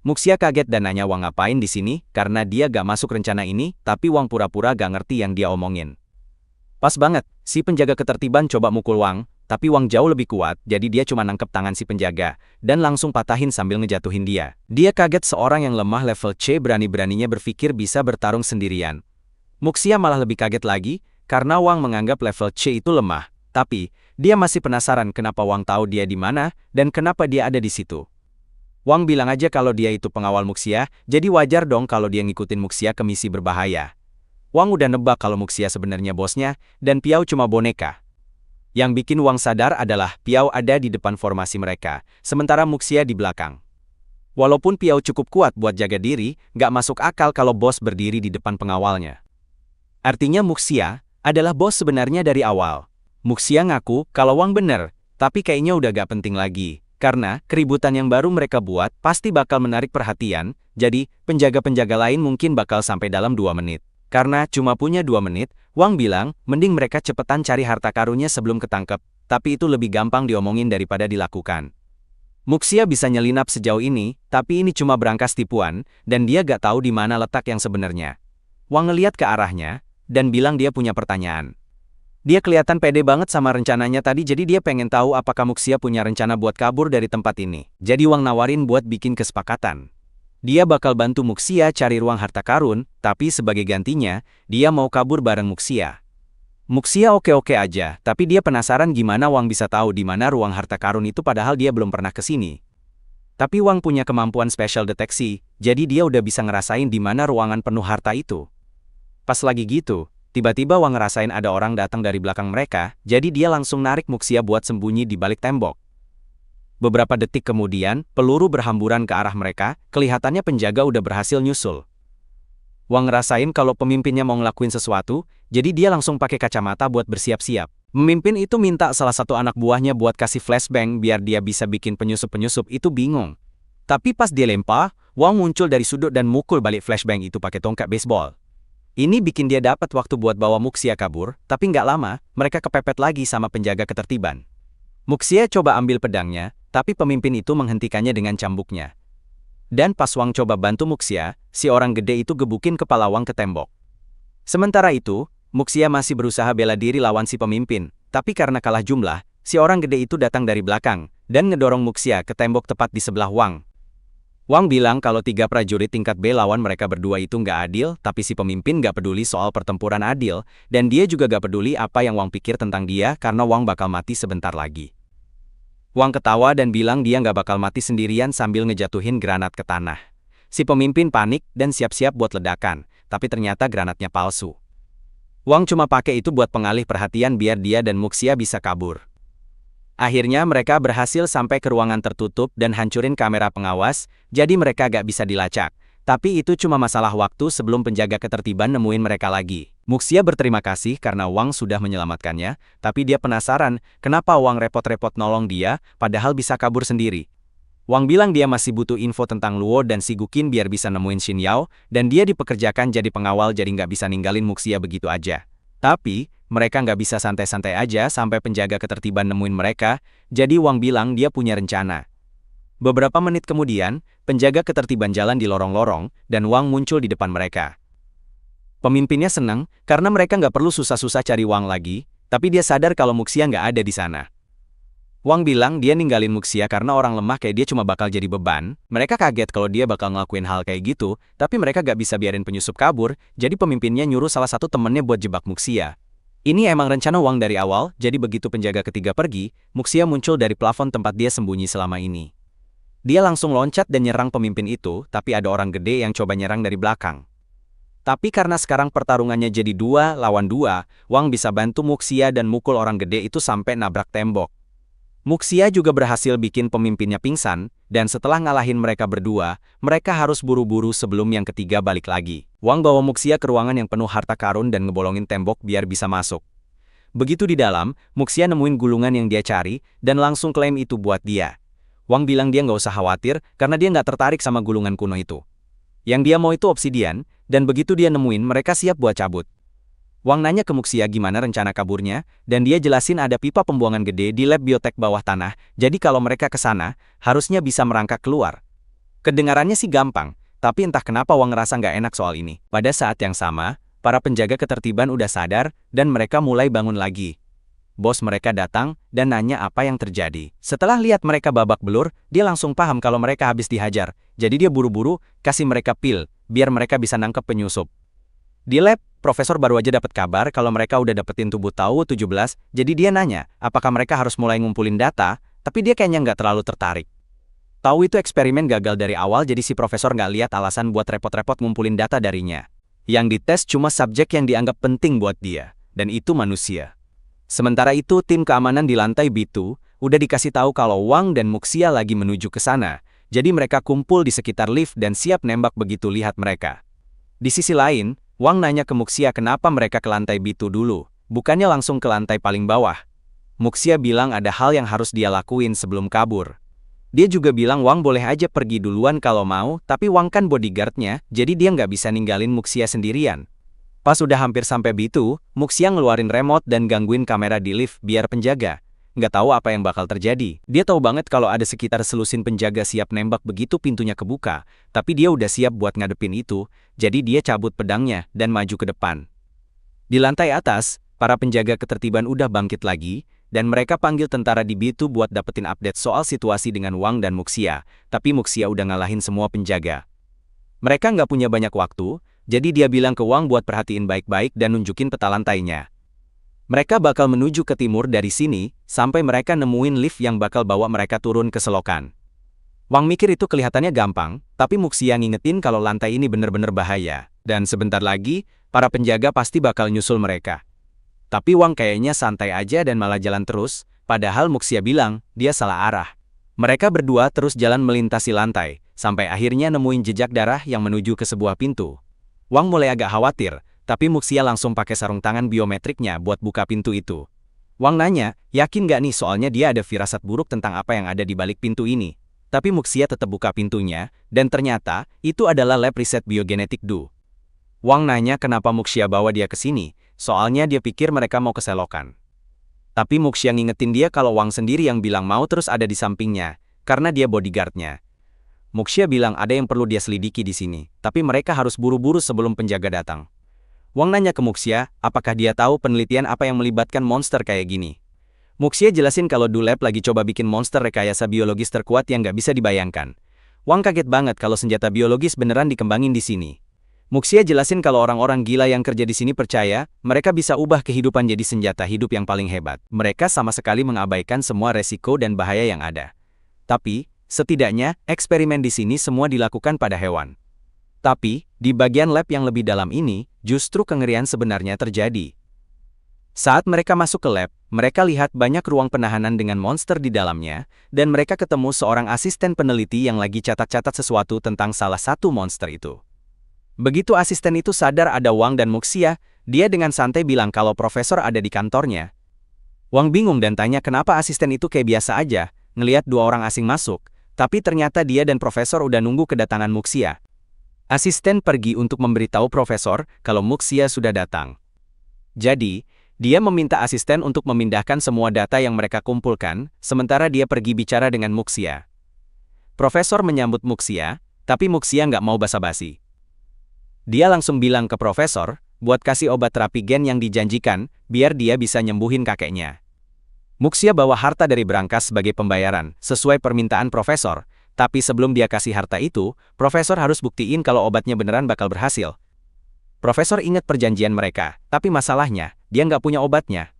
Muxia kaget dan nanya Wang ngapain di sini, karena dia gak masuk rencana ini, tapi Wang pura-pura gak ngerti yang dia omongin. Pas banget, si penjaga ketertiban coba mukul Wang, tapi Wang jauh lebih kuat, jadi dia cuma nangkep tangan si penjaga, dan langsung patahin sambil ngejatuhin dia. Dia kaget seorang yang lemah level C berani-beraninya berpikir bisa bertarung sendirian. Muxia malah lebih kaget lagi, karena Wang menganggap level C itu lemah, tapi dia masih penasaran kenapa Wang tahu dia di mana, dan kenapa dia ada di situ. Wang bilang aja kalau dia itu pengawal Muxia, jadi wajar dong kalau dia ngikutin Muxia ke misi berbahaya. Wang udah nebak kalau Muxia sebenarnya bosnya, dan Piao cuma boneka. Yang bikin Wang sadar adalah Piao ada di depan formasi mereka, sementara Muxia di belakang. Walaupun Piao cukup kuat buat jaga diri, nggak masuk akal kalau bos berdiri di depan pengawalnya. Artinya Muxia adalah bos sebenarnya dari awal. Muxia ngaku kalau Wang bener, tapi kayaknya udah gak penting lagi. Karena keributan yang baru mereka buat pasti bakal menarik perhatian, jadi penjaga-penjaga lain mungkin bakal sampai dalam 2 menit. Karena cuma punya 2 menit, Wang bilang, mending mereka cepetan cari harta karunnya sebelum ketangkep, tapi itu lebih gampang diomongin daripada dilakukan. Muxia bisa nyelinap sejauh ini, tapi ini cuma berangkas tipuan, dan dia gak tahu di mana letak yang sebenarnya. Wang ngeliat ke arahnya, dan bilang dia punya pertanyaan. Dia kelihatan pede banget sama rencananya tadi, jadi dia pengen tahu apakah Muxia punya rencana buat kabur dari tempat ini. Jadi Wang nawarin buat bikin kesepakatan. Dia bakal bantu Muxia cari ruang harta karun, tapi sebagai gantinya, dia mau kabur bareng Muxia. Muxia oke-oke aja, tapi dia penasaran gimana Wang bisa tahu di mana ruang harta karun itu padahal dia belum pernah ke sini. Tapi Wang punya kemampuan spesial deteksi, jadi dia udah bisa ngerasain di mana ruangan penuh harta itu. Pas lagi gitu, tiba-tiba Wang ngerasain ada orang datang dari belakang mereka, jadi dia langsung narik Muxia buat sembunyi di balik tembok. Beberapa detik kemudian, peluru berhamburan ke arah mereka, kelihatannya penjaga udah berhasil nyusul. Wang ngerasain kalau pemimpinnya mau ngelakuin sesuatu, jadi dia langsung pakai kacamata buat bersiap-siap. Pemimpin itu minta salah satu anak buahnya buat kasih flashbang biar dia bisa bikin penyusup-penyusup itu bingung. Tapi pas dia lempar, Wang muncul dari sudut dan mukul balik flashbang itu pakai tongkat baseball. Ini bikin dia dapat waktu buat bawa Muxia kabur, tapi nggak lama, mereka kepepet lagi sama penjaga ketertiban. Muxia coba ambil pedangnya, tapi pemimpin itu menghentikannya dengan cambuknya. Dan pas Wang coba bantu Muxia, si orang gede itu gebukin kepala Wang ke tembok. Sementara itu, Muxia masih berusaha bela diri lawan si pemimpin, tapi karena kalah jumlah, si orang gede itu datang dari belakang, dan ngedorong Muxia ke tembok tepat di sebelah Wang. Wang bilang kalau 3 prajurit tingkat B lawan mereka berdua itu nggak adil, tapi si pemimpin nggak peduli soal pertempuran adil, dan dia juga nggak peduli apa yang Wang pikir tentang dia karena Wang bakal mati sebentar lagi. Wang ketawa dan bilang dia nggak bakal mati sendirian sambil ngejatuhin granat ke tanah. Si pemimpin panik dan siap-siap buat ledakan, tapi ternyata granatnya palsu. Wang cuma pakai itu buat pengalih perhatian biar dia dan Muxia bisa kabur. Akhirnya mereka berhasil sampai ke ruangan tertutup dan hancurin kamera pengawas, jadi mereka gak bisa dilacak. Tapi itu cuma masalah waktu sebelum penjaga ketertiban nemuin mereka lagi. Muxia berterima kasih karena Wang sudah menyelamatkannya, tapi dia penasaran kenapa Wang repot-repot nolong dia, padahal bisa kabur sendiri. Wang bilang dia masih butuh info tentang Luo dan si Guqin biar bisa nemuin Xin Yao, dan dia dipekerjakan jadi pengawal jadi nggak bisa ninggalin Muxia begitu aja. Tapi, mereka nggak bisa santai-santai aja sampai penjaga ketertiban nemuin mereka, jadi Wang bilang dia punya rencana. Beberapa menit kemudian, penjaga ketertiban jalan di lorong-lorong, dan Wang muncul di depan mereka. Pemimpinnya senang, karena mereka nggak perlu susah-susah cari Wang lagi, tapi dia sadar kalau Muxia nggak ada di sana. Wang bilang dia ninggalin Muxia karena orang lemah kayak dia cuma bakal jadi beban. Mereka kaget kalau dia bakal ngelakuin hal kayak gitu, tapi mereka gak bisa biarin penyusup kabur, jadi pemimpinnya nyuruh salah satu temennya buat jebak Muxia. Ini emang rencana Wang dari awal, jadi begitu penjaga ketiga pergi, Muxia muncul dari plafon tempat dia sembunyi selama ini. Dia langsung loncat dan nyerang pemimpin itu, tapi ada orang gede yang coba nyerang dari belakang. Tapi karena sekarang pertarungannya jadi 2 lawan 2, Wang bisa bantu Muxia dan mukul orang gede itu sampai nabrak tembok. Muxia juga berhasil bikin pemimpinnya pingsan, dan setelah ngalahin mereka berdua, mereka harus buru-buru sebelum yang ketiga balik lagi. Wang bawa Muxia ke ruangan yang penuh harta karun dan ngebolongin tembok biar bisa masuk. Begitu di dalam, Muxia nemuin gulungan yang dia cari, dan langsung klaim itu buat dia. Wang bilang dia nggak usah khawatir, karena dia nggak tertarik sama gulungan kuno itu. Yang dia mau itu obsidian, dan begitu dia nemuin mereka siap buat cabut. Wang nanya ke Muxia gimana rencana kaburnya, dan dia jelasin ada pipa pembuangan gede di lab biotek bawah tanah, jadi kalau mereka ke sana, harusnya bisa merangkak keluar. Kedengarannya sih gampang, tapi entah kenapa Wang ngerasa nggak enak soal ini. Pada saat yang sama, para penjaga ketertiban udah sadar, dan mereka mulai bangun lagi. Bos mereka datang, dan nanya apa yang terjadi. Setelah lihat mereka babak belur, dia langsung paham kalau mereka habis dihajar, jadi dia buru-buru kasih mereka pil, biar mereka bisa nangkep penyusup. Di lab, Profesor baru aja dapat kabar kalau mereka udah dapetin tubuh Tau 17, jadi dia nanya, apakah mereka harus mulai ngumpulin data, tapi dia kayaknya nggak terlalu tertarik. Tau itu eksperimen gagal dari awal jadi si profesor nggak lihat alasan buat repot-repot ngumpulin data darinya. Yang dites cuma subjek yang dianggap penting buat dia, dan itu manusia. Sementara itu tim keamanan di lantai B2 udah dikasih tahu kalau Wang dan Muxia lagi menuju ke sana, jadi mereka kumpul di sekitar lift dan siap nembak begitu lihat mereka. Di sisi lain, Wang nanya ke Muxia kenapa mereka ke lantai B2 dulu, bukannya langsung ke lantai paling bawah. Muxia bilang ada hal yang harus dia lakuin sebelum kabur. Dia juga bilang Wang boleh aja pergi duluan kalau mau, tapi Wang kan bodyguardnya, jadi dia nggak bisa ninggalin Muxia sendirian. Pas udah hampir sampai B2, Muxia ngeluarin remote dan gangguin kamera di lift biar penjaga. Nggak tahu apa yang bakal terjadi. Dia tahu banget kalau ada sekitar selusin penjaga siap nembak begitu pintunya kebuka, tapi dia udah siap buat ngadepin itu, jadi dia cabut pedangnya dan maju ke depan. Di lantai atas, para penjaga ketertiban udah bangkit lagi, dan mereka panggil tentara di B2 buat dapetin update soal situasi dengan Wang dan Muxia, tapi Muxia udah ngalahin semua penjaga. Mereka nggak punya banyak waktu, jadi dia bilang ke Wang buat perhatiin baik-baik dan nunjukin peta lantainya. Mereka bakal menuju ke timur dari sini, sampai mereka nemuin lift yang bakal bawa mereka turun ke selokan. Wang mikir itu kelihatannya gampang, tapi Muxia ngingetin kalau lantai ini bener-bener bahaya, dan sebentar lagi, para penjaga pasti bakal nyusul mereka. Tapi Wang kayaknya santai aja dan malah jalan terus, padahal Muxia bilang, dia salah arah. Mereka berdua terus jalan melintasi lantai, sampai akhirnya nemuin jejak darah yang menuju ke sebuah pintu. Wang mulai agak khawatir, tapi Muxia langsung pakai sarung tangan biometriknya buat buka pintu itu. Wang nanya, yakin gak nih soalnya dia ada firasat buruk tentang apa yang ada di balik pintu ini. Tapi Muxia tetap buka pintunya, dan ternyata, itu adalah lab riset biogenetik Du. Wang nanya kenapa Muxia bawa dia ke sini, soalnya dia pikir mereka mau ke selokan. Tapi Muxia ngingetin dia kalau Wang sendiri yang bilang mau terus ada di sampingnya, karena dia bodyguardnya. Muxia bilang ada yang perlu dia selidiki di sini, tapi mereka harus buru-buru sebelum penjaga datang. Wang nanya ke Muxia, apakah dia tahu penelitian apa yang melibatkan monster kayak gini. Muxia jelasin kalau Dulab lagi coba bikin monster rekayasa biologis terkuat yang nggak bisa dibayangkan. Wang kaget banget kalau senjata biologis beneran dikembangin di sini. Muxia jelasin kalau orang-orang gila yang kerja di sini percaya, mereka bisa ubah kehidupan jadi senjata hidup yang paling hebat. Mereka sama sekali mengabaikan semua resiko dan bahaya yang ada. Tapi, setidaknya, eksperimen di sini semua dilakukan pada hewan. Tapi, di bagian lab yang lebih dalam ini, justru kengerian sebenarnya terjadi. Saat mereka masuk ke lab, mereka lihat banyak ruang penahanan dengan monster di dalamnya, dan mereka ketemu seorang asisten peneliti yang lagi catat-catat sesuatu tentang salah satu monster itu. Begitu asisten itu sadar ada Wang dan Muxia, dia dengan santai bilang kalau profesor ada di kantornya. Wang bingung dan tanya kenapa asisten itu kayak biasa aja, ngelihat dua orang asing masuk, tapi ternyata dia dan profesor udah nunggu kedatangan Muxia. Asisten pergi untuk memberitahu profesor kalau Muxia sudah datang. Jadi, dia meminta asisten untuk memindahkan semua data yang mereka kumpulkan, sementara dia pergi bicara dengan Muxia. Profesor menyambut Muxia, tapi Muxia nggak mau basa-basi. Dia langsung bilang ke profesor, buat kasih obat terapi gen yang dijanjikan, biar dia bisa nyembuhin kakeknya. Muxia bawa harta dari berangkas sebagai pembayaran, sesuai permintaan profesor, tapi sebelum dia kasih harta itu, profesor harus buktiin kalau obatnya beneran bakal berhasil. Profesor ingat perjanjian mereka, tapi masalahnya, dia nggak punya obatnya.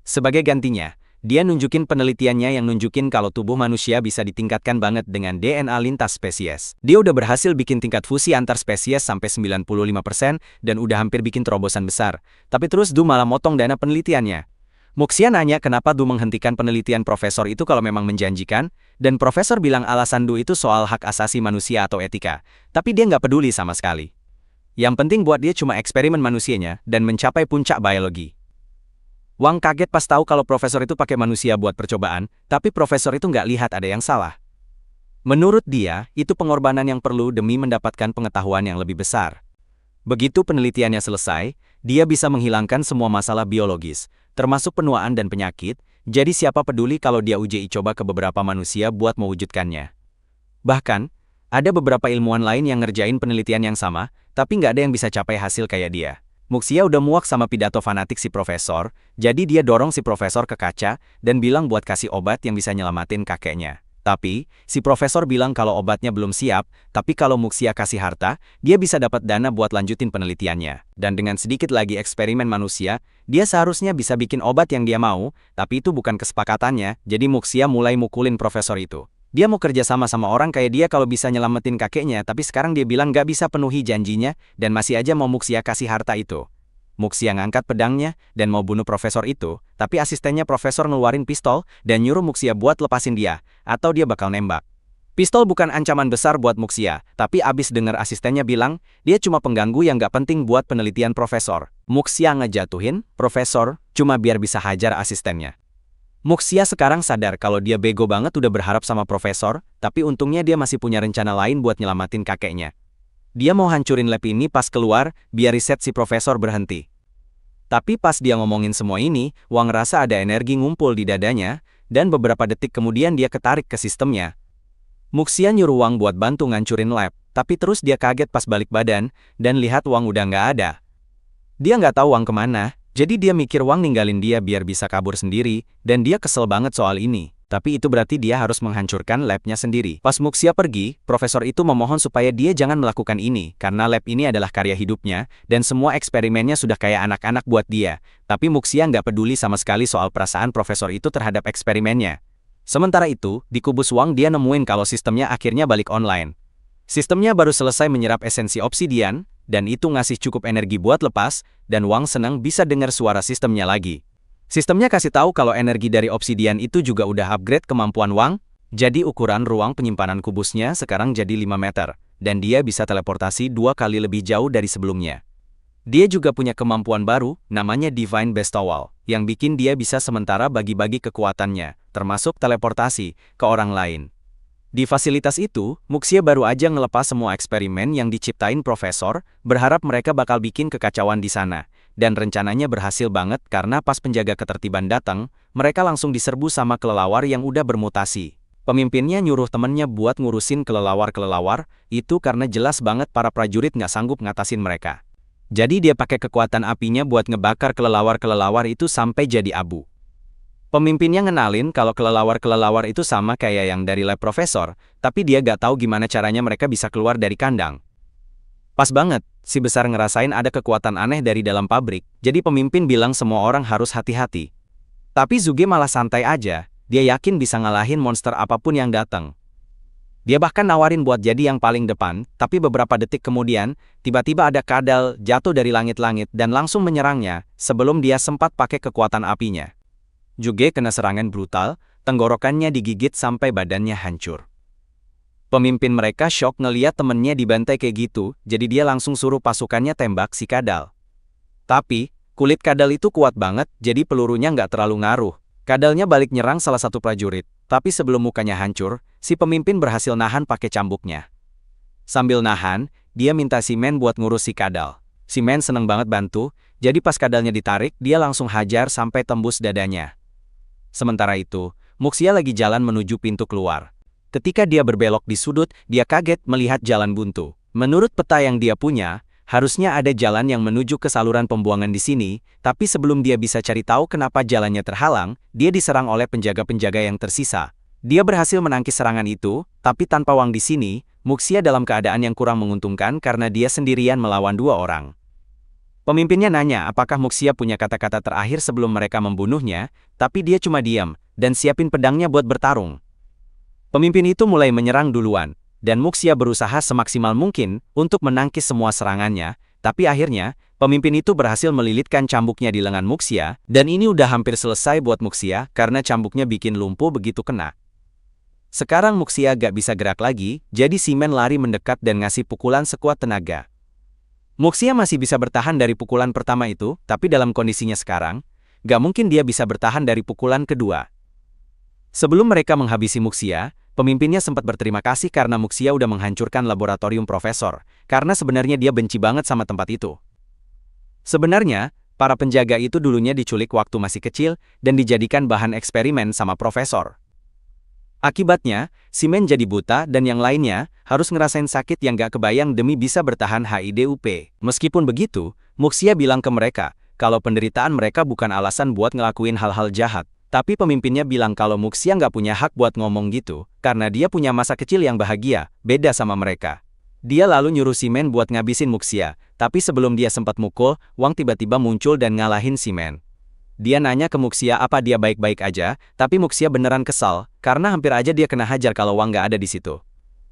Sebagai gantinya, dia nunjukin penelitiannya yang nunjukin kalau tubuh manusia bisa ditingkatkan banget dengan DNA lintas spesies. Dia udah berhasil bikin tingkat fusi antar spesies sampai 95% dan udah hampir bikin terobosan besar. Tapi terus Du malah motong dana penelitiannya. Muxia nanya kenapa Du menghentikan penelitian profesor itu kalau memang menjanjikan, dan profesor bilang alasan Du itu soal hak asasi manusia atau etika. Tapi dia nggak peduli sama sekali. Yang penting buat dia cuma eksperimen manusianya dan mencapai puncak biologi. Wang kaget pas tahu kalau profesor itu pakai manusia buat percobaan, tapi profesor itu nggak lihat ada yang salah. Menurut dia, itu pengorbanan yang perlu demi mendapatkan pengetahuan yang lebih besar. Begitu penelitiannya selesai, dia bisa menghilangkan semua masalah biologis, termasuk penuaan dan penyakit, jadi siapa peduli kalau dia uji coba ke beberapa manusia buat mewujudkannya. Bahkan, ada beberapa ilmuwan lain yang ngerjain penelitian yang sama, tapi nggak ada yang bisa capai hasil kayak dia. Muxia udah muak sama pidato fanatik si profesor, jadi dia dorong si profesor ke kaca dan bilang buat kasih obat yang bisa nyelamatin kakeknya. Tapi, si profesor bilang kalau obatnya belum siap, tapi kalau Muxia kasih harta, dia bisa dapat dana buat lanjutin penelitiannya. Dan dengan sedikit lagi eksperimen manusia, dia seharusnya bisa bikin obat yang dia mau, tapi itu bukan kesepakatannya, jadi Muxia mulai mukulin profesor itu. Dia mau kerja sama orang kayak dia kalau bisa nyelamatin kakeknya, tapi sekarang dia bilang gak bisa penuhi janjinya, dan masih aja mau Muxia kasih harta itu. Muxia ngangkat pedangnya, dan mau bunuh profesor itu, tapi asistennya profesor ngeluarin pistol, dan nyuruh Muxia buat lepasin dia, atau dia bakal nembak. Pistol bukan ancaman besar buat Muxia, tapi abis denger asistennya bilang, dia cuma pengganggu yang gak penting buat penelitian profesor. Muxia ngejatuhin profesor, cuma biar bisa hajar asistennya. Muxia sekarang sadar kalau dia bego banget udah berharap sama profesor, tapi untungnya dia masih punya rencana lain buat nyelamatin kakeknya. Dia mau hancurin lab ini pas keluar, biar riset si profesor berhenti. Tapi pas dia ngomongin semua ini, Wang rasa ada energi ngumpul di dadanya, dan beberapa detik kemudian dia ketarik ke sistemnya. Muxia nyuruh Wang buat bantu ngancurin lab, tapi terus dia kaget pas balik badan, dan lihat Wang udah nggak ada. Dia nggak tahu Wang kemana. Jadi dia mikir Wang ninggalin dia biar bisa kabur sendiri, dan dia kesel banget soal ini. Tapi itu berarti dia harus menghancurkan labnya sendiri. Pas Muxia pergi, profesor itu memohon supaya dia jangan melakukan ini, karena lab ini adalah karya hidupnya, dan semua eksperimennya sudah kayak anak-anak buat dia. Tapi Muxia nggak peduli sama sekali soal perasaan profesor itu terhadap eksperimennya. Sementara itu, di kubus Wang dia nemuin kalau sistemnya akhirnya balik online. Sistemnya baru selesai menyerap esensi obsidian, dan itu ngasih cukup energi buat lepas, dan Wang senang bisa dengar suara sistemnya lagi. Sistemnya kasih tahu kalau energi dari obsidian itu juga udah upgrade kemampuan Wang, jadi ukuran ruang penyimpanan kubusnya sekarang jadi 5 meter, dan dia bisa teleportasi 2 kali lebih jauh dari sebelumnya. Dia juga punya kemampuan baru, namanya Divine Bestowal, yang bikin dia bisa sementara bagi-bagi kekuatannya, termasuk teleportasi ke orang lain. Di fasilitas itu, Muxia baru aja ngelepas semua eksperimen yang diciptain profesor, berharap mereka bakal bikin kekacauan di sana. Dan rencananya berhasil banget karena pas penjaga ketertiban datang, mereka langsung diserbu sama kelelawar yang udah bermutasi. Pemimpinnya nyuruh temennya buat ngurusin kelelawar-kelelawar, itu karena jelas banget para prajurit nggak sanggup ngatasin mereka. Jadi dia pakai kekuatan apinya buat ngebakar kelelawar-kelelawar itu sampai jadi abu. Pemimpinnya ngenalin kalau kelelawar-kelelawar itu sama kayak yang dari lab profesor, tapi dia gak tahu gimana caranya mereka bisa keluar dari kandang. Pas banget, si besar ngerasain ada kekuatan aneh dari dalam pabrik, jadi pemimpin bilang semua orang harus hati-hati. Tapi Zuge malah santai aja, dia yakin bisa ngalahin monster apapun yang datang. Dia bahkan nawarin buat jadi yang paling depan, tapi beberapa detik kemudian, tiba-tiba ada kadal jatuh dari langit-langit dan langsung menyerangnya, sebelum dia sempat pakai kekuatan apinya. Zuge kena serangan brutal, tenggorokannya digigit sampai badannya hancur. Pemimpin mereka shock ngeliat temennya dibantai kayak gitu, jadi dia langsung suruh pasukannya tembak si kadal. Tapi, kulit kadal itu kuat banget, jadi pelurunya nggak terlalu ngaruh. Kadalnya balik nyerang salah satu prajurit, tapi sebelum mukanya hancur, si pemimpin berhasil nahan pakai cambuknya. Sambil nahan, dia minta si Men buat ngurus si kadal. Si Men seneng banget bantu, jadi pas kadalnya ditarik, dia langsung hajar sampai tembus dadanya. Sementara itu, Muxia lagi jalan menuju pintu keluar. Ketika dia berbelok di sudut, dia kaget melihat jalan buntu. Menurut peta yang dia punya, harusnya ada jalan yang menuju ke saluran pembuangan di sini, tapi sebelum dia bisa cari tahu kenapa jalannya terhalang, dia diserang oleh penjaga-penjaga yang tersisa. Dia berhasil menangkis serangan itu, tapi tanpa Wang di sini, Muxia dalam keadaan yang kurang menguntungkan karena dia sendirian melawan dua orang. Pemimpinnya nanya apakah Muxia punya kata-kata terakhir sebelum mereka membunuhnya, tapi dia cuma diam, dan siapin pedangnya buat bertarung. Pemimpin itu mulai menyerang duluan, dan Muxia berusaha semaksimal mungkin untuk menangkis semua serangannya, tapi akhirnya, pemimpin itu berhasil melilitkan cambuknya di lengan Muxia, dan ini udah hampir selesai buat Muxia karena cambuknya bikin lumpuh begitu kena. Sekarang Muxia gak bisa gerak lagi, jadi si Men lari mendekat dan ngasih pukulan sekuat tenaga. Muxia masih bisa bertahan dari pukulan pertama itu, tapi dalam kondisinya sekarang, gak mungkin dia bisa bertahan dari pukulan kedua. Sebelum mereka menghabisi Muxia, pemimpinnya sempat berterima kasih karena Muxia udah menghancurkan laboratorium profesor, karena sebenarnya dia benci banget sama tempat itu. Sebenarnya, para penjaga itu dulunya diculik waktu masih kecil dan dijadikan bahan eksperimen sama profesor. Akibatnya, si Men jadi buta dan yang lainnya harus ngerasain sakit yang gak kebayang demi bisa bertahan HIDUP. Meskipun begitu, Muxia bilang ke mereka kalau penderitaan mereka bukan alasan buat ngelakuin hal-hal jahat. Tapi pemimpinnya bilang kalau Muxia nggak punya hak buat ngomong gitu, karena dia punya masa kecil yang bahagia, beda sama mereka. Dia lalu nyuruh si Men buat ngabisin Muxia, tapi sebelum dia sempat mukul, Wang tiba-tiba muncul dan ngalahin si Men. Dia nanya ke Muxia apa dia baik-baik aja, tapi Muxia beneran kesal, karena hampir aja dia kena hajar kalau Wang nggak ada di situ.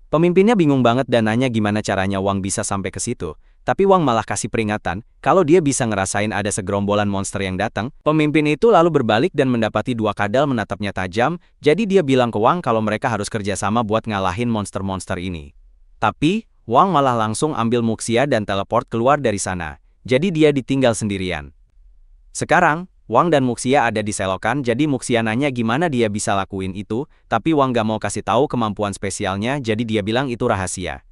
Pemimpinnya bingung banget dan nanya gimana caranya Wang bisa sampai ke situ. Tapi Wang malah kasih peringatan, kalau dia bisa ngerasain ada segerombolan monster yang datang. Pemimpin itu lalu berbalik dan mendapati dua kadal menatapnya tajam, jadi dia bilang ke Wang kalau mereka harus kerjasama buat ngalahin monster-monster ini. Tapi, Wang malah langsung ambil Muxia dan teleport keluar dari sana, jadi dia ditinggal sendirian. Sekarang, Wang dan Muxia ada di selokan, jadi Muxia nanya gimana dia bisa lakuin itu, tapi Wang gak mau kasih tahu kemampuan spesialnya, jadi dia bilang itu rahasia.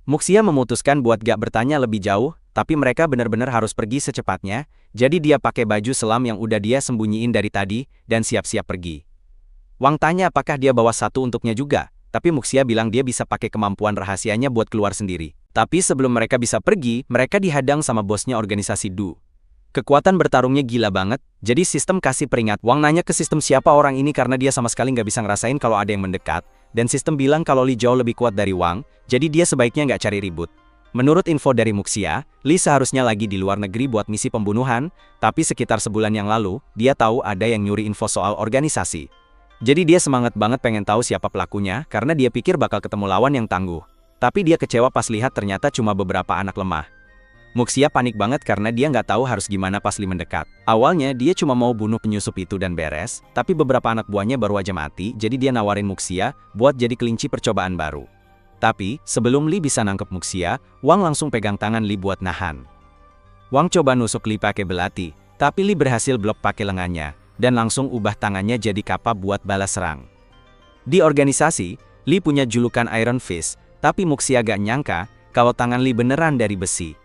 Muxia memutuskan buat gak bertanya lebih jauh, tapi mereka benar-benar harus pergi secepatnya, jadi dia pakai baju selam yang udah dia sembunyiin dari tadi, dan siap-siap pergi. Wang tanya apakah dia bawa satu untuknya juga, tapi Muxia bilang dia bisa pakai kemampuan rahasianya buat keluar sendiri. Tapi sebelum mereka bisa pergi, mereka dihadang sama bosnya organisasi Du. Kekuatan bertarungnya gila banget, jadi sistem kasih peringat. Wang nanya ke sistem siapa orang ini karena dia sama sekali nggak bisa ngerasain kalau ada yang mendekat, dan sistem bilang kalau Li jauh lebih kuat dari Wang, jadi dia sebaiknya nggak cari ribut. Menurut info dari Muxia, Li seharusnya lagi di luar negeri buat misi pembunuhan, tapi sekitar sebulan yang lalu, dia tahu ada yang nyuri info soal organisasi. Jadi dia semangat banget pengen tahu siapa pelakunya, karena dia pikir bakal ketemu lawan yang tangguh. Tapi dia kecewa pas lihat ternyata cuma beberapa anak lemah. Muxia panik banget karena dia nggak tahu harus gimana pas Li mendekat. Awalnya dia cuma mau bunuh penyusup itu dan beres, tapi beberapa anak buahnya baru aja mati, jadi dia nawarin Muxia buat jadi kelinci percobaan baru. Tapi, sebelum Li bisa nangkep Muxia, Wang langsung pegang tangan Li buat nahan. Wang coba nusuk Li pakai belati, tapi Li berhasil blok pakai lengannya, dan langsung ubah tangannya jadi kapal buat balas serang. Di organisasi, Li punya julukan Iron Fist, tapi Muxia gak nyangka kalau tangan Li beneran dari besi.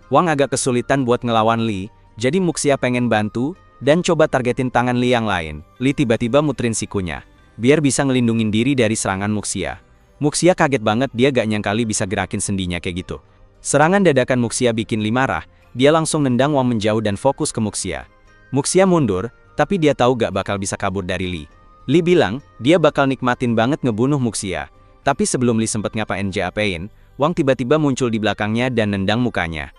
Wang agak kesulitan buat ngelawan Li, jadi Muxia pengen bantu, dan coba targetin tangan Li yang lain. Li tiba-tiba muterin sikunya. biar bisa ngelindungin diri dari serangan Muxia. Muxia kaget banget, dia gak nyangka Li bisa gerakin sendinya kayak gitu. Serangan dadakan Muxia bikin Li marah, dia langsung nendang Wang menjauh dan fokus ke Muxia. Muxia mundur, tapi dia tahu gak bakal bisa kabur dari Li. Li bilang, dia bakal nikmatin banget ngebunuh Muxia. Tapi sebelum Li sempet ngapain, Wang tiba-tiba muncul di belakangnya dan nendang mukanya.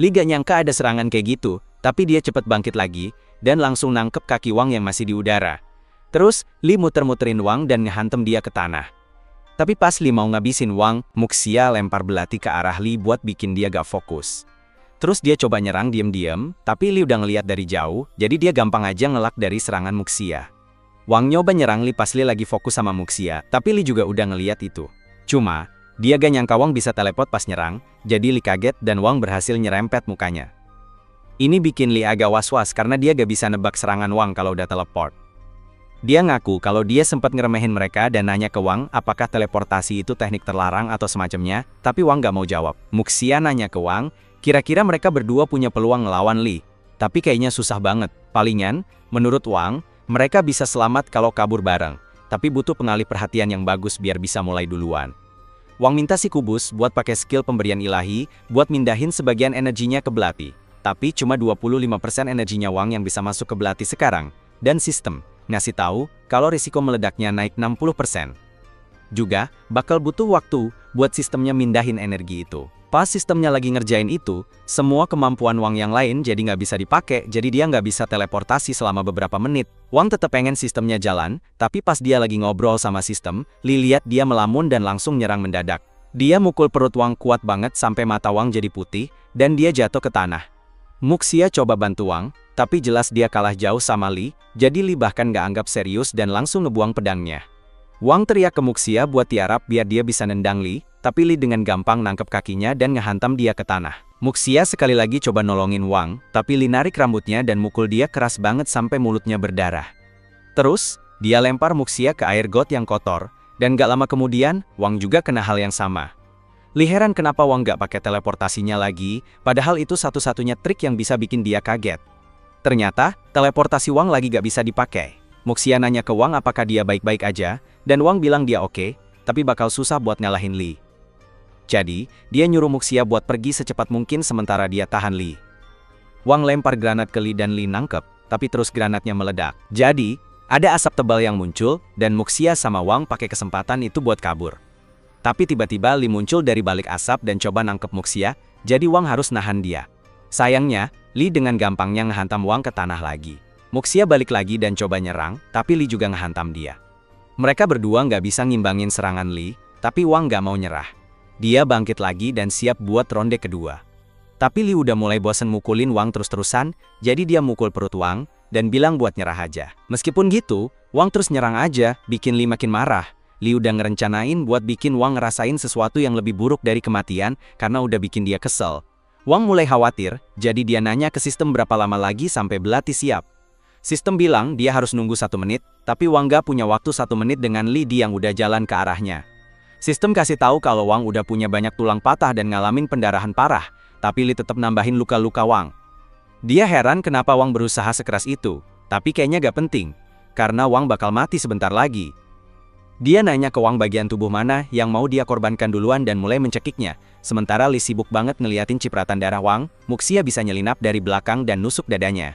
Li gak nyangka ada serangan kayak gitu, tapi dia cepet bangkit lagi, dan langsung nangkep kaki Wang yang masih di udara. Terus, Li muter-muterin Wang dan ngehantem dia ke tanah. Tapi pas Li mau ngabisin Wang, Muxia lempar belati ke arah Li buat bikin dia gak fokus. Terus dia coba nyerang diam-diam, tapi Li udah ngeliat dari jauh, jadi dia gampang aja ngelak dari serangan Muxia. Wang nyoba nyerang Li pas Li lagi fokus sama Muxia, tapi Li juga udah ngeliat itu. Cuma, dia gak nyangka Wang bisa teleport pas nyerang, jadi Li kaget dan Wang berhasil nyerempet mukanya. Ini bikin Li agak was-was karena dia gak bisa nebak serangan Wang kalau udah teleport. Dia ngaku kalau dia sempat ngeremehin mereka dan nanya ke Wang apakah teleportasi itu teknik terlarang atau semacamnya, tapi Wang gak mau jawab. Muxia nanya ke Wang, kira-kira mereka berdua punya peluang ngelawan Li. Tapi kayaknya susah banget. Palingan, menurut Wang, mereka bisa selamat kalau kabur bareng. Tapi butuh pengalih perhatian yang bagus biar bisa mulai duluan. Wang minta si Kubus buat pakai skill pemberian ilahi, buat mindahin sebagian energinya ke belati. Tapi cuma 25% energinya Wang yang bisa masuk ke belati sekarang. Dan sistem ngasih tahu kalau risiko meledaknya naik 60%. Juga, bakal butuh waktu buat sistemnya mindahin energi itu. Pas sistemnya lagi ngerjain itu, semua kemampuan Wang yang lain jadi nggak bisa dipakai, jadi dia nggak bisa teleportasi selama beberapa menit. Wang tetap pengen sistemnya jalan, tapi pas dia lagi ngobrol sama sistem, Li lihat dia melamun dan langsung nyerang mendadak. Dia mukul perut Wang kuat banget sampai mata Wang jadi putih, dan dia jatuh ke tanah. Muxia coba bantu Wang, tapi jelas dia kalah jauh sama Li, jadi Li bahkan gak anggap serius dan langsung ngebuang pedangnya. Wang teriak ke Muxia buat tiarap biar dia bisa nendang Li, tapi Li dengan gampang nangkep kakinya dan ngehantam dia ke tanah. Muxia sekali lagi coba nolongin Wang, tapi Li narik rambutnya dan mukul dia keras banget sampai mulutnya berdarah. Terus, dia lempar Muxia ke air got yang kotor, dan gak lama kemudian, Wang juga kena hal yang sama. Li heran kenapa Wang gak pakai teleportasinya lagi, padahal itu satu-satunya trik yang bisa bikin dia kaget. Ternyata, teleportasi Wang lagi gak bisa dipakai. Muxia nanya ke Wang apakah dia baik-baik aja, dan Wang bilang dia oke, tapi bakal susah buat ngalahin Li. Jadi, dia nyuruh Muxia buat pergi secepat mungkin sementara dia tahan Li. Wang lempar granat ke Li dan Li nangkep, tapi terus granatnya meledak. Jadi, ada asap tebal yang muncul, dan Muxia sama Wang pakai kesempatan itu buat kabur. Tapi tiba-tiba Li muncul dari balik asap dan coba nangkep Muxia, jadi Wang harus nahan dia. Sayangnya, Li dengan gampangnya ngehantam Wang ke tanah lagi. Muxia balik lagi dan coba nyerang, tapi Li juga ngehantam dia. Mereka berdua nggak bisa ngimbangin serangan Li, tapi Wang nggak mau nyerah. Dia bangkit lagi dan siap buat ronde kedua. Tapi Li udah mulai bosen mukulin Wang terus-terusan, jadi dia mukul perut Wang, dan bilang buat nyerah aja. Meskipun gitu, Wang terus nyerang aja, bikin Li makin marah. Li udah ngerencanain buat bikin Wang ngerasain sesuatu yang lebih buruk dari kematian, karena udah bikin dia kesel. Wang mulai khawatir, jadi dia nanya ke sistem berapa lama lagi sampai belati siap. Sistem bilang dia harus nunggu 1 menit, tapi Wang gak punya waktu 1 menit dengan Li yang udah jalan ke arahnya. Sistem kasih tahu kalau Wang udah punya banyak tulang patah dan ngalamin pendarahan parah, tapi Li tetap nambahin luka-luka Wang. Dia heran kenapa Wang berusaha sekeras itu, tapi kayaknya gak penting, karena Wang bakal mati sebentar lagi. Dia nanya ke Wang bagian tubuh mana yang mau dia korbankan duluan dan mulai mencekiknya. Sementara Li sibuk banget ngeliatin cipratan darah Wang, Muxia bisa nyelinap dari belakang dan nusuk dadanya.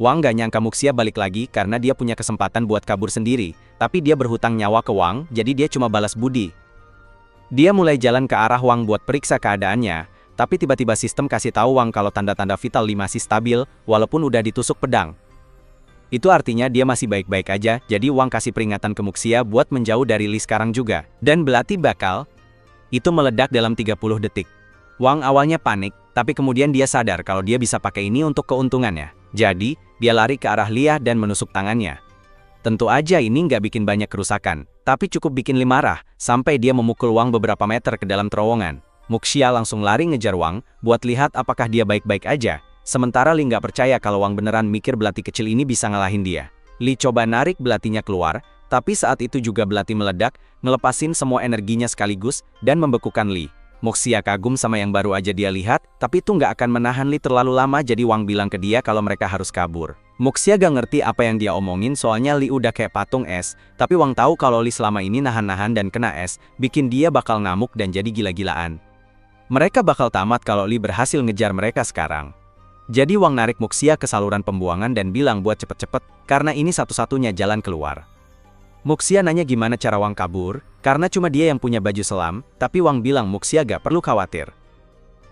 Wang gak nyangka Muxia balik lagi karena dia punya kesempatan buat kabur sendiri, tapi dia berhutang nyawa ke Wang, jadi dia cuma balas budi. Dia mulai jalan ke arah Wang buat periksa keadaannya, tapi tiba-tiba sistem kasih tahu Wang kalau tanda-tanda vital Li masih stabil, walaupun udah ditusuk pedang. Itu artinya dia masih baik-baik aja, jadi Wang kasih peringatan ke Muxia buat menjauh dari Li sekarang juga. Dan belati bakal itu meledak dalam 30 detik. Wang awalnya panik, tapi kemudian dia sadar kalau dia bisa pakai ini untuk keuntungannya. Jadi, dia lari ke arah Li dan menusuk tangannya. Tentu aja ini nggak bikin banyak kerusakan, tapi cukup bikin Li marah, sampai dia memukul Wang beberapa meter ke dalam terowongan. Muxia langsung lari ngejar Wang, buat lihat apakah dia baik-baik aja. Sementara Li nggak percaya kalau Wang beneran mikir belati kecil ini bisa ngalahin dia. Li coba narik belatinya keluar, tapi saat itu juga belati meledak, ngelepasin semua energinya sekaligus, dan membekukan Li. Muxia kagum sama yang baru aja dia lihat, tapi itu nggak akan menahan Li terlalu lama, jadi Wang bilang ke dia kalau mereka harus kabur. Muxia gak ngerti apa yang dia omongin soalnya Li udah kayak patung es, tapi Wang tahu kalau Li selama ini nahan-nahan dan kena es, bikin dia bakal ngamuk dan jadi gila-gilaan. Mereka bakal tamat kalau Li berhasil ngejar mereka sekarang. Jadi Wang narik Muxia ke saluran pembuangan dan bilang buat cepet-cepet, karena ini satu-satunya jalan keluar. Muxia nanya gimana cara Wang kabur, karena cuma dia yang punya baju selam, tapi Wang bilang Muxia gak perlu khawatir.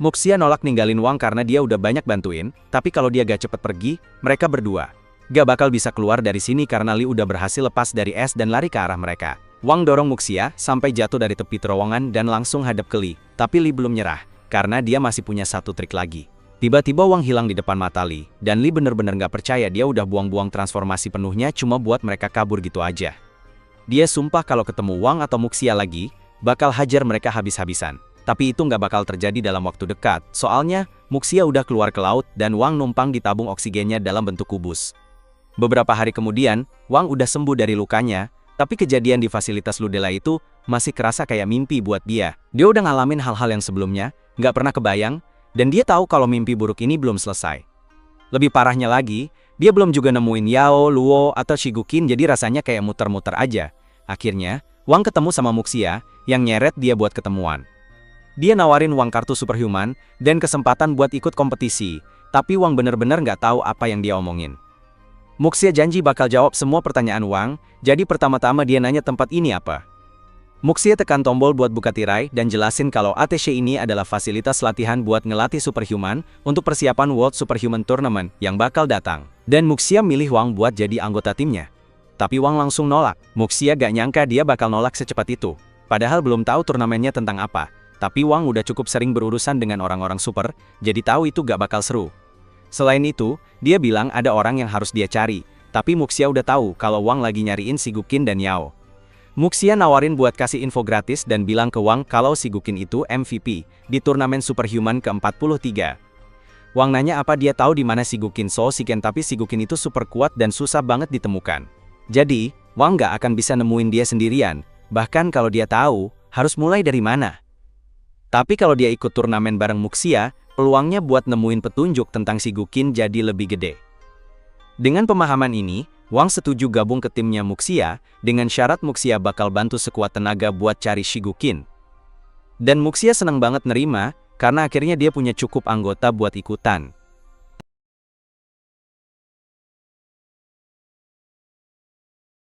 Muxia nolak ninggalin Wang karena dia udah banyak bantuin, tapi kalau dia gak cepet pergi, mereka berdua gak bakal bisa keluar dari sini karena Li udah berhasil lepas dari es dan lari ke arah mereka. Wang dorong Muxia sampai jatuh dari tepi terowongan dan langsung hadap ke Li, tapi Li belum nyerah, karena dia masih punya satu trik lagi. Tiba-tiba Wang hilang di depan mata Li, dan Li bener-bener gak percaya dia udah buang-buang transformasi penuhnya cuma buat mereka kabur gitu aja. Dia sumpah kalau ketemu Wang atau Muxia lagi, bakal hajar mereka habis-habisan. Tapi itu nggak bakal terjadi dalam waktu dekat, soalnya Muxia udah keluar ke laut dan Wang numpang di tabung oksigennya dalam bentuk kubus. Beberapa hari kemudian, Wang udah sembuh dari lukanya, tapi kejadian di fasilitas Ludela itu masih kerasa kayak mimpi buat dia. Dia udah ngalamin hal-hal yang sebelumnya, nggak pernah kebayang, dan dia tahu kalau mimpi buruk ini belum selesai. Lebih parahnya lagi, dia belum juga nemuin Yao, Luo, atau Shigukin jadi rasanya kayak muter-muter aja. Akhirnya, Wang ketemu sama Muxia, yang nyeret dia buat ketemuan. Dia nawarin Wang kartu superhuman dan kesempatan buat ikut kompetisi, tapi Wang bener-bener nggak tahu apa yang dia omongin. Muxia janji bakal jawab semua pertanyaan Wang, jadi pertama-tama dia nanya tempat ini apa. Muxia tekan tombol buat buka tirai dan jelasin kalau ATC ini adalah fasilitas latihan buat ngelatih superhuman untuk persiapan World Superhuman Tournament yang bakal datang. Dan Muxia milih Wang buat jadi anggota timnya. Tapi Wang langsung nolak. Muxia gak nyangka dia bakal nolak secepat itu. Padahal belum tahu turnamennya tentang apa. Tapi Wang udah cukup sering berurusan dengan orang-orang super, jadi tahu itu gak bakal seru. Selain itu, dia bilang ada orang yang harus dia cari, tapi Muxia udah tahu kalau Wang lagi nyariin Shigukin dan Yao. Muxia nawarin buat kasih info gratis dan bilang ke Wang kalau Shigukin itu MVP di turnamen Superhuman ke-43. Wang nanya apa dia tahu di mana Shigukin Shiken, tapi Shigukin itu super kuat dan susah banget ditemukan. Jadi, Wang gak akan bisa nemuin dia sendirian, bahkan kalau dia tahu, harus mulai dari mana. Tapi kalau dia ikut turnamen bareng Muxia, peluangnya buat nemuin petunjuk tentang Shigukin jadi lebih gede. Dengan pemahaman ini, Wang setuju gabung ke timnya Muxia, dengan syarat Muxia bakal bantu sekuat tenaga buat cari Shigukin. Dan Muxia senang banget nerima, karena akhirnya dia punya cukup anggota buat ikutan.